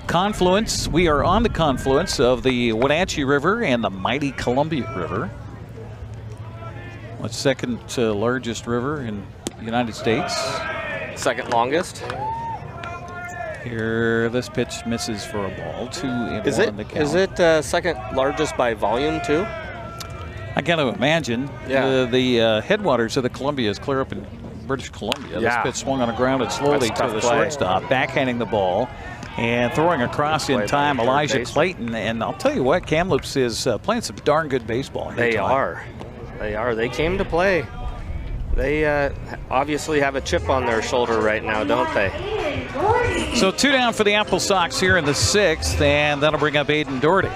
Confluence. We are on the confluence of the Wenatchee River and the mighty Columbia River. What's second largest river in United States. Second longest. Here, this pitch misses for a ball. 2-1 the count. Is it second largest by volume too? I got to imagine. Yeah. The headwaters of the Columbia is clear up in British Columbia. Yeah. This pitch swung on the ground and slowly to the shortstop, backhanding the ball and throwing across in time. Elijah Clayton. And I'll tell you what, Kamloops is playing some darn good baseball. They are. They came to play. They obviously have a chip on their shoulder right now, don't they? So 2 down for the AppleSox here in the 6th, and that'll bring up Aiden Doherty.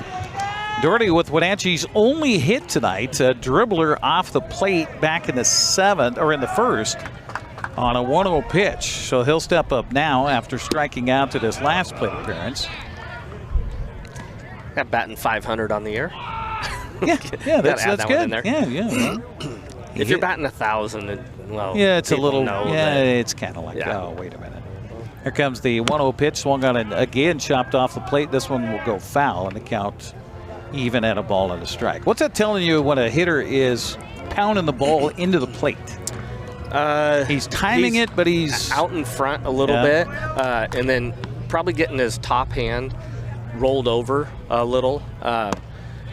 Doherty with Wenatchee's only hit tonight, a dribbler off the plate back in the 7th, or in the 1st, on a 1-0 pitch. So he'll step up now after striking out at his last plate appearance. Got batting 500 on the year. Yeah, that's good. Yeah. If you're batting 1,000, well, yeah, it's a little. Yeah, it's kind of like, oh, wait a minute. Here comes the 1-0 pitch, swung on it again, chopped off the plate. This one will go foul, and the count even at a ball and a strike. What's that telling you when a hitter is pounding the ball into the plate? He's timing it, but he's out in front a little bit, and then probably getting his top hand rolled over a little.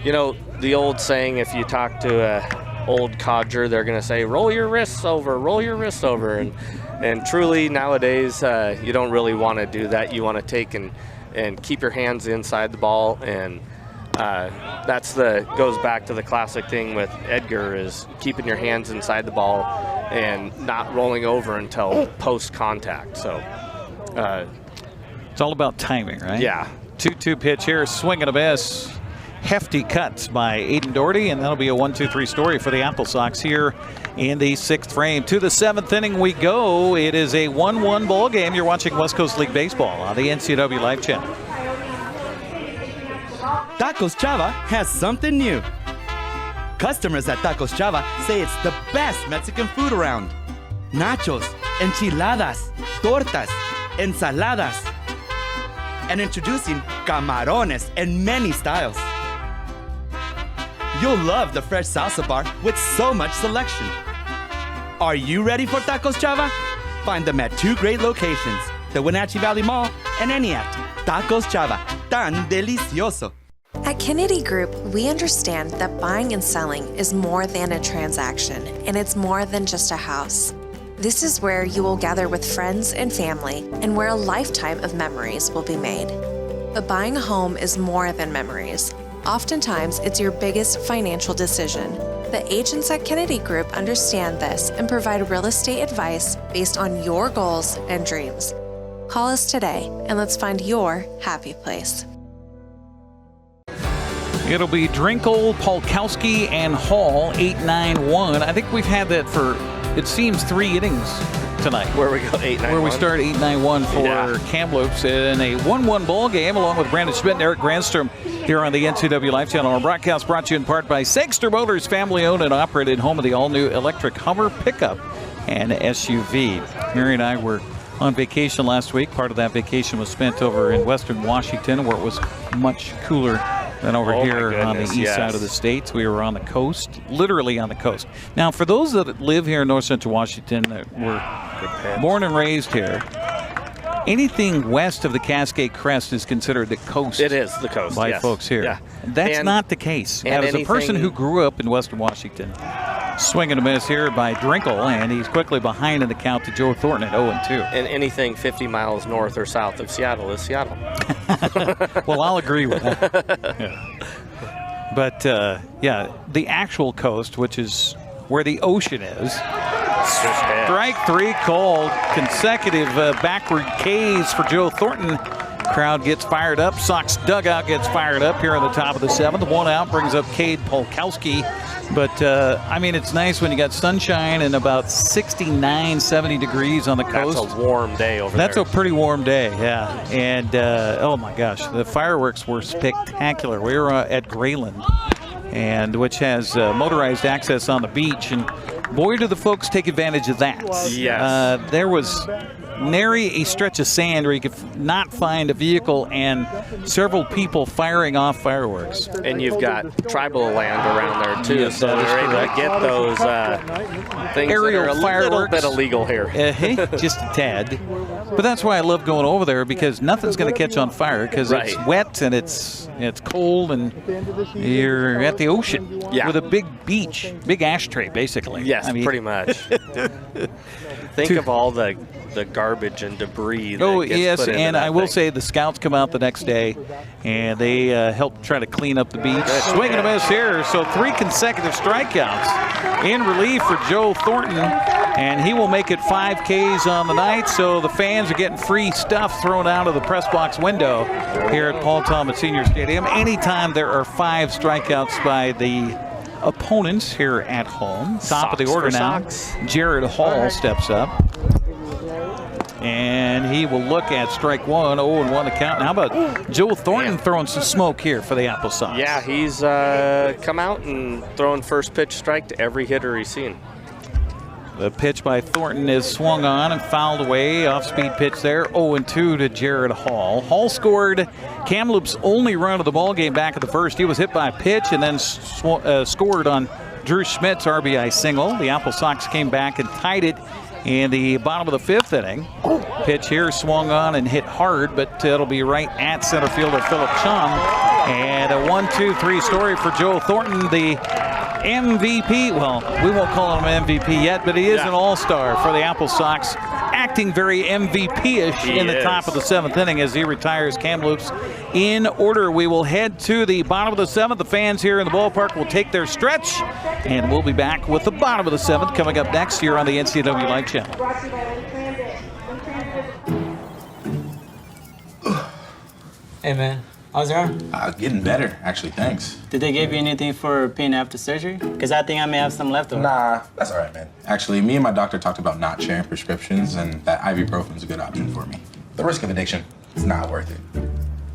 You know, the old saying, if you talk to a old codger, they're going to say, roll your wrists over, roll your wrists over. And truly nowadays, you don't really want to do that. You want to take and keep your hands inside the ball. And goes back to the classic thing with Edgar, is keeping your hands inside the ball and not rolling over until post contact. So it's all about timing, right? Yeah. 2-2 pitch here, swing and a miss. Hefty cuts by Aiden Doherty, and that'll be a 1-2-3 story for the AppleSox here in the 6th frame. To the 7th inning we go. It is a 1-1 ball game. You're watching West Coast League Baseball on the NCWLIFE Channel. Tacos Chava has something new. Customers at Tacos Chava say it's the best Mexican food around. Nachos, enchiladas, tortas, ensaladas, and introducing camarones in many styles. You'll love the fresh salsa bar with so much selection. Are you ready for Tacos Chava? Find them at 2 great locations, the Wenatchee Valley Mall and Eniac. Tacos Chava, tan delicioso. At Kennedy Group, we understand that buying and selling is more than a transaction, and it's more than just a house. This is where you will gather with friends and family, and where a lifetime of memories will be made. But buying a home is more than memories. Oftentimes, it's your biggest financial decision. The agents at Kennedy Group understand this and provide real estate advice based on your goals and dreams. Call us today, and let's find your happy place. It'll be Drinkle, Polkowski, and Hall, 8-9-1. I think we've had that for, it seems, 3 innings tonight. Where we go 8-9-1. Where we start 8-9-1 for Kamloops in a 1-1 ball game, along with Brandon Schmitten and Eric Granstrom here on the NCWLIFE Channel. Our broadcast brought to you in part by Sangster Motors, family owned and operated, home of the all-new electric Hummer pickup and SUV. Mary and I were on vacation last week. Part of that vacation was spent over in western Washington, where it was much cooler than over here on the east side of the state. We were on the coast, literally on the coast. Now, for those that live here in north central Washington, that were born and raised here, anything west of the Cascade Crest is considered the coast. It is the coast, by folks here. Yeah. That's not the case. As a person who grew up in western Washington, swing and a miss here by Drinkle, and he's quickly behind in the count to Joe Thornton at 0-2. And anything 50 miles north or south of Seattle is Seattle. Well, I'll agree with that. But, the actual coast, which is where the ocean is. Strike 3 called. Consecutive backward Ks for Joe Thornton. Crowd gets fired up. Sox dugout gets fired up here on the top of the 7th. 1 out brings up Cade Polkowski. But, it's nice when you got sunshine and about 69, 70 degrees on the coast. That's a warm day over there. That's a pretty warm day, yeah. And, oh my gosh, the fireworks were spectacular. We were at Grayland, which has motorized access on the beach. And boy, do the folks take advantage of that. Yes. There was nary a stretch of sand where you could not find a vehicle and several people firing off fireworks. And you've got tribal land around there too, Yes, so that is they're able correct. to get those things Aerial that are a fireworks. little bit illegal here. Just a tad. But that's why I love going over there, because nothing's going to catch on fire because it's Right. wet and it's cold and you're at the ocean with a big beach, big ashtray basically. Yes, I mean, pretty much. Think of all the garbage and debris that Oh, gets yes, put into and that I will thing. say the scouts come out the next day, and they help try to clean up the beach. Swing and a miss here, so 3 consecutive strikeouts in relief for Joe Thornton, and he will make it 5 Ks on the night, so the fans are getting free stuff thrown out of the press box window here at Paul Thomas Senior Stadium. Anytime there are 5 strikeouts by the opponents here at home. Top of the Sox order for now. Sox. Jared Hall steps up. And he will look at strike 1, 0-1 the count. How about Joe Thornton throwing some smoke here for the AppleSox? Yeah, he's come out and throwing first pitch strike to every hitter he's seen. The pitch by Thornton is swung on and fouled away. Off-speed pitch there. 0-2 to Jared Hall. Hall scored Kamloops' only run of the ballgame back at the first. He was hit by a pitch and then scored on Drew Schmidt's RBI single. The AppleSox came back and tied it in the bottom of the 5th inning. Pitch here swung on and hit hard, but it'll be right at center fielder Philip Chum. And a 1-2-3 story for Joe Thornton, the MVP. Well, we won't call him MVP yet, but he is an all-star for the AppleSox, acting very MVP-ish in the top of the 7th inning as he retires Kamloops. In order, we will head to the bottom of the 7th. The fans here in the ballpark will take their stretch, and we'll be back with the bottom of the 7th coming up next here on the NCWLIFE Channel. Hey man, how's it going? Getting better, actually, thanks. Did they give you anything for pain after surgery? Because I think I may have some left over. Nah, that's all right, man. Actually, me and my doctor talked about not sharing prescriptions, and that ibuprofen is a good option for me. The risk of addiction, it's not worth it.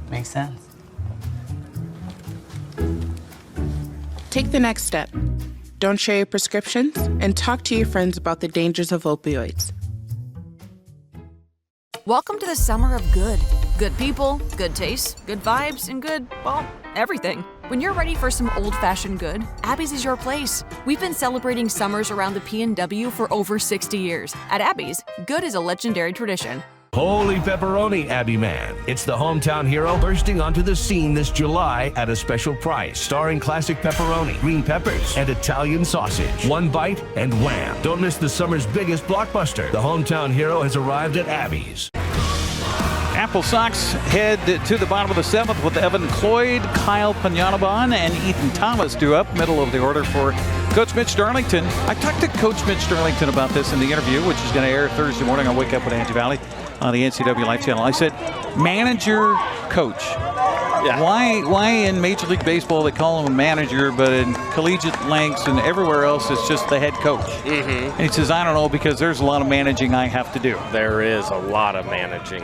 Makes sense. Take the next step. Don't share your prescriptions and talk to your friends about the dangers of opioids. Welcome to the summer of good. Good people, good taste, good vibes, and good, well, everything. When you're ready for some old-fashioned good, Abby's is your place. We've been celebrating summers around the PNW for over 60 years. At Abby's, good is a legendary tradition. Holy pepperoni, Abby Man. It's the hometown hero bursting onto the scene this July at a special price, starring classic pepperoni, green peppers, and Italian sausage. One bite and wham. Don't miss the summer's biggest blockbuster. The hometown hero has arrived at Abby's. AppleSox head to the bottom of the 7th with Evan Cloyd, Kyle Pagnonaban, and Ethan Thomas due up. Middle of the order for Coach Mitch Darlington. I talked to Coach Mitch Darlington about this in the interview, which is going to air Thursday morning on Wake Up with Angie Valley on the NCWLIFE Channel. I said, manager, coach. Yeah. Why in Major League Baseball they call him a manager, but in collegiate ranks and everywhere else it's just the head coach? Mm-hmm. And he says, I don't know, because there's a lot of managing I have to do. There is a lot of managing.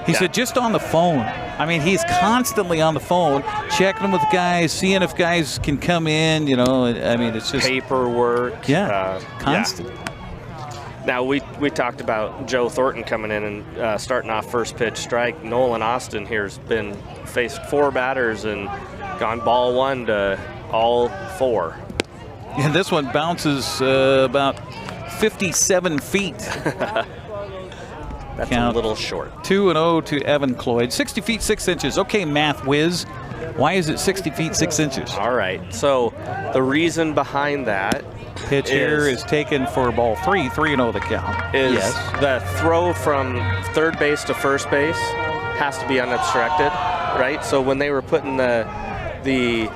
He said just on the phone. I mean, he's constantly on the phone, checking with guys, seeing if guys can come in, you know. I mean, it's just paperwork. Yeah, constant. Yeah. Now, we talked about Joe Thornton coming in and starting off first pitch strike. Nolan Austin here has been faced 4 batters and gone ball 1 to all 4. And this one bounces about 57 feet. That's Count a little short. 2-0 to Evan Cloyd. 60 feet 6 inches. Okay, math whiz. Why is it 60 feet 6 inches? All right. So the reason behind that pitch here is taken for ball 3. 3-0 the count. Is the throw from third base to first base has to be unobstructed, right? So when they were putting the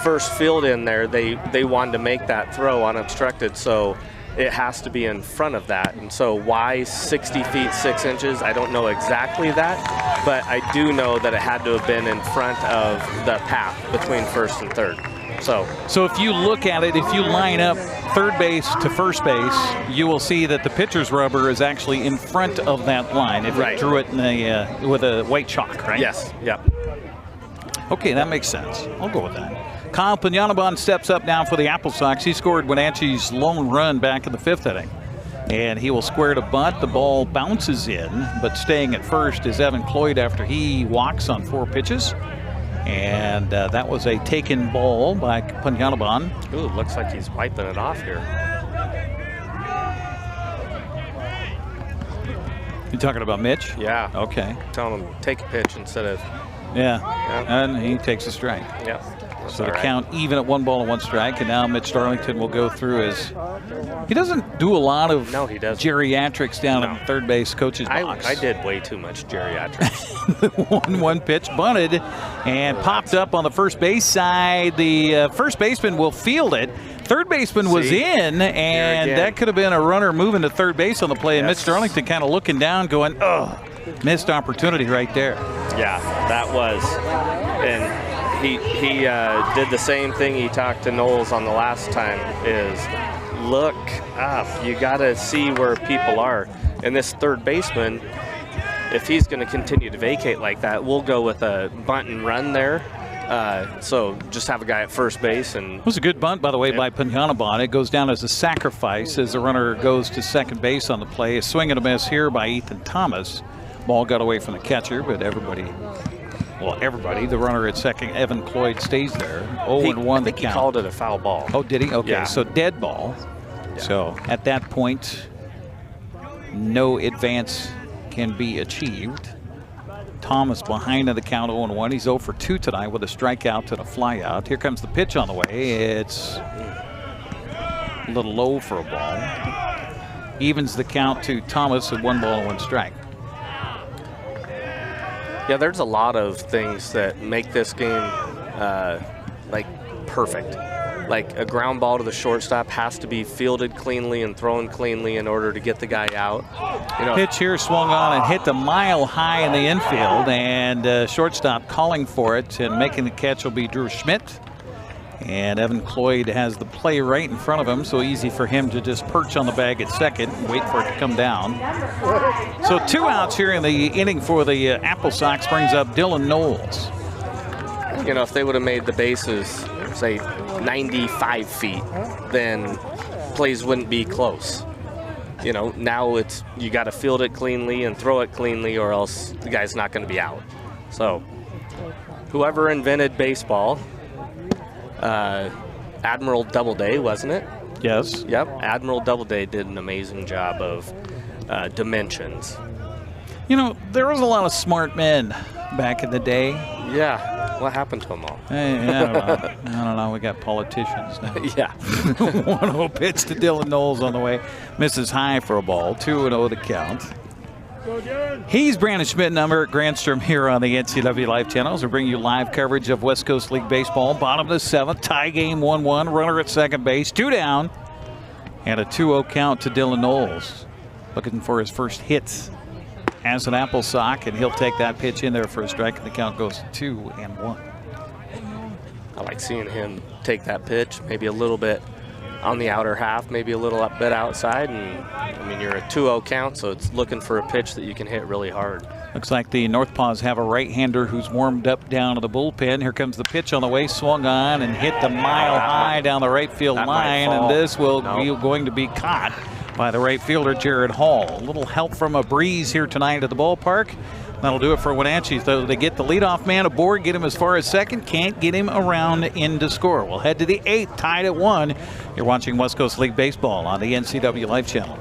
first field in there, they wanted to make that throw unobstructed. So it has to be in front of that. And so why 60 feet 6 inches? I don't know exactly that, but I do know that it had to have been in front of the path between first and third. So if you look at it, if you line up third base to first base, you will see that the pitcher's rubber is actually in front of that line. If you drew it in with a white chalk, right? Yes, yep. Okay, that makes sense. I'll go with that. Kyle Pagnonaban steps up now for the AppleSox. He scored Wenatchee's lone run back in the 5th inning. And he will square to bunt. The ball bounces in, but staying at first is Evan Cloyd after he walks on 4 pitches. And that was a taken ball by Punyanaban. Ooh, looks like he's wiping it off here. You talking about Mitch? Yeah. Okay. Telling him take a pitch instead of. Yeah. And he takes a strike. Yeah. So the count even at 1 ball and 1 strike, and now Mitch Darlington will go through his. He doesn't do a lot of geriatrics down in the third base coach's box. I did way too much geriatrics. one pitch bunted and popped up on the first base side. The first baseman will field it. Third baseman was in, and that could have been a runner moving to third base on the play. And Mitch Darlington kind of looking down, going, "Oh, missed opportunity right there." Yeah, that was, and. He did the same thing he talked to Knowles on the last time, is look up. You got to see where people are. And this third baseman, if he's going to continue to vacate like that, we'll go with a bunt and run there. So just have a guy at first base. And it was a good bunt, by the way, by Punyanaban. It goes down as a sacrifice as the runner goes to second base on the play. A swing and a miss here by Ethan Thomas. Ball got away from the catcher, but everybody, the runner at second, Evan Cloyd, stays there. 0-1 the count. He called it a foul ball. Oh, did he? Okay, yeah. so dead ball. Yeah. So at that point, no advance can be achieved. Thomas behind in the count, 0-1. He's 0 for 2 tonight with a strikeout and a flyout. Here comes the pitch on the way. It's a little low for a ball. Evens the count to Thomas at 1 ball and 1 strike. Yeah, there's a lot of things that make this game like perfect. Like a ground ball to the shortstop has to be fielded cleanly and thrown cleanly in order to get the guy out. You know, pitch here swung on and hit the mile high in the infield, and shortstop calling for it, and making the catch will be Drew Schmidt. And Evan Cloyd has the play right in front of him, so easy for him to just perch on the bag at second and wait for it to come down. So 2 outs here in the inning for the AppleSox brings up Dylan Knowles. You know, if they would have made the bases, say, 95 feet, then plays wouldn't be close. You know, now it's you got to field it cleanly and throw it cleanly, or else the guy's not going to be out. So whoever invented baseball, Admiral Doubleday, wasn't it? Yes. Yep. Admiral Doubleday did an amazing job of dimensions. You know, there was a lot of smart men back in the day. Yeah. What happened to them all? I don't know. I don't know. We got politicians now. Yeah. 1-0 pitch to Dylan Knowles on the way. Misses high for a ball. 2-0 the count. He's Brandon Schmitten. I'm Eric Granstrom here on the NCWLIFE Channel as we bring you live coverage of West Coast League Baseball. Bottom of the 7th, tie game 1-1. Runner at second base, 2 down. And a 2-0 count to Dylan Knowles. Looking for his first hit as an AppleSox, and he'll take that pitch in there for a strike, and the count goes to 2-1. I like seeing him take that pitch, maybe a little bit on the outer half, maybe a little bit outside, and I mean, you're a 2-0 count, so it's looking for a pitch that you can hit really hard. Looks like the NorthPaws have a right-hander who's warmed up down to the bullpen. Here comes the pitch on the way, swung on and hit the mile high down the right field line, and this will be going to be caught by the right fielder, Jared Hall. A little help from a breeze here tonight at the ballpark. That'll do it for Wenatchee. So they get the leadoff man aboard, get him as far as second, can't get him around in to score. We'll head to the 8th, tied at 1. You're watching West Coast League Baseball on the NCWLIFE Channel.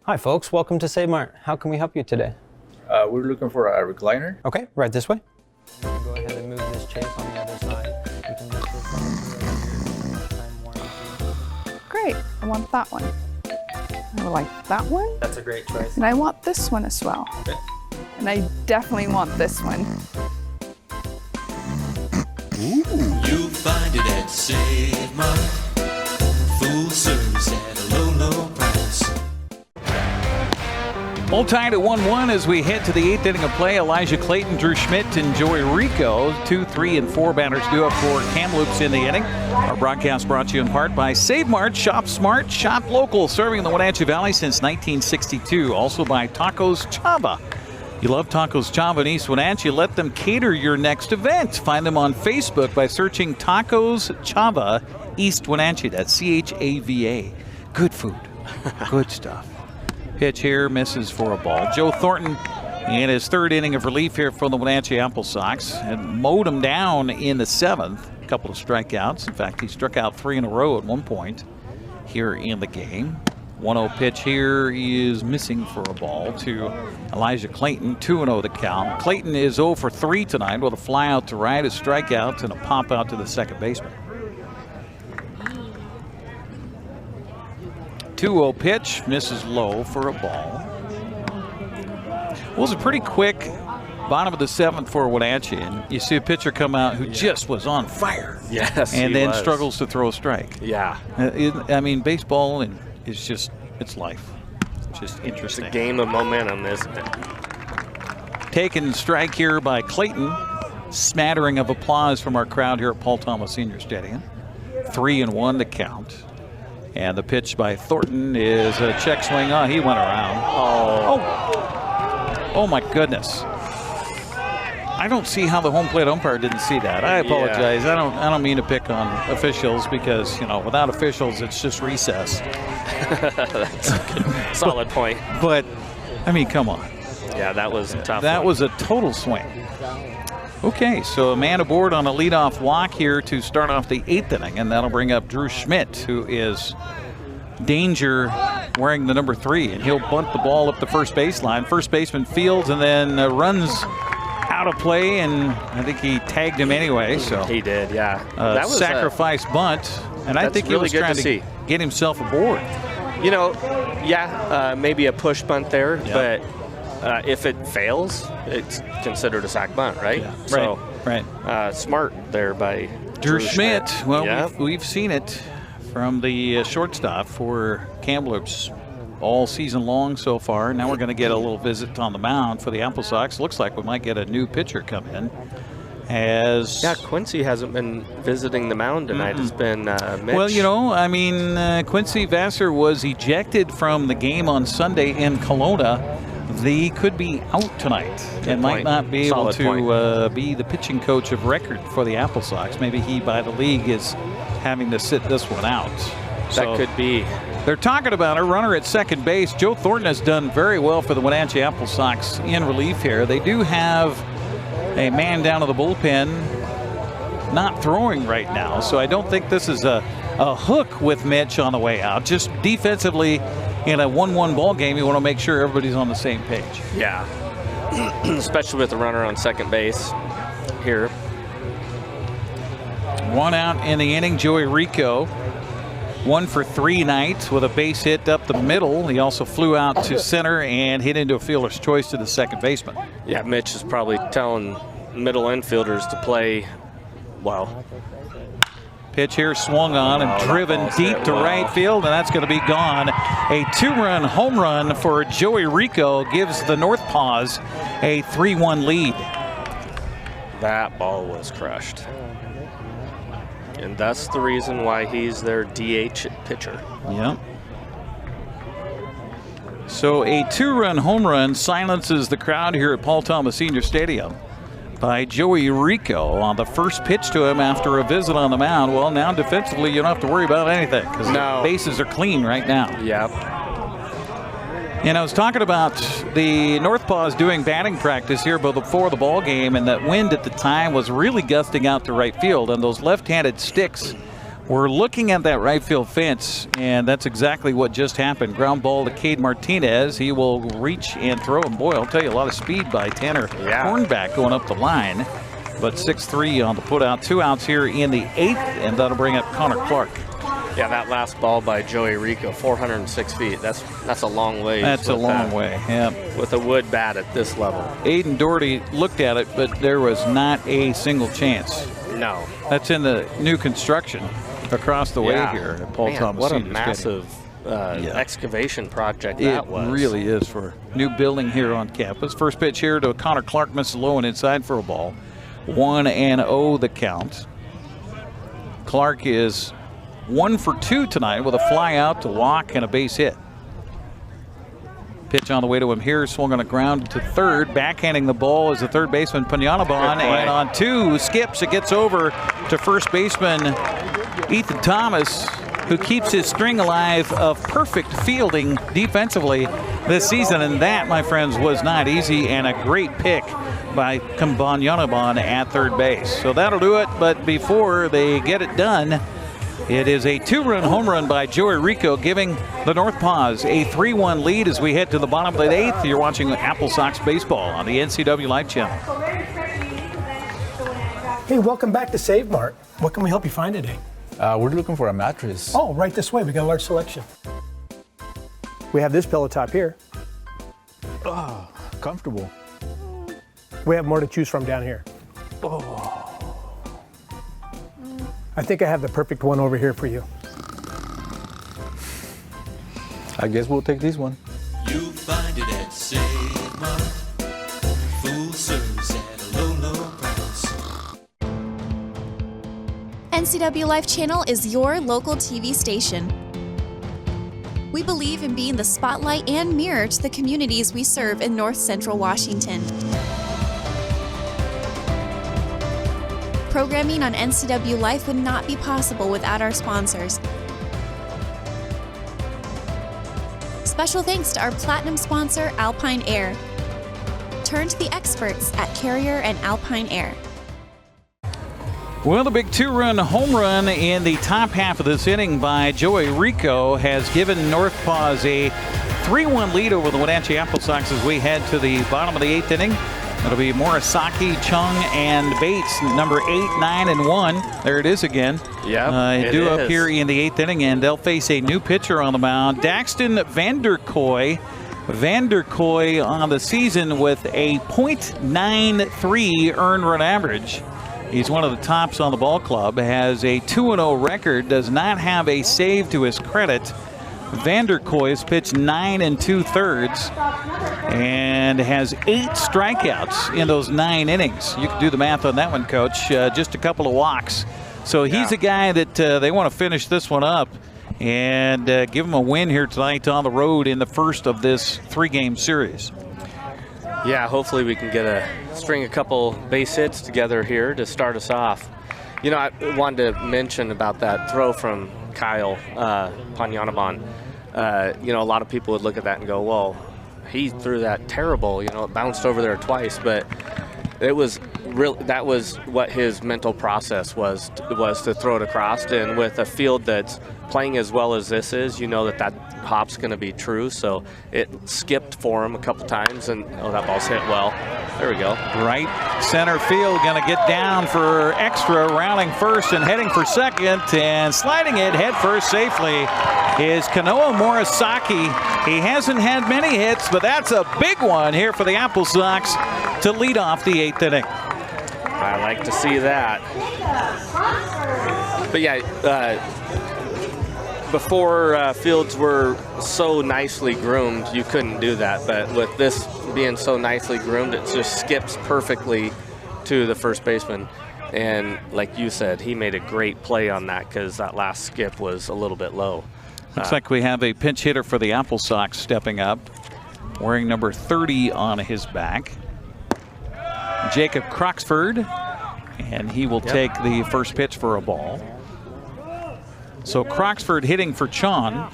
Hi folks, welcome to Save Mart. How can we help you today? We're looking for a recliner. Okay, right this way. Go ahead and move this chase on the other side. You can use this lifetime warranty. Great, I want that one. I like that one. That's a great choice. And I want this one as well. Okay. And I definitely want this one. Ooh. You'll find it at Save Mart. Full service at a All tied at 1-1 as we head to the 8th inning of play. Elijah Clayton, Drew Schmidt, and Joey Rico, 2, 3, and 4 batters due up for Kamloops in the inning. Our broadcast brought to you in part by Save Mart, Shop Smart, Shop Local, serving the Wenatchee Valley since 1962. Also by Tacos Chava. You love Tacos Chava in East Wenatchee, let them cater your next event. Find them on Facebook by searching Tacos Chava East Wenatchee. That's C-H-A-V-A. Good food. Good stuff. Pitch here, misses for a ball. Joe Thornton in his 3rd inning of relief here from the Wenatchee AppleSox and mowed him down in the 7th. A couple of strikeouts. In fact, he struck out 3 in a row at one point here in the game. 1-0 pitch here is missing for a ball to Elijah Clayton. 2-0 the count. Clayton is 0 for 3 tonight with a fly out to right, a strikeout, and a pop out to the second baseman. 2-0 pitch, misses low for a ball. Well, it was a pretty quick bottom of the 7th for Wenatchee, and you see a pitcher come out who just was on fire. Yes, and then struggles to throw a strike. Yeah. I mean, baseball is just, it's life. It's just interesting. It's a game of momentum, isn't it? Taken strike here by Clayton. Smattering of applause from our crowd here at Paul Thomas Senior Stadium. 3-1 to count. And the pitch by Thornton is a check swing. Oh, he went around. Oh my goodness. I don't see how the home plate umpire didn't see that. I apologize. I don't mean to pick on officials because, you know, without officials, it's just recess. That's a good, solid point. But, I mean, come on. Yeah, that was a tough That one. was a total swing. Okay, so a man aboard on a leadoff walk here to start off the 8th inning, and that'll bring up Drew Schmidt, who is danger wearing the number 3, and he'll bunt the ball up the first baseline. First baseman fields and then runs out of play, and I think he tagged him anyway. So he did, yeah. That was sacrifice bunt, and I think he really was trying to get himself aboard. You know, maybe a push bunt there, but if it fails, it's considered a sac bunt, right? Yeah. So, right. Smart there by Drew Schmidt. Well, yeah. we've seen it from the shortstop for Kamloops all season long so far. Now we're going to get a little visit on the mound for the AppleSox. Looks like we might get a new pitcher come in. Quincy hasn't been visiting the mound tonight. It's been Mitch. Well, you know, I mean, Quincy Vassar was ejected from the game on Sunday in Kelowna. They could be out tonight and might not be able to be the pitching coach of record for the AppleSox. Maybe he, by the league, is having to sit this one out. That could be. They're talking about a runner at second base. Joe Thornton has done very well for the Wenatchee AppleSox in relief here. They do have a man down to the bullpen not throwing right now, so I don't think this is a hook with Mitch on the way out. Just defensively, in a 1-1 ball game, you want to make sure everybody's on the same page. Yeah, especially with the runner on second base here. 1 out in the inning. Joey Rico, 1 for 3 nights with a base hit up the middle. He also flew out to center and hit into a fielder's choice to the second baseman. Yeah, Mitch is probably telling middle infielders to play well. Pitch here swung on and driven deep to right field, and that's going to be gone. A 2-run home run for Joey Rico gives the NorthPaws a 3-1 lead. That ball was crushed. And that's the reason why he's their DH pitcher. Yep. So a 2-run home run silences the crowd here at Paul Thomas Senior Stadium by Joey Rico on the first pitch to him after a visit on the mound. Well, now defensively, you don't have to worry about anything because the bases are clean right now. Yep. And I was talking about the NorthPaws doing batting practice here before the ball game, and that wind at the time was really gusting out to right field, and those left-handed sticks were looking at that right field fence, and that's exactly what just happened. Ground ball to Cade Martinez. He will reach and throw, and boy, I'll tell you, a lot of speed by Tanner Hornback going up the line. But 6-3 on the put-out. 2 outs here in the 8th, and that'll bring up Connor Clark. Yeah, that last ball by Joey Rico, 406 feet. That's a long way. That's a long way, yeah. With a wood bat at this level. Aiden Doherty looked at it, but there was not a single chance. No. That's in the new construction across the way here at Paul Thomas What a Senior massive excavation project It that was. really is for new building here on campus. First pitch here to Connor Clark, misses low and inside for a ball. 1-0 the count. Clark is 1 for 2 tonight with a fly out to walk and a base hit. Pitch on the way to him here, swung on the ground to third. Backhanding the ball is the third baseman, Panyanaban, and on 2, skips. It gets over to first baseman Ethan Thomas, who keeps his string alive of perfect fielding defensively this season. And that, my friends, was not easy, and a great pick by Panyanaban at third base. So that'll do it, but before they get it done, it is a 2-run home run by Joey Rico, giving the NorthPaws a 3-1 lead as we head to the bottom of the 8th. You're watching AppleSox baseball on the NCWLIFE Channel. Hey, welcome back to Save Mart. What can we help you find today? We're looking for a mattress. Oh, right this way. We got a large selection. We have this pillow top here. Oh, comfortable. We have more to choose from down here. Oh. I think I have the perfect one over here for you. I guess we'll take this one. You'll find it at Save Mart. Full service at a low, low price. NCWLIFE Channel is your local TV station. We believe in being the spotlight and mirror to the communities we serve in North Central Washington. Programming on NCWLIFE would not be possible without our sponsors. Special thanks to our platinum sponsor, Alpine Air. Turn to the experts at Carrier and Alpine Air. Well, the big 2-run home run in the top half of this inning by Joey Rico has given NorthPaws a 3-1 lead over the Wenatchee AppleSox as we head to the bottom of the 8th inning. It'll be Morisaki, Chung, and Bates, number 8, 9, and 1. There it is again. Yeah, due up here in the 8th inning, and they'll face a new pitcher on the mound, Daxton Vanderkoy. Vanderkoy on the season with a .93 earned run average. He's one of the tops on the ball club, has a 2-0 record, does not have a save to his credit. Vanderkoy has pitched 9 2/3 and has 8 strikeouts in those 9 innings. You can do the math on that one, Coach. Just a couple of walks. So he's a guy that they want to finish this one up and give him a win here tonight on the road in the first of this 3-game series. Yeah, hopefully we can string a couple base hits together here to start us off. You know, I wanted to mention about that throw from Kyle Panyanaban. You know, a lot of people would look at that and go, well, he threw that terrible. You know, it bounced over there twice, but it was that was what his mental process was to throw it across. And with a field that's playing as well as this is, you know that hop's going to be true. So it skipped for him a couple times, and that ball's hit well. There we go. Right center field, going to get down for extra, rounding first and heading for second, and sliding it head first safely is Kanoa Morisaki. He hasn't had many hits, but that's a big one here for the AppleSox to lead off the 8th inning. I like to see that. But yeah, before fields were so nicely groomed, you couldn't do that. But with this being so nicely groomed, it just skips perfectly to the first baseman. And like you said, he made a great play on that because that last skip was a little bit low. Looks like we have a pinch hitter for the AppleSox stepping up, wearing number 30 on his back. Jacob Croxford, and he will take the first pitch for a ball. So Croxford hitting for Chon.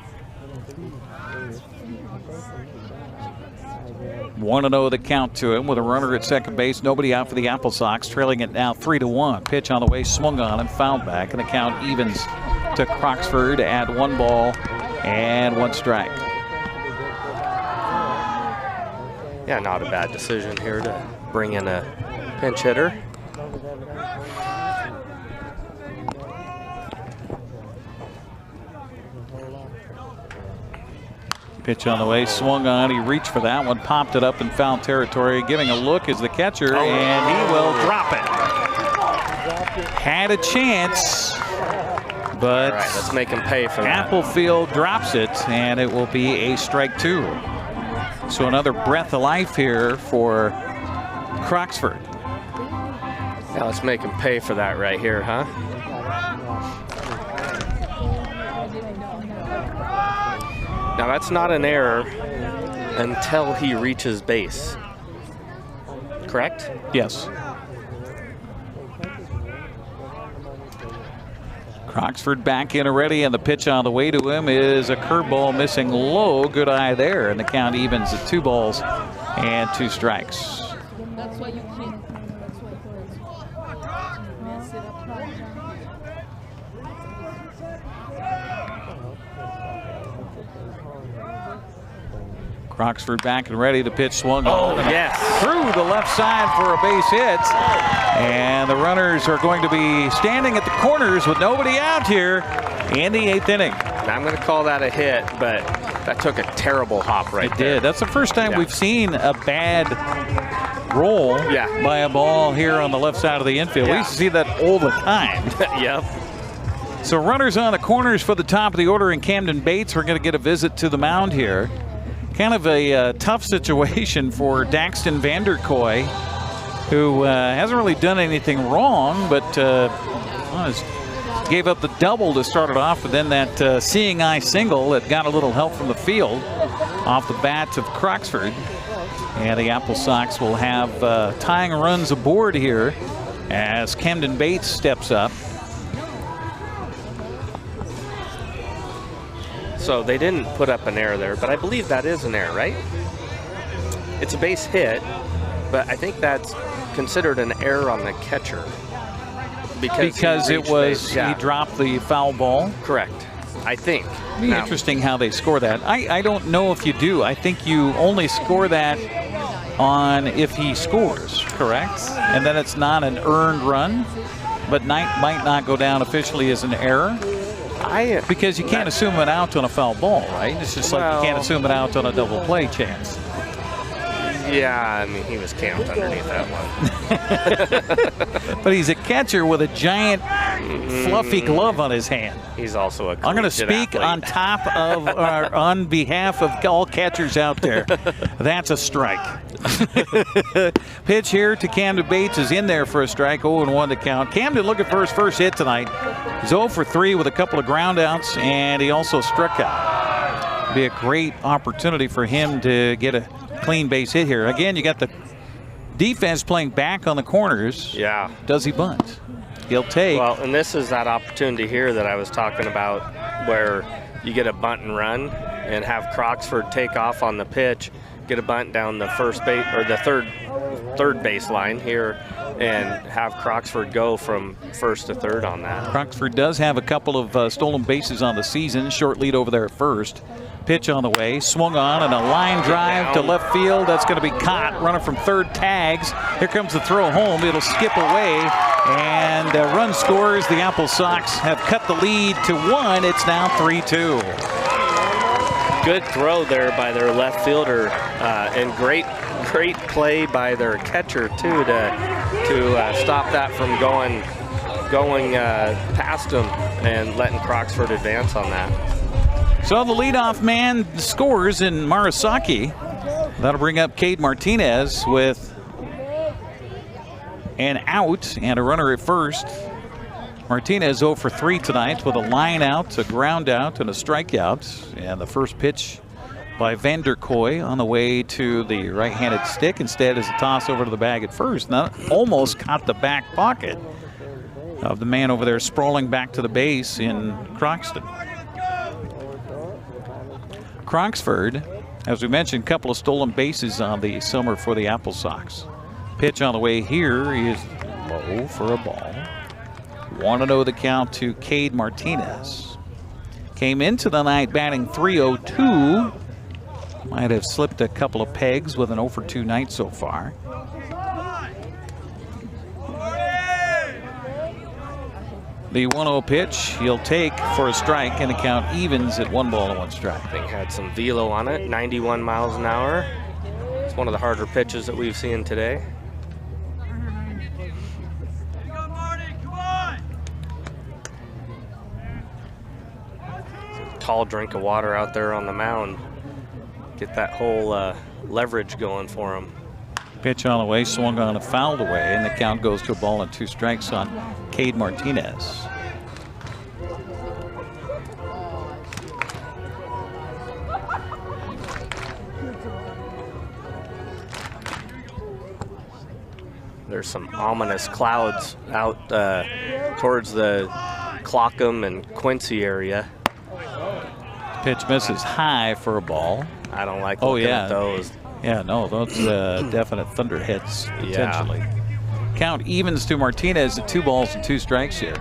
1-0 the count to him with a runner at second base. Nobody out for the AppleSox, trailing it now 3-1. Pitch on the way, swung on and fouled back, and the count evens to Croxford at 1 ball and 1 strike. Yeah, not a bad decision here to bring in a pinch hitter. Pitch on the way, swung on, he reached for that one, popped it up in foul territory, giving a look as the catcher, and he will drop it. Had a chance, But all right, let's make him pay for that. Applefield drops it, and it will be a strike 2. So another breath of life here for Croxford. Yeah, let's make him pay for that right here, huh? Now that's not an error until he reaches base. Correct? Yes. Croxford back in already, and the pitch on the way to him is a curveball missing low. Good eye there, and the count evens at 2 balls and 2 strikes. That's why you can't. Croxford back and ready. The pitch swung on. Yes. Through the left side for a base hit. And the runners are going to be standing at the corners with nobody out here in the 8th inning. Now I'm going to call that a hit, but that took a terrible hop right there. It did. That's the first time we've seen a bad roll by a ball here on the left side of the infield. We used to see that all the time. Yep. So runners on the corners for the top of the order, and Camden Bates, we're going to get a visit to the mound here. Kind of a tough situation for Daxton Vanderkoy, who hasn't really done anything wrong, but gave up the double to start it off, and then that seeing eye single that got a little help from the field off the bat of Croxford. And the AppleSox will have tying runs aboard here as Camden Bates steps up. So they didn't put up an error there, but I believe that is an error, right? It's a base hit, but I think that's considered an error on the catcher. Because it was, he dropped the foul ball? Correct, I think. It'd be interesting how they score that. I don't know if you do. I think you only score that on if he scores, correct? And then it's not an earned run, but might not go down officially as an error. Because you can't assume an out on a foul ball, right? It's just like you can't assume an out on a double play chance. Yeah, I mean, he was camped underneath that one. But he's a catcher with a giant fluffy glove on his hand. He's also a I'm going to speak on top of, or on behalf of all catchers out there. That's a strike. Pitch here to Camden Bates is in there for a strike. 0-1 to count. Camden looking for his first hit tonight. He's 0 for 3 with a couple of ground outs, and he also struck out. Be a great opportunity for him to get a clean base hit here. Again, you got the defense playing back on the corners. Yeah. Does he bunt? He'll take. Well, and this is that opportunity here that I was talking about, where you get a bunt and run and have Croxford take off on the pitch, get a bunt down the first base or the third baseline here, and have Croxford go from first to third on that. Croxford does have a couple of stolen bases on the season. Short lead over there at first. Pitch on the way, swung on, and a line drive to left field. That's going to be caught. Runner from third tags. Here comes the throw home. It'll skip away, and a run scores. The AppleSox have cut the lead to 1. It's now 3-2. Good throw there by their left fielder, and great play by their catcher too to stop that from going past him and letting Croxford advance on that. So the leadoff man scores in Marasaki. That'll bring up Cade Martinez with an out and a runner at first. Martinez 0 for 3 tonight with a line out, a ground out, and a strikeout. And the first pitch by Vanderkoy on the way to the right-handed stick. Instead is a toss over to the bag at first. Now, almost caught the back pocket of the man over there sprawling back to the base in Croxton. Croxford, as we mentioned, a couple of stolen bases on the summer for the AppleSox. Pitch on the way here is low for a ball. 1-0 the count to Cade Martinez. Came into the night batting .302. Might have slipped a couple of pegs with an 0 for 2 night so far. The 1-0 pitch he'll take for a strike, and the count evens at 1 ball and 1 strike. I think had some velo on it, 91 miles an hour. It's one of the harder pitches that we've seen today. tall drink of water out there on the mound. Get that whole leverage going for him. Pitch on the way, swung on and fouled away, and the count goes to a ball and 2 strikes on Cade Martinez. There's some ominous clouds out towards the Clockham and Quincy area. Pitch misses high for a ball. I don't like looking at those. Yeah, no, those definite thunder hits potentially. Count evens to Martinez at 2 balls and 2 strikes here.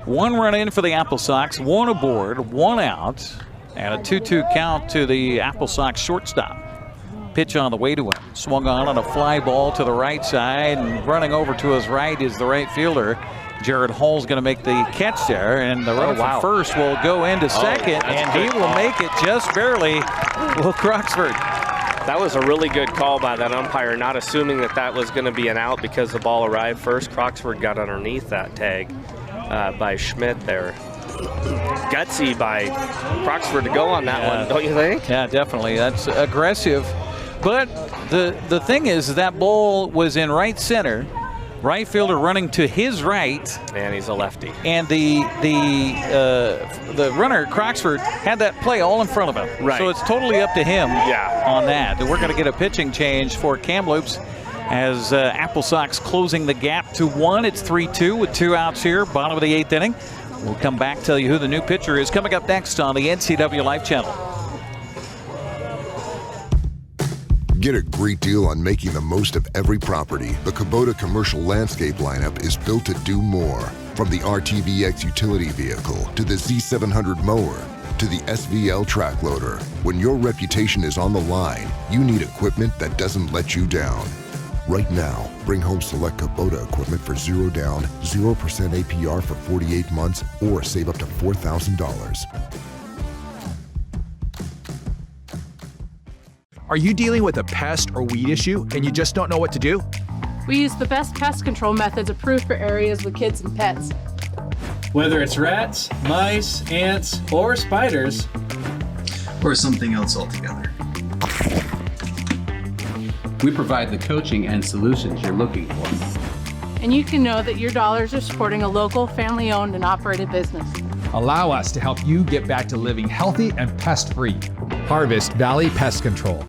1 run in for the AppleSox, 1 aboard, 1 out, and a 2-2 count to the AppleSox shortstop. Pitch on the way to him. Swung on a fly ball to the right side, and running over to his right is the right fielder. Jared Hall's going to make the catch there, and the runner from first will go into second, and he will make it just barely. Will Croxford. That was a really good call by that umpire, not assuming that that was going to be an out because the ball arrived first. Croxford got underneath that tag by Schmidt there. Gutsy by Croxford to go on that one, don't you think? Yeah, definitely. That's aggressive. But the thing is, that ball was in right center. Right fielder running to his right, and he's a lefty. And the runner Croxford had that play all in front of him. Right. So it's totally up to him on that. And we're going to get a pitching change for Kamloops as AppleSox closing the gap to 1. It's 3-2 with 2 outs here, bottom of the 8th inning. We'll come back, tell you who the new pitcher is coming up next on the NCWLIFE Channel. Get a great deal on making the most of every property. The Kubota commercial landscape lineup is built to do more. From the RTVX utility vehicle to the Z700 mower to the SVL track loader. When your reputation is on the line, you need equipment that doesn't let you down. Right now, bring home select Kubota equipment for 0 down, 0% APR for 48 months, or save up to $4,000. Are you dealing with a pest or weed issue and you just don't know what to do? We use the best pest control methods approved for areas with kids and pets. Whether it's rats, mice, ants, or spiders, or something else altogether, we provide the coaching and solutions you're looking for. And you can know that your dollars are supporting a local, family-owned and operated business. Allow us to help you get back to living healthy and pest-free. Harvest Valley Pest Control.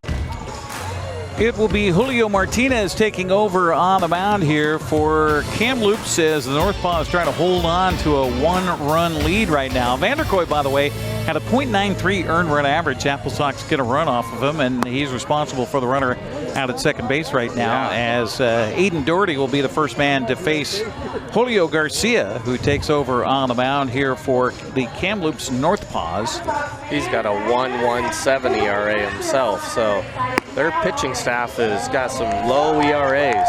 It will be Julio Martinez taking over on the mound here for Kamloops as the NorthPaws is trying to hold on to a 1-run lead right now. Vanderkoy, by the way, had a .93 earned run average. AppleSox get a run off of him, and he's responsible for the runner out at second base right now, as Aiden Doherty will be the first man to face Julio Garcia, who takes over on the mound here for the Kamloops NorthPaws. He's got a 1.17 ERA himself, so their pitching staff has got some low ERAs.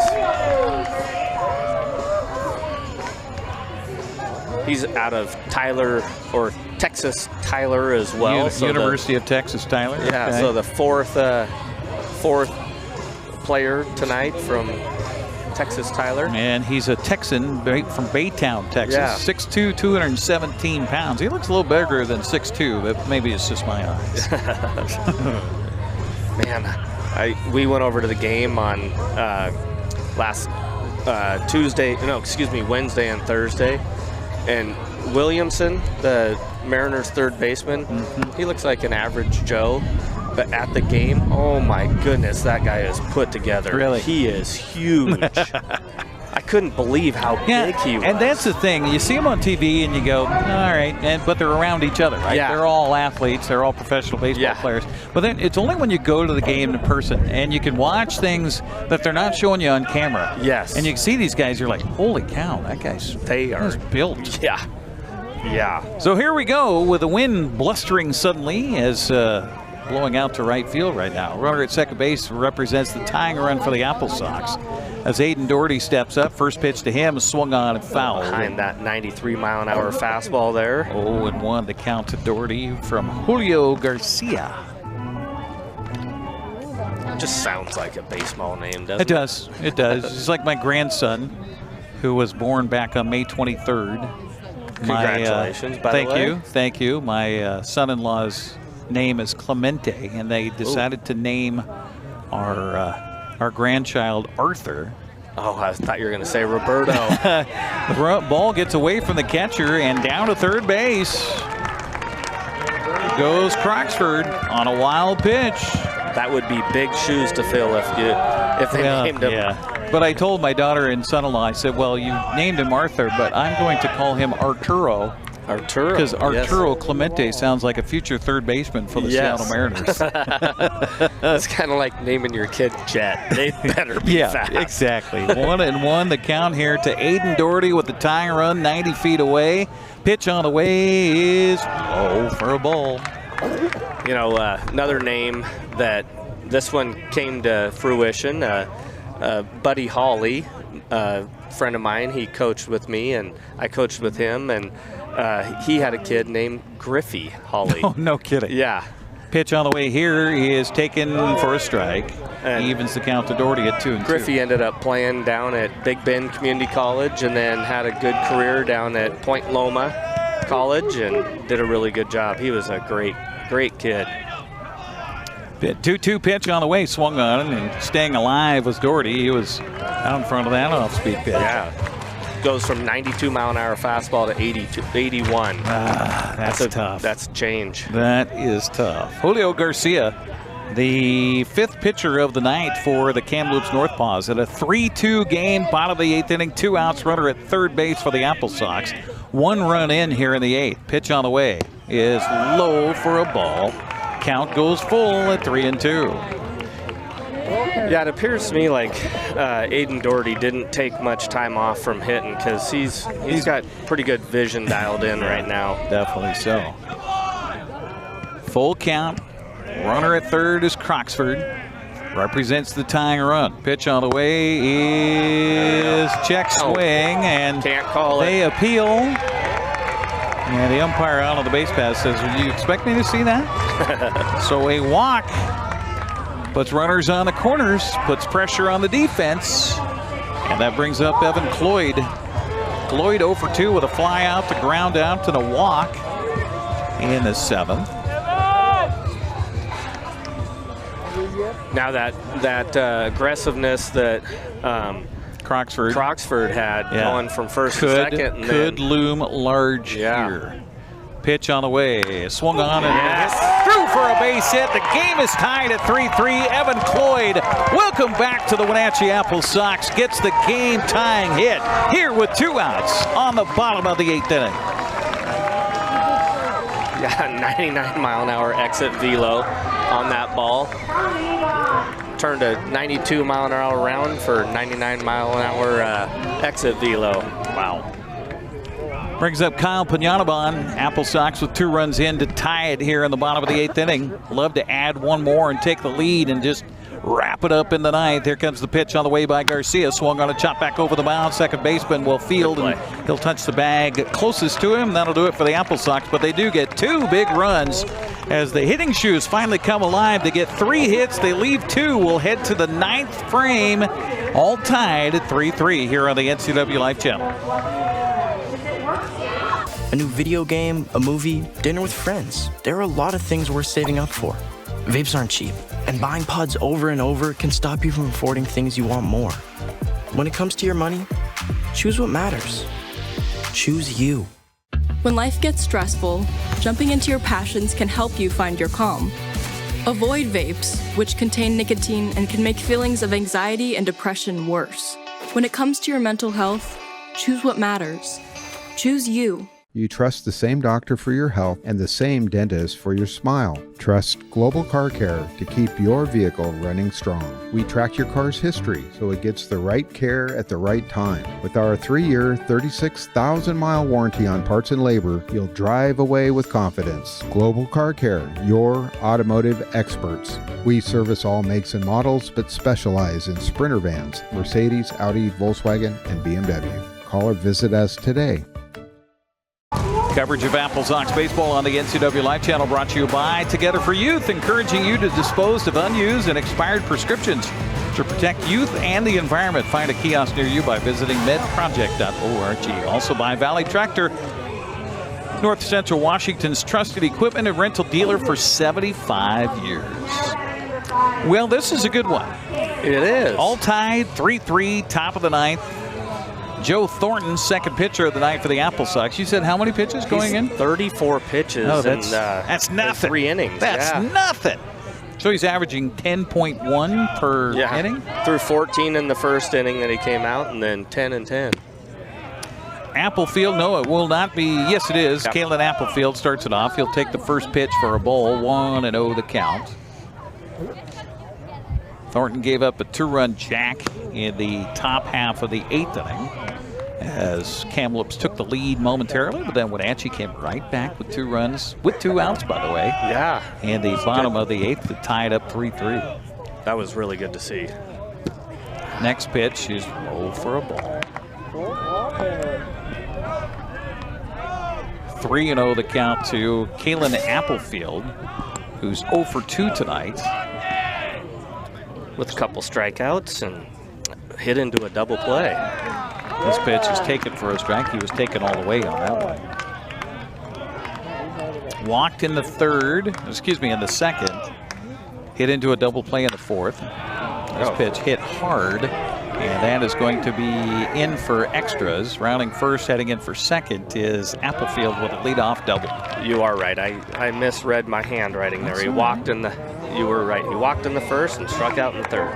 He's out of Tyler, or Texas Tyler as well. University of Texas Tyler. Yeah, okay. so the fourth player tonight from Texas Tyler. And he's a Texan from Baytown, Texas. Yeah. 6'2", 217 pounds. He looks a little bigger than 6'2", but maybe it's just my eyes. Man, we went over to the game on Wednesday and Thursday. And Williamson, the Mariners' third baseman, he looks like an average Joe. But at the game, oh my goodness, that guy is put together. Really? He is huge. I couldn't believe how big he was. And that's the thing. You see him on TV and you go, all right, but they're around each other, right? Yeah. They're all athletes. They're all professional baseball players. But then it's only when you go to the game in person and you can watch things that they're not showing you on camera. Yes. And you can see these guys, you're like, holy cow, that guy's built. Yeah. Yeah. So here we go with the wind blustering suddenly as blowing out to right field right now. Runner at second base represents the tying run for the AppleSox. As Aiden Doherty steps up, first pitch to him, swung on and fouled. Behind that 93-mile-an-hour fastball there. 0-1 the count to Doherty from Julio Garcia. Just sounds like a baseball name, doesn't it? It does. It does. It's like my grandson, who was born back on May 23rd. Congratulations, by the way. Thank you. My son-in-law's name is Clemente, and they decided to name our grandchild Arthur. Oh, I thought you were going to say Roberto. The ball gets away from the catcher and down to third base goes Croxford on a wild pitch. That would be big shoes to fill if they named him. Yeah. But I told my daughter and son-in-law, I said, well, you named him Arthur, but I'm going to call him Arturo. Arturo. Because Arturo Clemente sounds like a future third baseman for the Seattle Mariners. It's kind of like naming your kid Jet. They better be fast. Yeah, exactly. 1-1 the count here to Aiden Doherty with the tying run 90 feet away. Pitch on the way is for a ball. You know, another name that this one came to fruition, Buddy Hawley, a friend of mine, he coached with me and I coached with him, and he had a kid named Griffey Hawley. Oh, no kidding. Yeah. Pitch on the way here is taken for a strike. And evens the count to Doherty at 2-2. Griffey ended up playing down at Big Bend Community College and then had a good career down at Point Loma College and did a really good job. He was a great kid. 2-2 pitch on the way, swung on and staying alive was Doherty. He was out in front of that off-speed pitch. Yeah. Goes from 92-mile-an-hour fastball to 81. That's tough. That's change. That is tough. Julio Garcia, the fifth pitcher of the night for the Kamloops NorthPaws at a 3-2 game, bottom of the eighth inning, 2 outs, runner at third base for the AppleSox. 1 run in here in the eighth. Pitch on the way is low for a ball. Count goes full at 3-2. Yeah, it appears to me like Aiden Doherty didn't take much time off from hitting because he's got pretty good vision dialed in right now. Definitely so. Full count. Runner at third is Croxford. Represents the tying run. Pitch on the way is check swing, and can't call they appeal. And the umpire out on the base pass says, "Would you expect me to see that?" So a walk. Puts runners on the corners, puts pressure on the defense, and that brings up Evan Cloyd. Cloyd 0 for 2 with a fly out, the ground out, and a walk in the 7th. Now that aggressiveness that Croxford had going from first to second, and could loom large here. Pitch on the way, swung on and through for a base hit. The game is tied at 3-3. Evan Cloyd, welcome back to the Wenatchee AppleSox, gets the game tying hit here with 2 outs on the bottom of the 8th inning. Yeah, 99-mile-an-hour exit velo on that ball. Turned a 92-mile-an-hour round for 99-mile-an-hour exit velo. Wow. Brings up Kyle Pignanabon. AppleSox with 2 runs in to tie it here in the bottom of the 8th inning. Love to add 1 more and take the lead and just wrap it up in the 9th. Here comes the pitch on the way by Garcia. Swung on a chop back over the mound. Second baseman will field, and he'll touch the bag closest to him. That'll do it for the AppleSox, but they do get 2 big runs as the hitting shoes finally come alive. They get 3 hits. They leave 2. We'll head to the 9th frame, all tied at 3-3 here on the NCWLIFE Channel. A new video game, a movie, dinner with friends. There are a lot of things worth saving up for. Vapes aren't cheap, and buying pods over and over can stop you from affording things you want more. When it comes to your money, choose what matters. Choose you. When life gets stressful, jumping into your passions can help you find your calm. Avoid vapes, which contain nicotine and can make feelings of anxiety and depression worse. When it comes to your mental health, choose what matters. Choose you. You trust the same doctor for your health and the same dentist for your smile. Trust Global Car Care to keep your vehicle running strong. We track your car's history so it gets the right care at the right time. With our 3-year, 36,000-mile warranty on parts and labor, you'll drive away with confidence. Global Car Care, your automotive experts. We service all makes and models, but specialize in Sprinter vans, Mercedes, Audi, Volkswagen, and BMW. Call or visit us today. Coverage of AppleSox baseball on the NCWLIFE Channel brought to you by Together for Youth, encouraging you to dispose of unused and expired prescriptions to protect youth and the environment. Find a kiosk near you by visiting medproject.org. Also by Valley Tractor. North Central Washington's trusted equipment and rental dealer for 75 years. Well, this is a good one. It is. All tied, 3-3, top of the ninth. Joe Thornton, second pitcher of the night for the AppleSox. You said how many pitches going in? 34 pitches. Oh, that's nothing. 3 innings. That's nothing. So he's averaging 10.1 per inning? Threw 14 in the first inning that he came out, and then 10 and 10. Applefield, no, it will not be. Yes, it is. Yep. Kalen Applefield starts it off. He'll take the first pitch for a ball, 1-0 the count. Thornton gave up a 2-run jack in the top half of the 8th inning as Kamloops took the lead momentarily, but then Wenatchee came right back with 2 runs, with 2 outs, by the way. Yeah. And the bottom of the 8th that tied up 3-3. That was really good to see. Next pitch is low for a ball. 3-0 the count to Kalen Applefield, who's 0 for 2 tonight. With a couple strikeouts and hit into a double play. This pitch is taken for a strike. He was taken all the way on that one. Walked in the in the second. Hit into a double play in the 4th. This pitch hit hard, and that is going to be in for extras. Rounding first, heading in for second is Applefield with a leadoff double. You are right. I misread my handwriting there. You were right. He walked in the first and struck out in the third.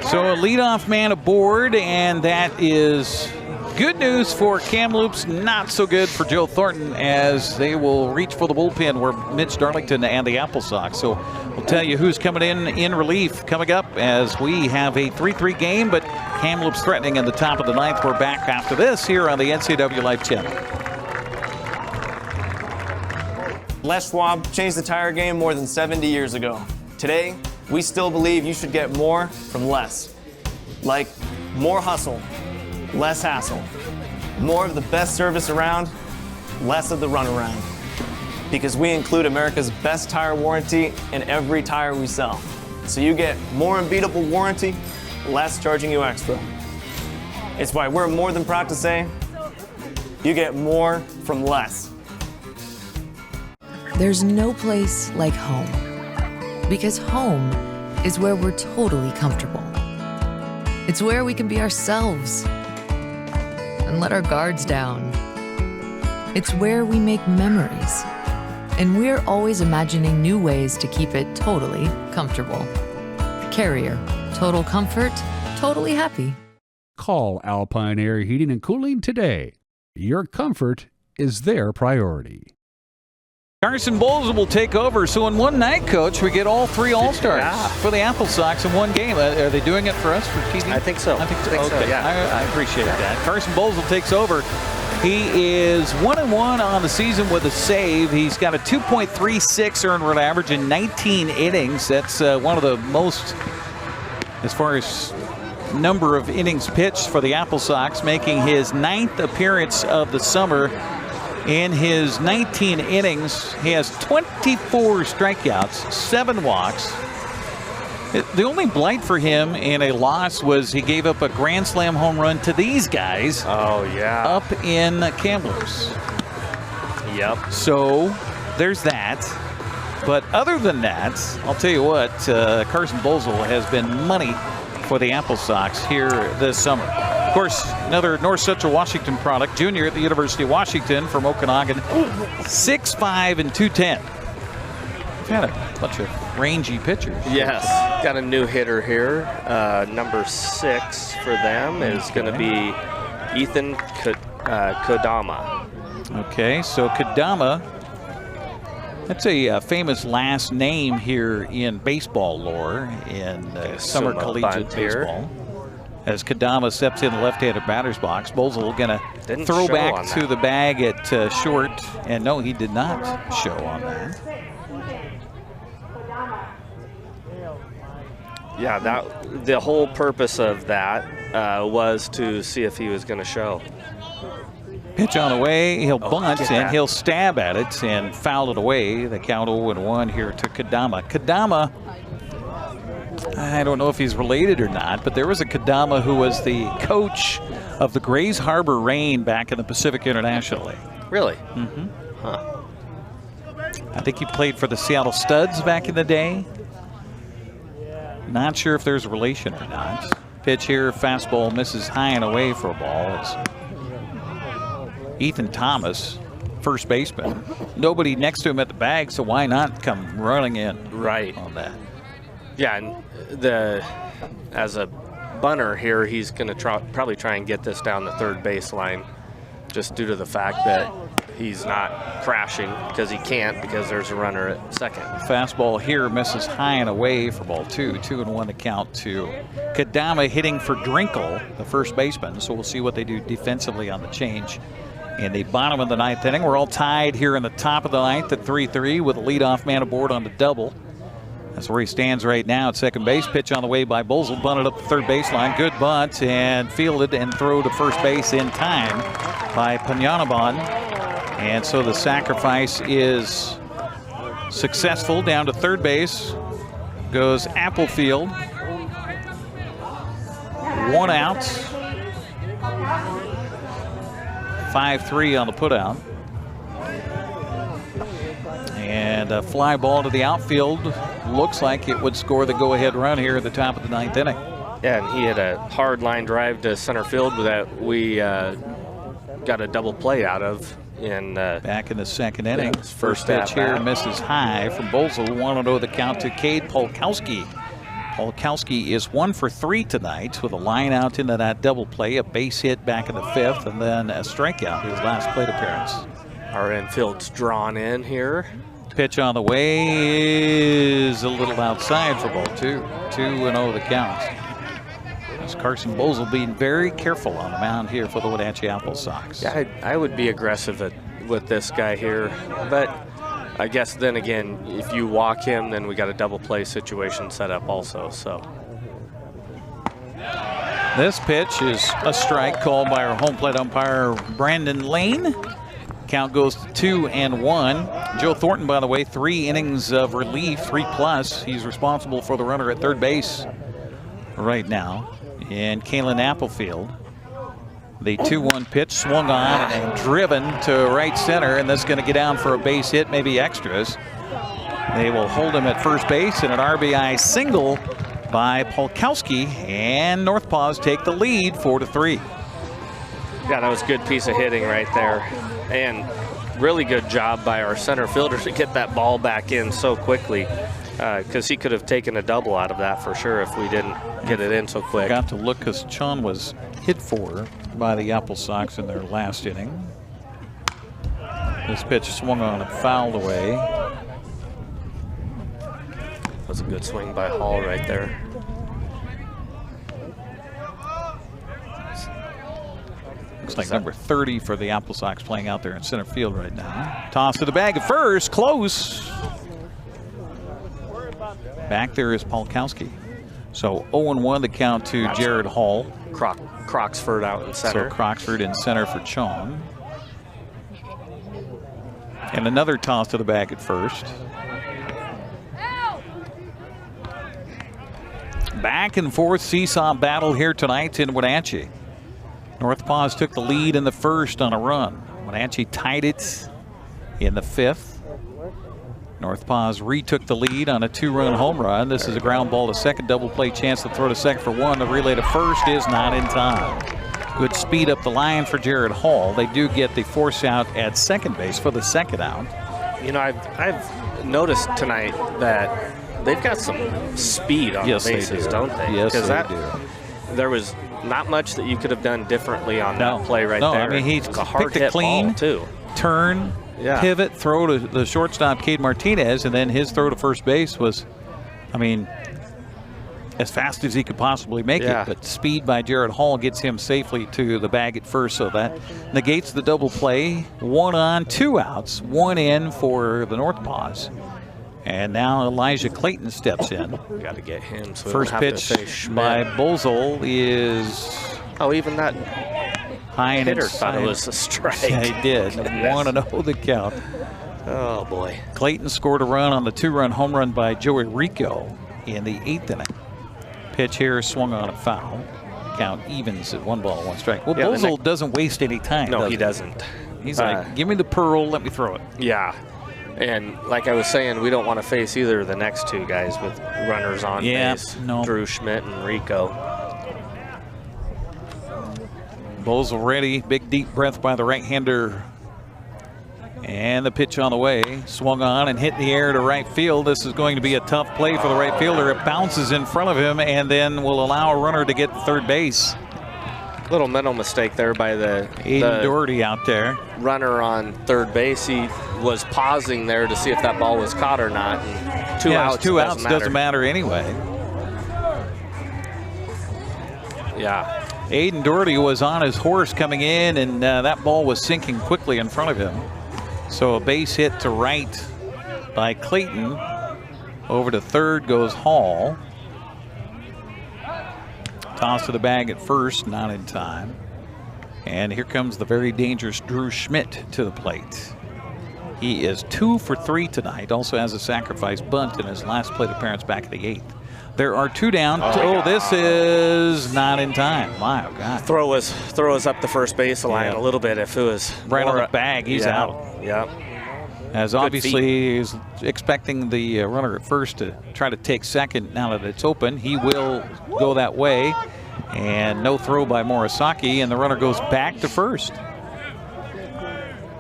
So a leadoff man aboard, and that is good news for Kamloops. Not so good for Joe Thornton as they will reach for the bullpen where Mitch Darlington and the AppleSox. So we'll tell you who's coming in relief coming up as we have a 3-3 game, but Kamloops threatening in the top of the 9th. We're back after this here on the NCWLIFE Channel. Les Schwab changed the tire game more than 70 years ago. Today, we still believe you should get more from less. Like more hustle, less hassle. More of the best service around, less of the runaround. Because we include America's best tire warranty in every tire we sell. So you get more unbeatable warranty, less charging you extra. It's why we're more than proud to say, you get more from less. There's no place like home, because home is where we're totally comfortable. It's where we can be ourselves and let our guards down. It's where we make memories, and we're always imagining new ways to keep it totally comfortable. Carrier, total comfort, totally happy. Call Alpine Air Heating and Cooling today. Your comfort is their priority. Carson Bowles will take over. So in one night, Coach, we get all 3 All-Stars for the AppleSox in one game. Are they doing it for us for TV? I think so. I think so. Okay. I appreciate that. Carson Bowles takes over. He is 1-1 on the season with a save. He's got a 2.36 earned run average in 19 innings. That's one of the most, as far as number of innings pitched for the AppleSox, making his 9th appearance of the summer. In his 19 innings, he has 24 strikeouts, 7 walks. The only blight for him in a loss was he gave up a grand slam home run to these guys. Oh, yeah. Up in Kamloops. Yep. So there's that. But other than that, I'll tell you what, Carson Bowles has been money for the AppleSox here this summer. Of course, another North Central Washington product, junior at the University of Washington from Okanagan, 6'5" and 210. We've had a bunch of rangy pitchers. Yes, got a new hitter here. Number 6 for them is going to be Ethan Kodama. Okay, so Kodama, that's a famous last name here in baseball lore, in summer collegiate baseball. As Kodama steps in the left-handed batter's box, Bosel going to throw back to the bag at short. And no, he did not show on that. Yeah, the whole purpose of that was to see if he was going to show. Pitch on the way, he'll bunt and he'll stab at it and foul it away. The count 0-1 here to Kodama. Kodama, I don't know if he's related or not, but there was a Kodama who was the coach of the Grays Harbor Rain back in the Pacific International League. Really? Mm-hmm. Huh. I think he played for the Seattle Studs back in the day. Not sure if there's a relation or not. Pitch here, fastball misses high and away for a ball. It's Ethan Thomas, first baseman. Nobody next to him at the bag, so why not come running in? Right. On that. Yeah, and as a bunter here, he's going to probably try and get this down the third baseline, just due to the fact that he's not crashing, because he can't, because there's a runner at second. Fastball here misses high and away for ball 2. 2-1 to count to Kadama hitting for Drinkle, the first baseman. So we'll see what they do defensively on the change. In the bottom of the 9th inning, we're all tied here in the top of the 9th at 3-3 with a leadoff man aboard on the double. That's where he stands right now at second base. Pitch on the way by Bolzel, bunted up the third baseline. Good bunt and fielded and throw to first base in time by Panyanaban. And so the sacrifice is successful. Down to third base goes Applefield. 1 out. 5-3 on the putout. And a fly ball to the outfield. Looks like it would score the go-ahead run here at the top of the 9th inning. Yeah, and he had a hard line drive to center field that we got a double play out of. Back in the 2nd inning. Yeah, first pitch here misses high from Bolzel. 1-0 the count to Cade Polkowski. Polkowski is 1 for 3 tonight with a line out into that double play, a base hit back in the 5th, and then a strikeout his last plate appearance. Our infield's drawn in here. Pitch on the way is a little outside for ball 2. 2-0 the count. As Carson Bolzel being very careful on the mound here for the Wenatchee AppleSox. Yeah, I would be aggressive with this guy here, but I guess then again, if you walk him, then we got a double play situation set up also. So this pitch is a strike called by our home plate umpire Brandon Lane. Count goes to 2-1. Joe Thornton, by the way, 3 innings of relief, 3+. He's responsible for the runner at third base right now. And Kalen Applefield. The 2-1 pitch swung on and driven to right center, and this is going to get down for a base hit, maybe extras. They will hold him at first base, and an RBI single by Polkowski, and NorthPaws take the lead 4-3. Yeah, that was a good piece of hitting right there, and really good job by our center fielder to get that ball back in so quickly, because he could have taken a double out of that for sure if we didn't get it in so quick. Got to look because Chon was hit for by the AppleSox in their last inning. This pitch swung on and fouled away. That was a good swing by Hall right there. Looks like number 30 for the AppleSox playing out there in center field right now. Toss to the bag at first, close. Back there is Polkowski. So 0-1 the count to Jared Hall. Croxford out in center. So Croxford in center for Chong. And another toss to the bag at first. Back and forth seesaw battle here tonight in Wenatchee. NorthPaws took the lead in the first on a run. Wenatchee tied it in the 5th. NorthPaws retook the lead on a 2-run home run. This is a ground ball to second, double play chance to throw to second for 1. The relay to first is not in time. Good speed up the line for Jared Hall. They do get the force out at second base for the second out. You know, I've noticed tonight that they've got some speed on the bases, don't they? Yes, they do. There was not much that you could have done differently on that play right there. No, I mean, he a hard picked it clean, ball too. Turn, pivot, throw to the shortstop, Cade Martinez, and then his throw to first base was, I mean, as fast as he could possibly make it. But speed by Jared Hall gets him safely to the bag at first, so that negates the double play. 1 on, 2 outs, 1 in for the NorthPaws. And now Elijah Clayton steps in. Got to get him. So first pitch by Bolzel is... Oh, even that high and hitter thought it was a strike. Yeah, he did. 1-0 the count. Oh, boy. Clayton scored a run on the 2-run home run by Joey Rico in the 8th inning. Pitch here swung on a foul. Count evens at 1 ball, 1 strike. Well, Bolzel doesn't waste any time. No, he doesn't. He's like, give me the pearl, let me throw it. Yeah. And like I was saying, we don't want to face either of the next two guys with runners on base. No. Drew Schmidt and Rico. Bowles ready. Big deep breath by the right-hander. And the pitch on the way. Swung on and hit in the air to right field. This is going to be a tough play for the right fielder. It bounces in front of him and then will allow a runner to get to third base. Little mental mistake there by the Doherty out there. Runner on third base. He was pausing there to see if that ball was caught or not. And two outs doesn't matter anyway. Yeah. Aiden Doherty was on his horse coming in, and that ball was sinking quickly in front of him. So a base hit to right by Clayton. Over to third goes Hall. Toss to the bag at first, not in time. And here comes the very dangerous Drew Schmidt to the plate. He is 2 for 3 tonight. Also has a sacrifice bunt in his last plate appearance back in the 8th. There are 2 down. This is not in time. My God. Throw us up the first base line a little bit. If it was right on the bag, he's out. Yeah. As obviously he's expecting the runner at first to try to take second now that it's open. He will go that way. And no throw by Morisaki, and the runner goes back to first.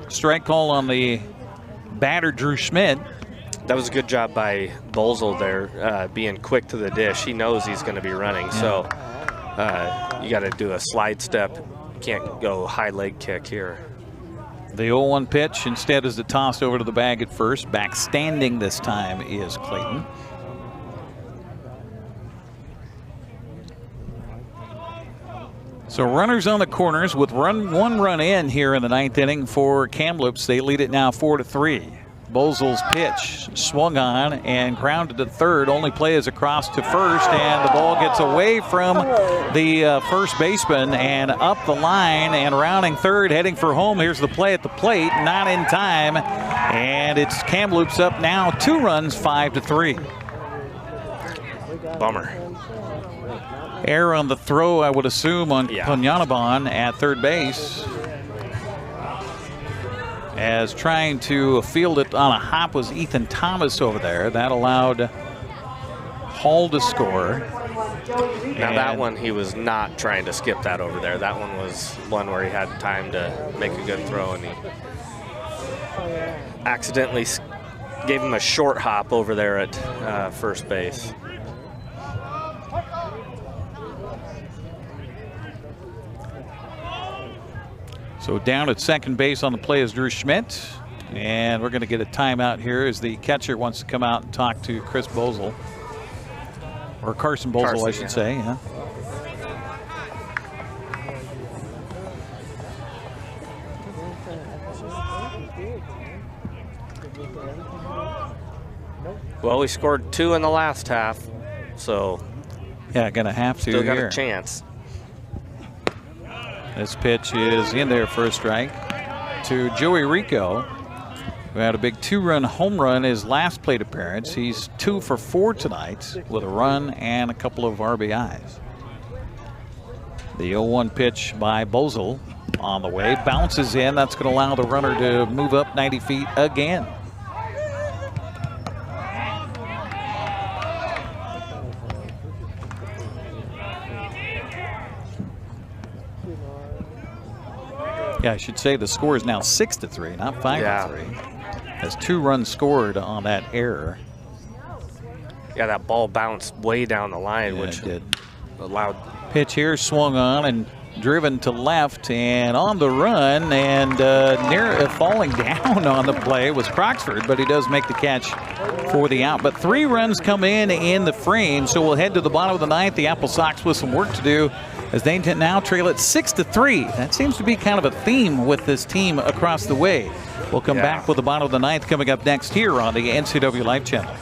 Strike call on the batter, Drew Schmidt. That was a good job by Bolzel there, being quick to the dish. He knows he's going to be running, so you got to do a slide step. Can't go high leg kick here. The 0-1 pitch instead is the toss over to the bag at first. Back standing this time is Clayton. So runners on the corners with one run in here in the 9th inning for Kamloops. They lead it now 4-3. Bolzel's pitch swung on and grounded to third. Only play is across to first, and the ball gets away from the first baseman and up the line and rounding third, heading for home. Here's the play at the plate, not in time, and it's Kamloops up now 2 runs, 5-3. Bummer. Error on the throw, I would assume, on Punyanaban at third base. As trying to field it on a hop was Ethan Thomas over there. That allowed Hall to score. Now that one, he was not trying to skip that over there. That one was one where he had time to make a good throw, and he accidentally gave him a short hop over there at first base. So down at second base on the play is Drew Schmidt. And we're going to get a timeout here as the catcher wants to come out and talk to Chris Bolzel. Or Carson Bolzel, I should say. Yeah. Well, we scored 2 in the last half, so yeah, going to have to still got here. a chance. This pitch is in there for a strike to Joey Rico, who had a big 2-run home run his last plate appearance. He's 2 for 4 tonight with a run and a couple of RBIs. The 0-1 pitch by Bolzel on the way, bounces in. That's going to allow the runner to move up 90 feet again. Yeah, I should say the score is now 6-3, not 5-3. Has 2 runs scored on that error. Yeah, that ball bounced way down the line, which did. Allowed. Pitch here swung on and driven to left and on the run, and near falling down on the play was Croxford, but he does make the catch for the out. But 3 runs come in the frame, so we'll head to the bottom of the 9th. The AppleSox with some work to do, as they now trail it 6-3. That seems to be kind of a theme with this team across the way. We'll come back with the bottom of the 9th coming up next here on the NCWLIFE Channel.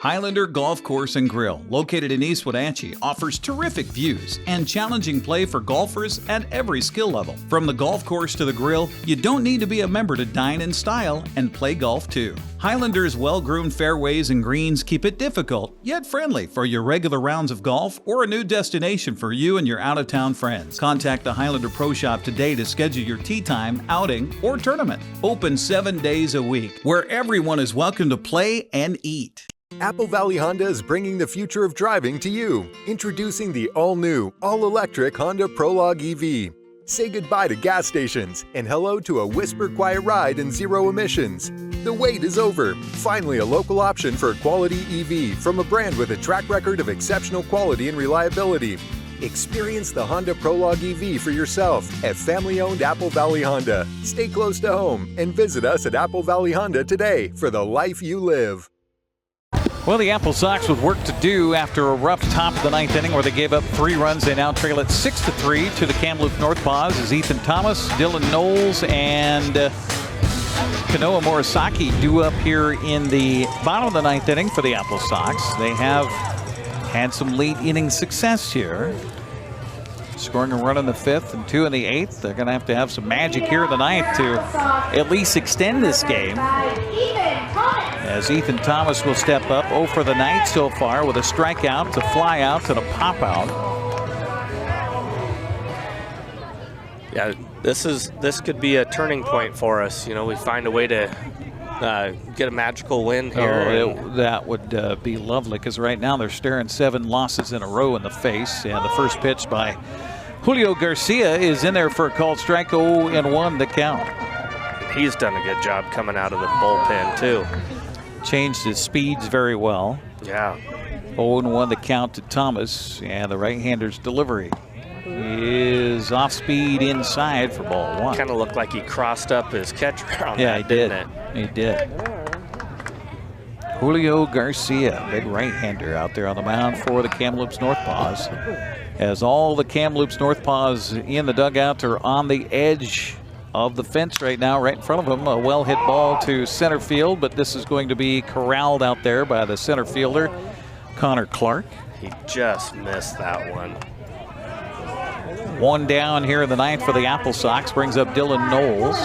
Highlander Golf Course and Grill, located in East Wenatchee, offers terrific views and challenging play for golfers at every skill level. From the golf course to the grill, you don't need to be a member to dine in style and play golf too. Highlander's well-groomed fairways and greens keep it difficult, yet friendly for your regular rounds of golf or a new destination for you and your out-of-town friends. Contact the Highlander Pro Shop today to schedule your tee time, outing, or tournament. Open 7 days a week, where everyone is welcome to play and eat. Apple Valley Honda is bringing the future of driving to you. Introducing the all-new, all-electric Honda Prologue EV. Say goodbye to gas stations and hello to a whisper-quiet ride and zero emissions. The wait is over. Finally, a local option for a quality EV from a brand with a track record of exceptional quality and reliability. Experience the Honda Prologue EV for yourself at family-owned Apple Valley Honda. Stay close to home and visit us at Apple Valley Honda today for the life you live. Well, the AppleSox with work to do after a rough top of the ninth inning where they gave up 3 runs. They now trail it 6-3 to the Kamloops NorthPaws as Ethan Thomas, Dylan Knowles, and Kanoa Morisaki due up here in the bottom of the ninth inning for the AppleSox. They have had some late inning success here, scoring a run in the 5th and 2 in the 8th. They're going to have some magic here in the 9th to at least extend this game, as Ethan Thomas will step up 0 for the night so far with a strikeout, a fly out, and a pop out. Yeah, this could be a turning point for us. You know, we find a way to get a magical win here. That would be lovely, because right now they're staring 7 losses in a row in the face. And the first pitch by Julio Garcia is in there for a called strike. 0-1 the count. He's done a good job coming out of the bullpen too. Changed his speeds very well. Yeah. 0-1 the count to Thomas, and the right-hander's delivery is off speed inside for ball 1. Kind of looked like he crossed up his catcher on that, he did. Didn't it? He did. Julio Garcia, big right-hander out there on the mound for the Kamloops NorthPaws. As all the Kamloops NorthPaws in the dugout are on the edge of the fence right now, right in front of him. A well-hit ball to center field, but this is going to be corralled out there by the center fielder, Connor Clark. He just missed that one. 1 down here in the 9th for the AppleSox, brings up Dylan Knowles.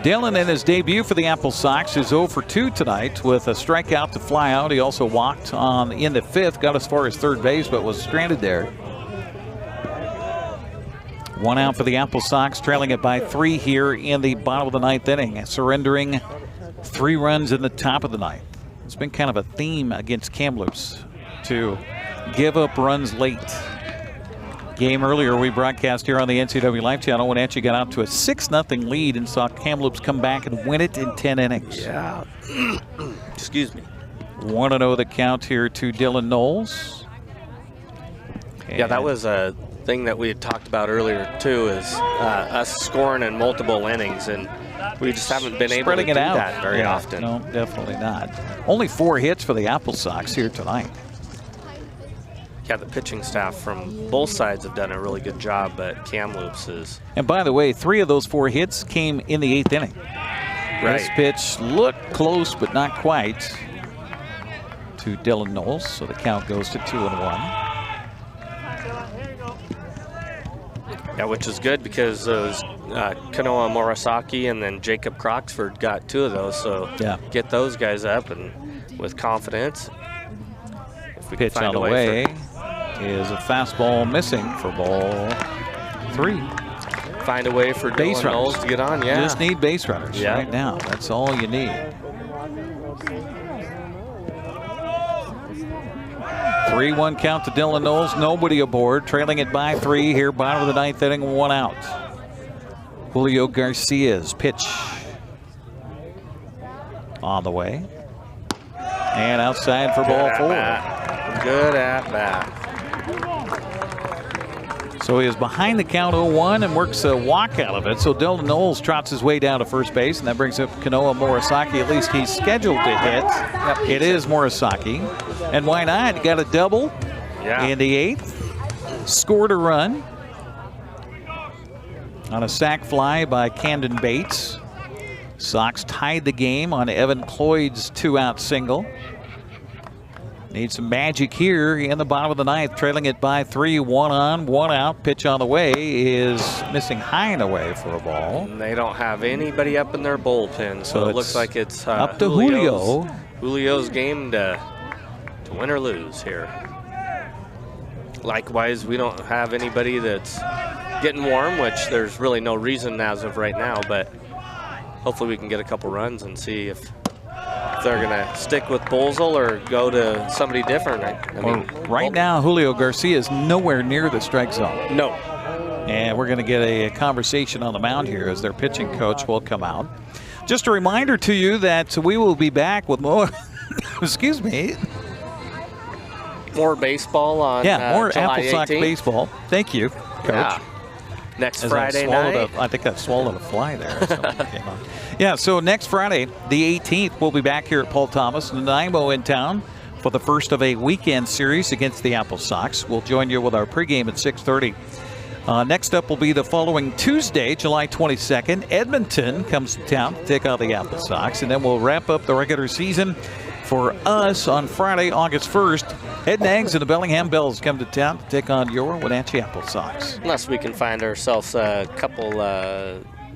Dylan in his debut for the AppleSox is 0 for 2 tonight with a strikeout to fly out. He also walked in the 5th, got as far as third base, but was stranded there. 1 out for the AppleSox, trailing it by 3 here in the bottom of the 9th inning, surrendering 3 runs in the top of the 9th. It's been kind of a theme against Kamloops to give up runs late. Game earlier we broadcast here on the NCWLIFE Channel when Wenatchee got out to a 6-0 lead and saw Kamloops come back and win it in 10 innings. Yeah. Excuse me. 1-0 the count here to Dylan Knowles. And yeah, that was a thing that we had talked about earlier too, is us scoring in multiple innings, and we just haven't been able to do that very often. No, definitely not. Only 4 hits for the AppleSox here tonight. Yeah, the pitching staff from both sides have done a really good job, but Kamloops is. And by the way, 3 of those 4 hits came in the 8th inning. Right. This pitch looked close, but not quite, to Dylan Knowles, so the count goes to 2-1. Yeah, which is good because those Kanoa Morisaki and then Jacob Croxford got 2 of those, so yeah, get those guys up and with confidence. If we pitch can find on the way is a fastball missing for ball 3. Find a way for base Dylan runners Knowles to get on. Yeah, just need base runners right now. That's all you need. 3-1 count to Dylan Knowles. Nobody aboard. Trailing it by 3 here. Bottom of the 9th inning. 1 out. Julio Garcia's pitch on the way. And outside for ball 4. Good at bat. So he is behind the count 0-1 and works a walk out of it. So Dylan Knowles trots his way down to first base, and that brings up Kanoa Morisaki. At least he's scheduled to hit. Yep. It is Morisaki. And why not? Got a double in the 8th. Scored a run on a sac fly by Camden Bates. Sox tied the game on Evan Cloyd's 2-out single. Need some magic here in the bottom of the ninth, trailing it by 3, 1 on, 1 out. Pitch on the way is missing high and away for a ball. And they don't have anybody up in their bullpen, so it looks like it's up to Julio. Julio's game to win or lose here. Likewise, we don't have anybody that's getting warm, which there's really no reason as of right now, but hopefully we can get a couple runs and see if they're going to stick with Bolzel or go to somebody different. I mean, right now, Julio Garcia is nowhere near the strike zone. No. And we're going to get a conversation on the mound here as their pitching coach will come out. Just a reminder to you that we will be back with more, excuse me. More baseball on more July AppleSox 18th. baseball. Thank you, Coach. Yeah. Next Friday night. I think I swallowed a fly there. Yeah, so next Friday, the 18th, we'll be back here at Paul Thomas and Nanaimo in town for the first of a weekend series against the AppleSox. We'll join you with our pregame at 6:30. Next up will be the following Tuesday, July 22nd. Edmonton comes to town to take on the AppleSox, and then we'll wrap up the regular season for us on Friday, August 1st. Head and Eggs and the Bellingham Bells come to town to take on your Wenatchee AppleSox. Unless we can find ourselves a couple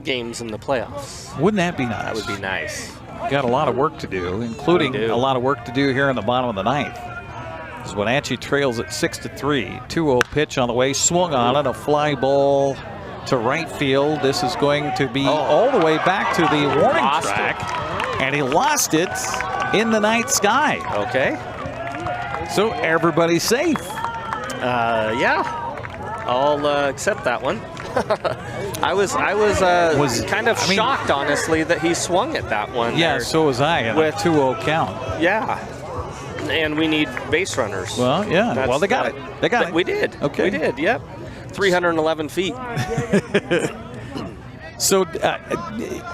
games in the playoffs. Wouldn't that be nice? That would be nice. Got a lot of work to do, including a lot of work to do here in the bottom of the ninth. As Wenatchee trails at 6-3. 2-0 pitch on the way, swung on it, a fly ball to right field. This is going to be all the way back to the warning track, and he lost it in the night sky. Okay. So everybody's safe. Yeah. I'll accept that one. I was kind of shocked, honestly, that he swung at that one. Yeah, there so was I with 2-0 count. Yeah. And we need base runners. Well, yeah. Well, they got it. They got it. We did. Okay. We did, yep. 311 feet. So,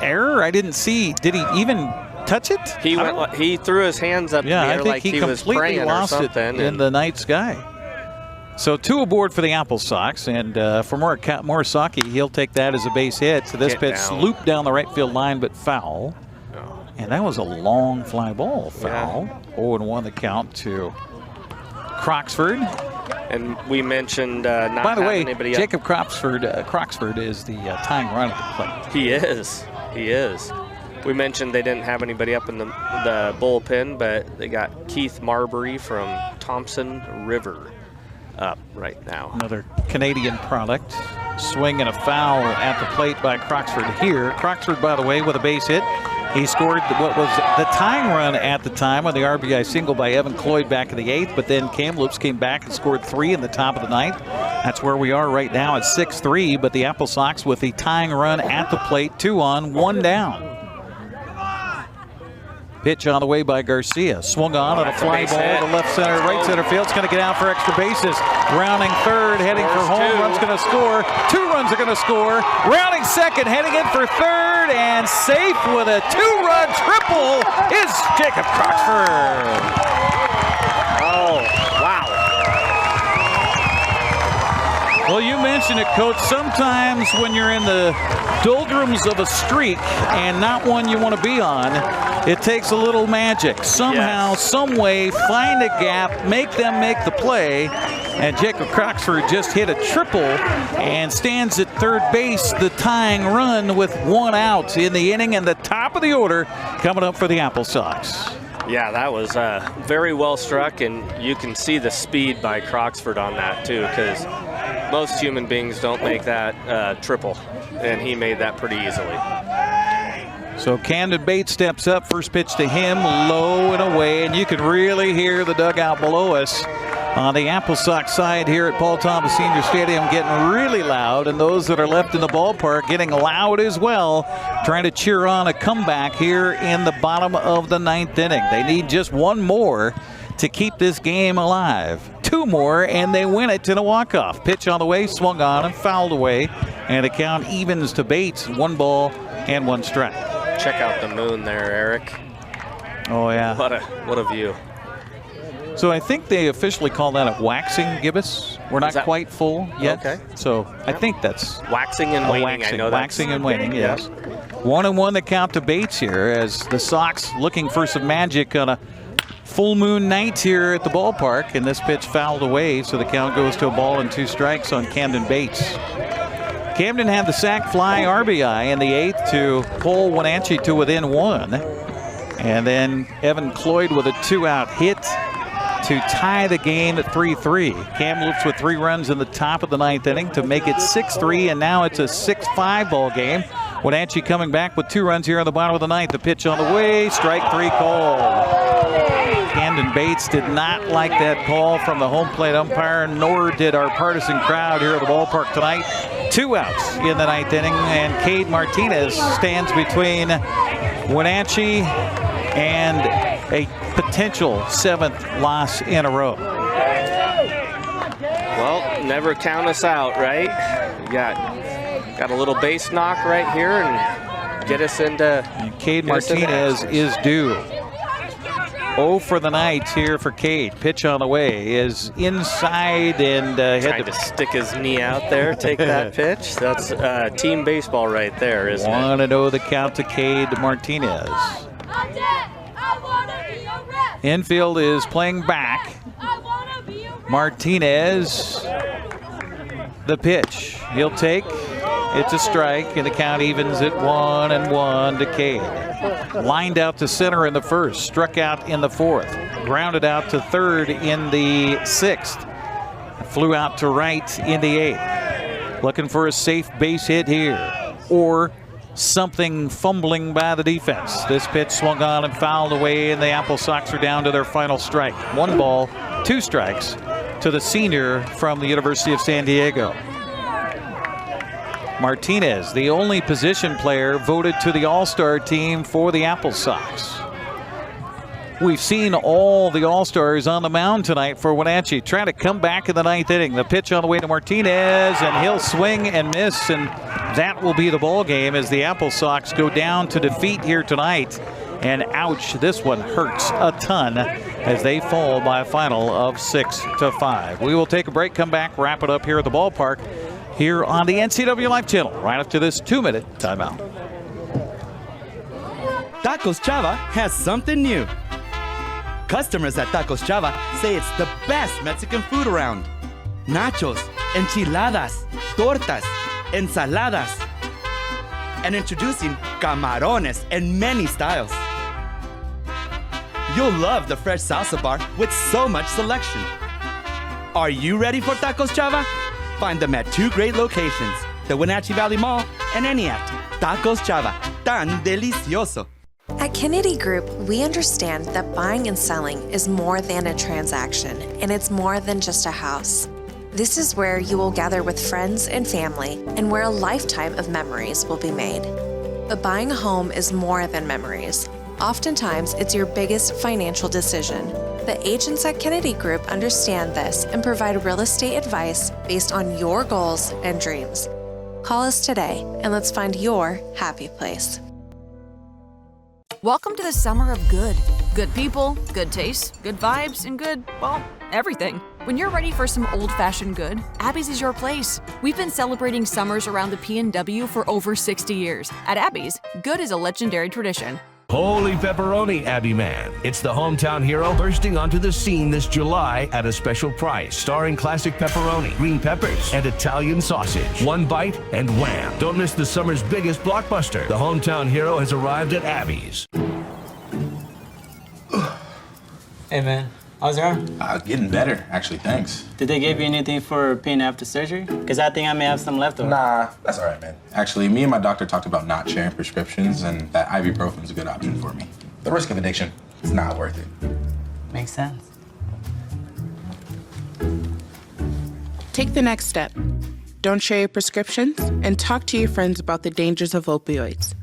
error? I didn't see. Did he even touch it? He threw his hands up in the air like he was praying lost or it something. in the night sky. So 2 aboard for the AppleSox, and for Morisaki, he'll take that as a base hit. So this pitch looped down the right field line, but foul. And that was a long fly ball foul. 0-1 the count to Croxford. And we mentioned not By the way, anybody Jacob Croxford is the tying run at the plate. He is. He is. We mentioned they didn't have anybody up in the bullpen, but they got Keith Marbury from Thompson River up right now. Another Canadian product. Swing and a foul at the plate by Croxford here. Croxford, by the way, with a base hit. He scored what was the tying run at the time on the RBI single by Evan Cloyd back in the 8th, but then Kamloops came back and scored 3 in the top of the 9th. That's where we are right now at 6-3, but the AppleSox with the tying run at the plate, 2 on, 1 down. Pitch on the way by Garcia. Swung on a fly ball to left center, right center field. It's going to get out for extra bases. Rounding third, heading for home. Run's going to score. 2 runs are going to score. Rounding second, heading in for third, and safe with a 2-run triple is Jacob Croxford. Oh, wow. Well, you mentioned it, Coach. Sometimes when you're in the doldrums of a streak and not one you want to be on, it takes a little magic. Somehow, some way, find a gap, make them make the play. And Jacob Croxford just hit a triple and stands at third base, the tying run with 1 out in the inning, and the top of the order coming up for the AppleSox. Yeah, that was very well struck, and you can see the speed by Croxford on that too, because most human beings don't make that triple, and he made that pretty easily. So Camden Bates steps up, first pitch to him, low and away, and you can really hear the dugout below us on the AppleSox side here at Paul Thomas Senior Stadium getting really loud, and those that are left in the ballpark getting loud as well, trying to cheer on a comeback here in the bottom of the 9th inning. They need just 1 more to keep this game alive. 2 more, and they win it in a walk-off. Pitch on the way, swung on and fouled away, and the count evens to Bates, 1 ball and 1 strike. Check out the moon there, Eric. Oh, yeah. What a view. So I think they officially call that a waxing gibbous. We're not quite full yet. Okay. So I think that's waxing and waning. I know waxing and waning, yes. 1-1 the count to Bates here as the Sox looking for some magic on a full moon night here at the ballpark, and this pitch fouled away, so the count goes to a ball and 2 strikes on Camden Bates. Camden had the sac fly RBI in the 8th to pull Wenatchee to within 1. And then Evan Cloyd with a 2-out hit to tie the game at 3-3. Kamloops with 3 runs in the top of the 9th inning to make it 6-3, and now it's a 6-5 ball game. Wenatchee coming back with 2 runs here on the bottom of the 9th. The pitch on the way, strike 3 called. Camden Bates did not like that call from the home plate umpire, nor did our partisan crowd here at the ballpark tonight. 2 outs in the 9th inning, and Cade Martinez stands between Wenatchee and a potential 7th loss in a row. Well, never count us out, right? You got a little base knock right here and get us into. And Cade Martinez is due. 0 for the night here for Cade. Pitch on the way is inside and tried to stick his knee out there, take that pitch. That's team baseball right there, isn't it? 1-0 the count to Cade Martinez. Infield is playing back. Martinez, the pitch. He'll take. It's a strike, and the count evens at 1-1 to Cade. Lined out to center in the 1st, struck out in the 4th, grounded out to 3rd in the 6th, flew out to right in the 8th. Looking for a safe base hit here, or something fumbling by the defense. This pitch swung on and fouled away, and the AppleSox are down to their final strike. 1 ball, 2 strikes to the senior from the University of San Diego. Martinez, the only position player voted to the All-Star team for the AppleSox. We've seen all the All-Stars on the mound tonight for Wenatchee, trying to come back in the 9th inning. The pitch on the way to Martinez, and he'll swing and miss, and that will be the ball game as the AppleSox go down to defeat here tonight. And ouch, this one hurts a ton as they fall by a final of 6-5. We will take a break, come back, wrap it up here at the ballpark here on the NCWLIFE Channel right after this 2-minute timeout. Tacos Chava has something new. Customers at Tacos Chava say it's the best Mexican food around. Nachos, enchiladas, tortas, ensaladas, and introducing camarones in many styles. You'll love the fresh salsa bar with so much selection. Are you ready for Tacos Chava? Find them at 2 great locations, the Wenatchee Valley Mall and Eniat. Tacos Chava, tan delicioso. At Kennedy Group, we understand that buying and selling is more than a transaction, and it's more than just a house. This is where you will gather with friends and family, and where a lifetime of memories will be made. But buying a home is more than memories. Oftentimes, it's your biggest financial decision. The agents at Kennedy Group understand this and provide real estate advice based on your goals and dreams. Call us today, and let's find your happy place. Welcome to the summer of good. Good people, good taste, good vibes, and good, well, everything. When you're ready for some old-fashioned good, Abby's is your place. We've been celebrating summers around the P&W for over 60 years. At Abby's, good is a legendary tradition. Holy pepperoni, Abby Man. It's the hometown hero bursting onto the scene this July at a special price, starring classic pepperoni, green peppers, and Italian sausage. 1 bite and wham. Don't miss the summer's biggest blockbuster. The hometown hero has arrived at Abby's. Hey man, how's your arm? Getting better, actually, thanks. Did they give you anything for pain after surgery? Because I think I may have some left over. Nah, that's all right, man. Actually, me and my doctor talked about not sharing prescriptions, and that ibuprofen is a good option for me. The risk of addiction is not worth it. Makes sense. Take the next step. Don't share your prescriptions, and talk to your friends about the dangers of opioids.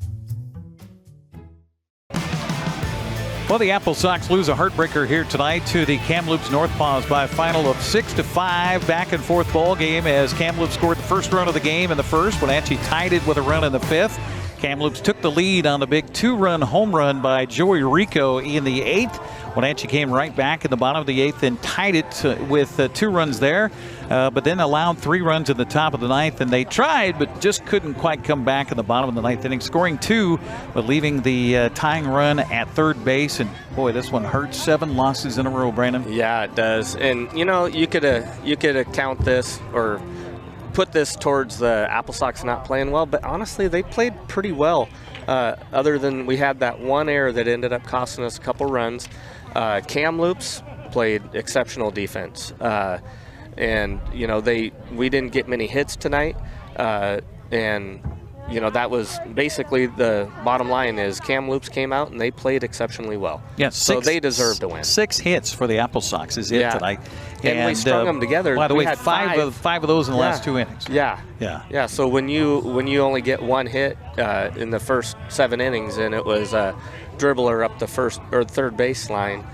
Well, the AppleSox lose a heartbreaker here tonight to the Kamloops NorthPaws by a final of 6-5. Back and forth ball game as Kamloops scored the first run of the game in the 1st. Wenatchee tied it with a run in the 5th. Kamloops took the lead on the big 2-run home run by Joey Rico in the 8th. Wenatchee came right back in the bottom of the 8th and tied it with 2 runs there, but then allowed 3 runs in the top of the 9th, and they tried but just couldn't quite come back in the bottom of the 9th inning, scoring 2 but leaving the tying run at third base. And boy, this one hurts. 7 losses in a row, Brandon. Yeah, it does. And you could account this or put this towards the AppleSox not playing well, but honestly they played pretty well, other than we had that one error that ended up costing us a couple runs. Kamloops played exceptional defense, and we didn't get many hits tonight, and that was basically the bottom line. Is Kamloops came out and they played exceptionally well. Yeah, so they deserve to win. 6 hits for the AppleSox is it tonight. And we strung them together. By the way, had five of those in the last 2 innings. Yeah. So when you only get 1 hit in the first 7 innings, and it was a dribbler up the first or third baseline,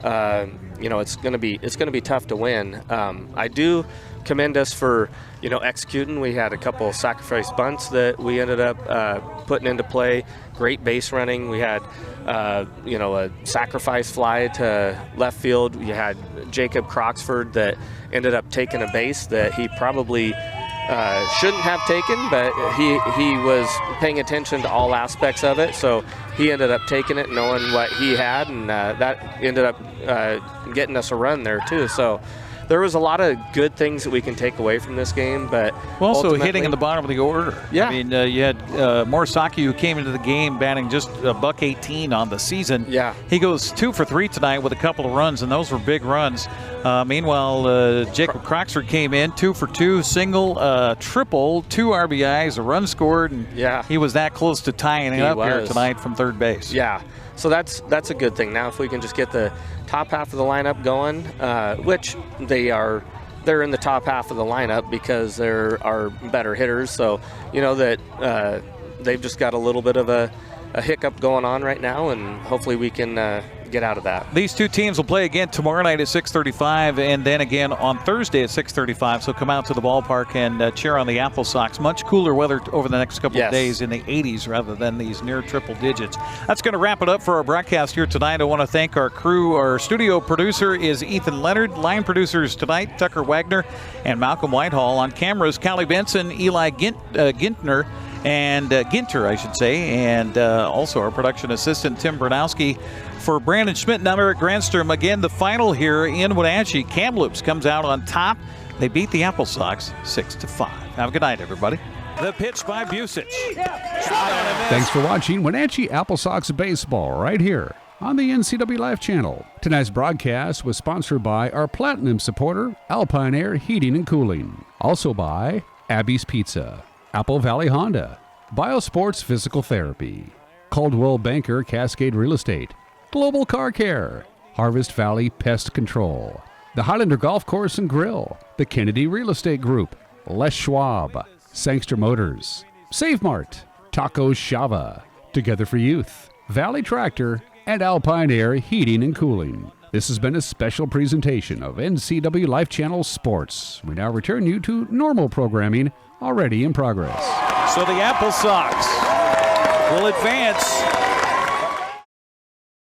it's going to be tough to win. I do commend us for executing. We had a couple of sacrifice bunts that we ended up putting into play. Great base running. We had a sacrifice fly to left field. You had Jacob Croxford that ended up taking a base that he probably shouldn't have taken, but he was paying attention to all aspects of it, so he ended up taking it knowing what he had, and that ended up getting us a run there too. So there was a lot of good things that we can take away from this game, but also hitting in the bottom of the order. Yeah. I mean, you had Morisaki, who came into the game batting just $118 on the season. Yeah. He goes 2 for 3 tonight with a couple of runs, and those were big runs. Meanwhile, Jacob Croxford came in 2 for 2, single, triple, 2 RBIs, a run scored, and he was that close to tying it up here tonight from third base. Yeah. So that's a good thing. Now if we can just get the top half of the lineup going, which they're in the top half of the lineup because there are better hitters. So that they've just got a little bit of a hiccup going on right now, and hopefully we can get out of that. These 2 teams will play again tomorrow night at 6:35, and then again on Thursday at 6:35. So come out to the ballpark and cheer on the AppleSox. Much cooler weather over the next couple of days, in the 80s rather than these near triple digits. That's going to wrap it up for our broadcast here tonight. I want to thank our crew. Our studio producer is Ethan Leonard. Line producers tonight, Tucker Wagner and Malcolm Whitehall. On cameras, Callie Benson, Eli Gintner, and Ginter, I should say, and also our production assistant, Tim Bernowski. For Brandon Schmitten, I'm Eric Granstrom. Again, the final here in Wenatchee. Kamloops comes out on top. They beat the AppleSox 6-5. Have a good night, everybody. The pitch by Busich. Thanks for watching Wenatchee AppleSox Baseball right here on the NCWLIFE Channel. Tonight's broadcast was sponsored by our Platinum supporter, Alpine Air Heating and Cooling. Also by Abby's Pizza, Apple Valley Honda, Biosports Physical Therapy, Caldwell Banker Cascade Real Estate, Global Car Care, Harvest Valley Pest Control, the Highlander Golf Course and Grill, the Kennedy Real Estate Group, Les Schwab, Sangster Motors, Save Mart, Tacos Shava, Together for Youth, Valley Tractor, and Alpine Air Heating and Cooling. This has been a special presentation of NCWLIFE Channel Sports. We now return you to normal programming already in progress. So the AppleSox will advance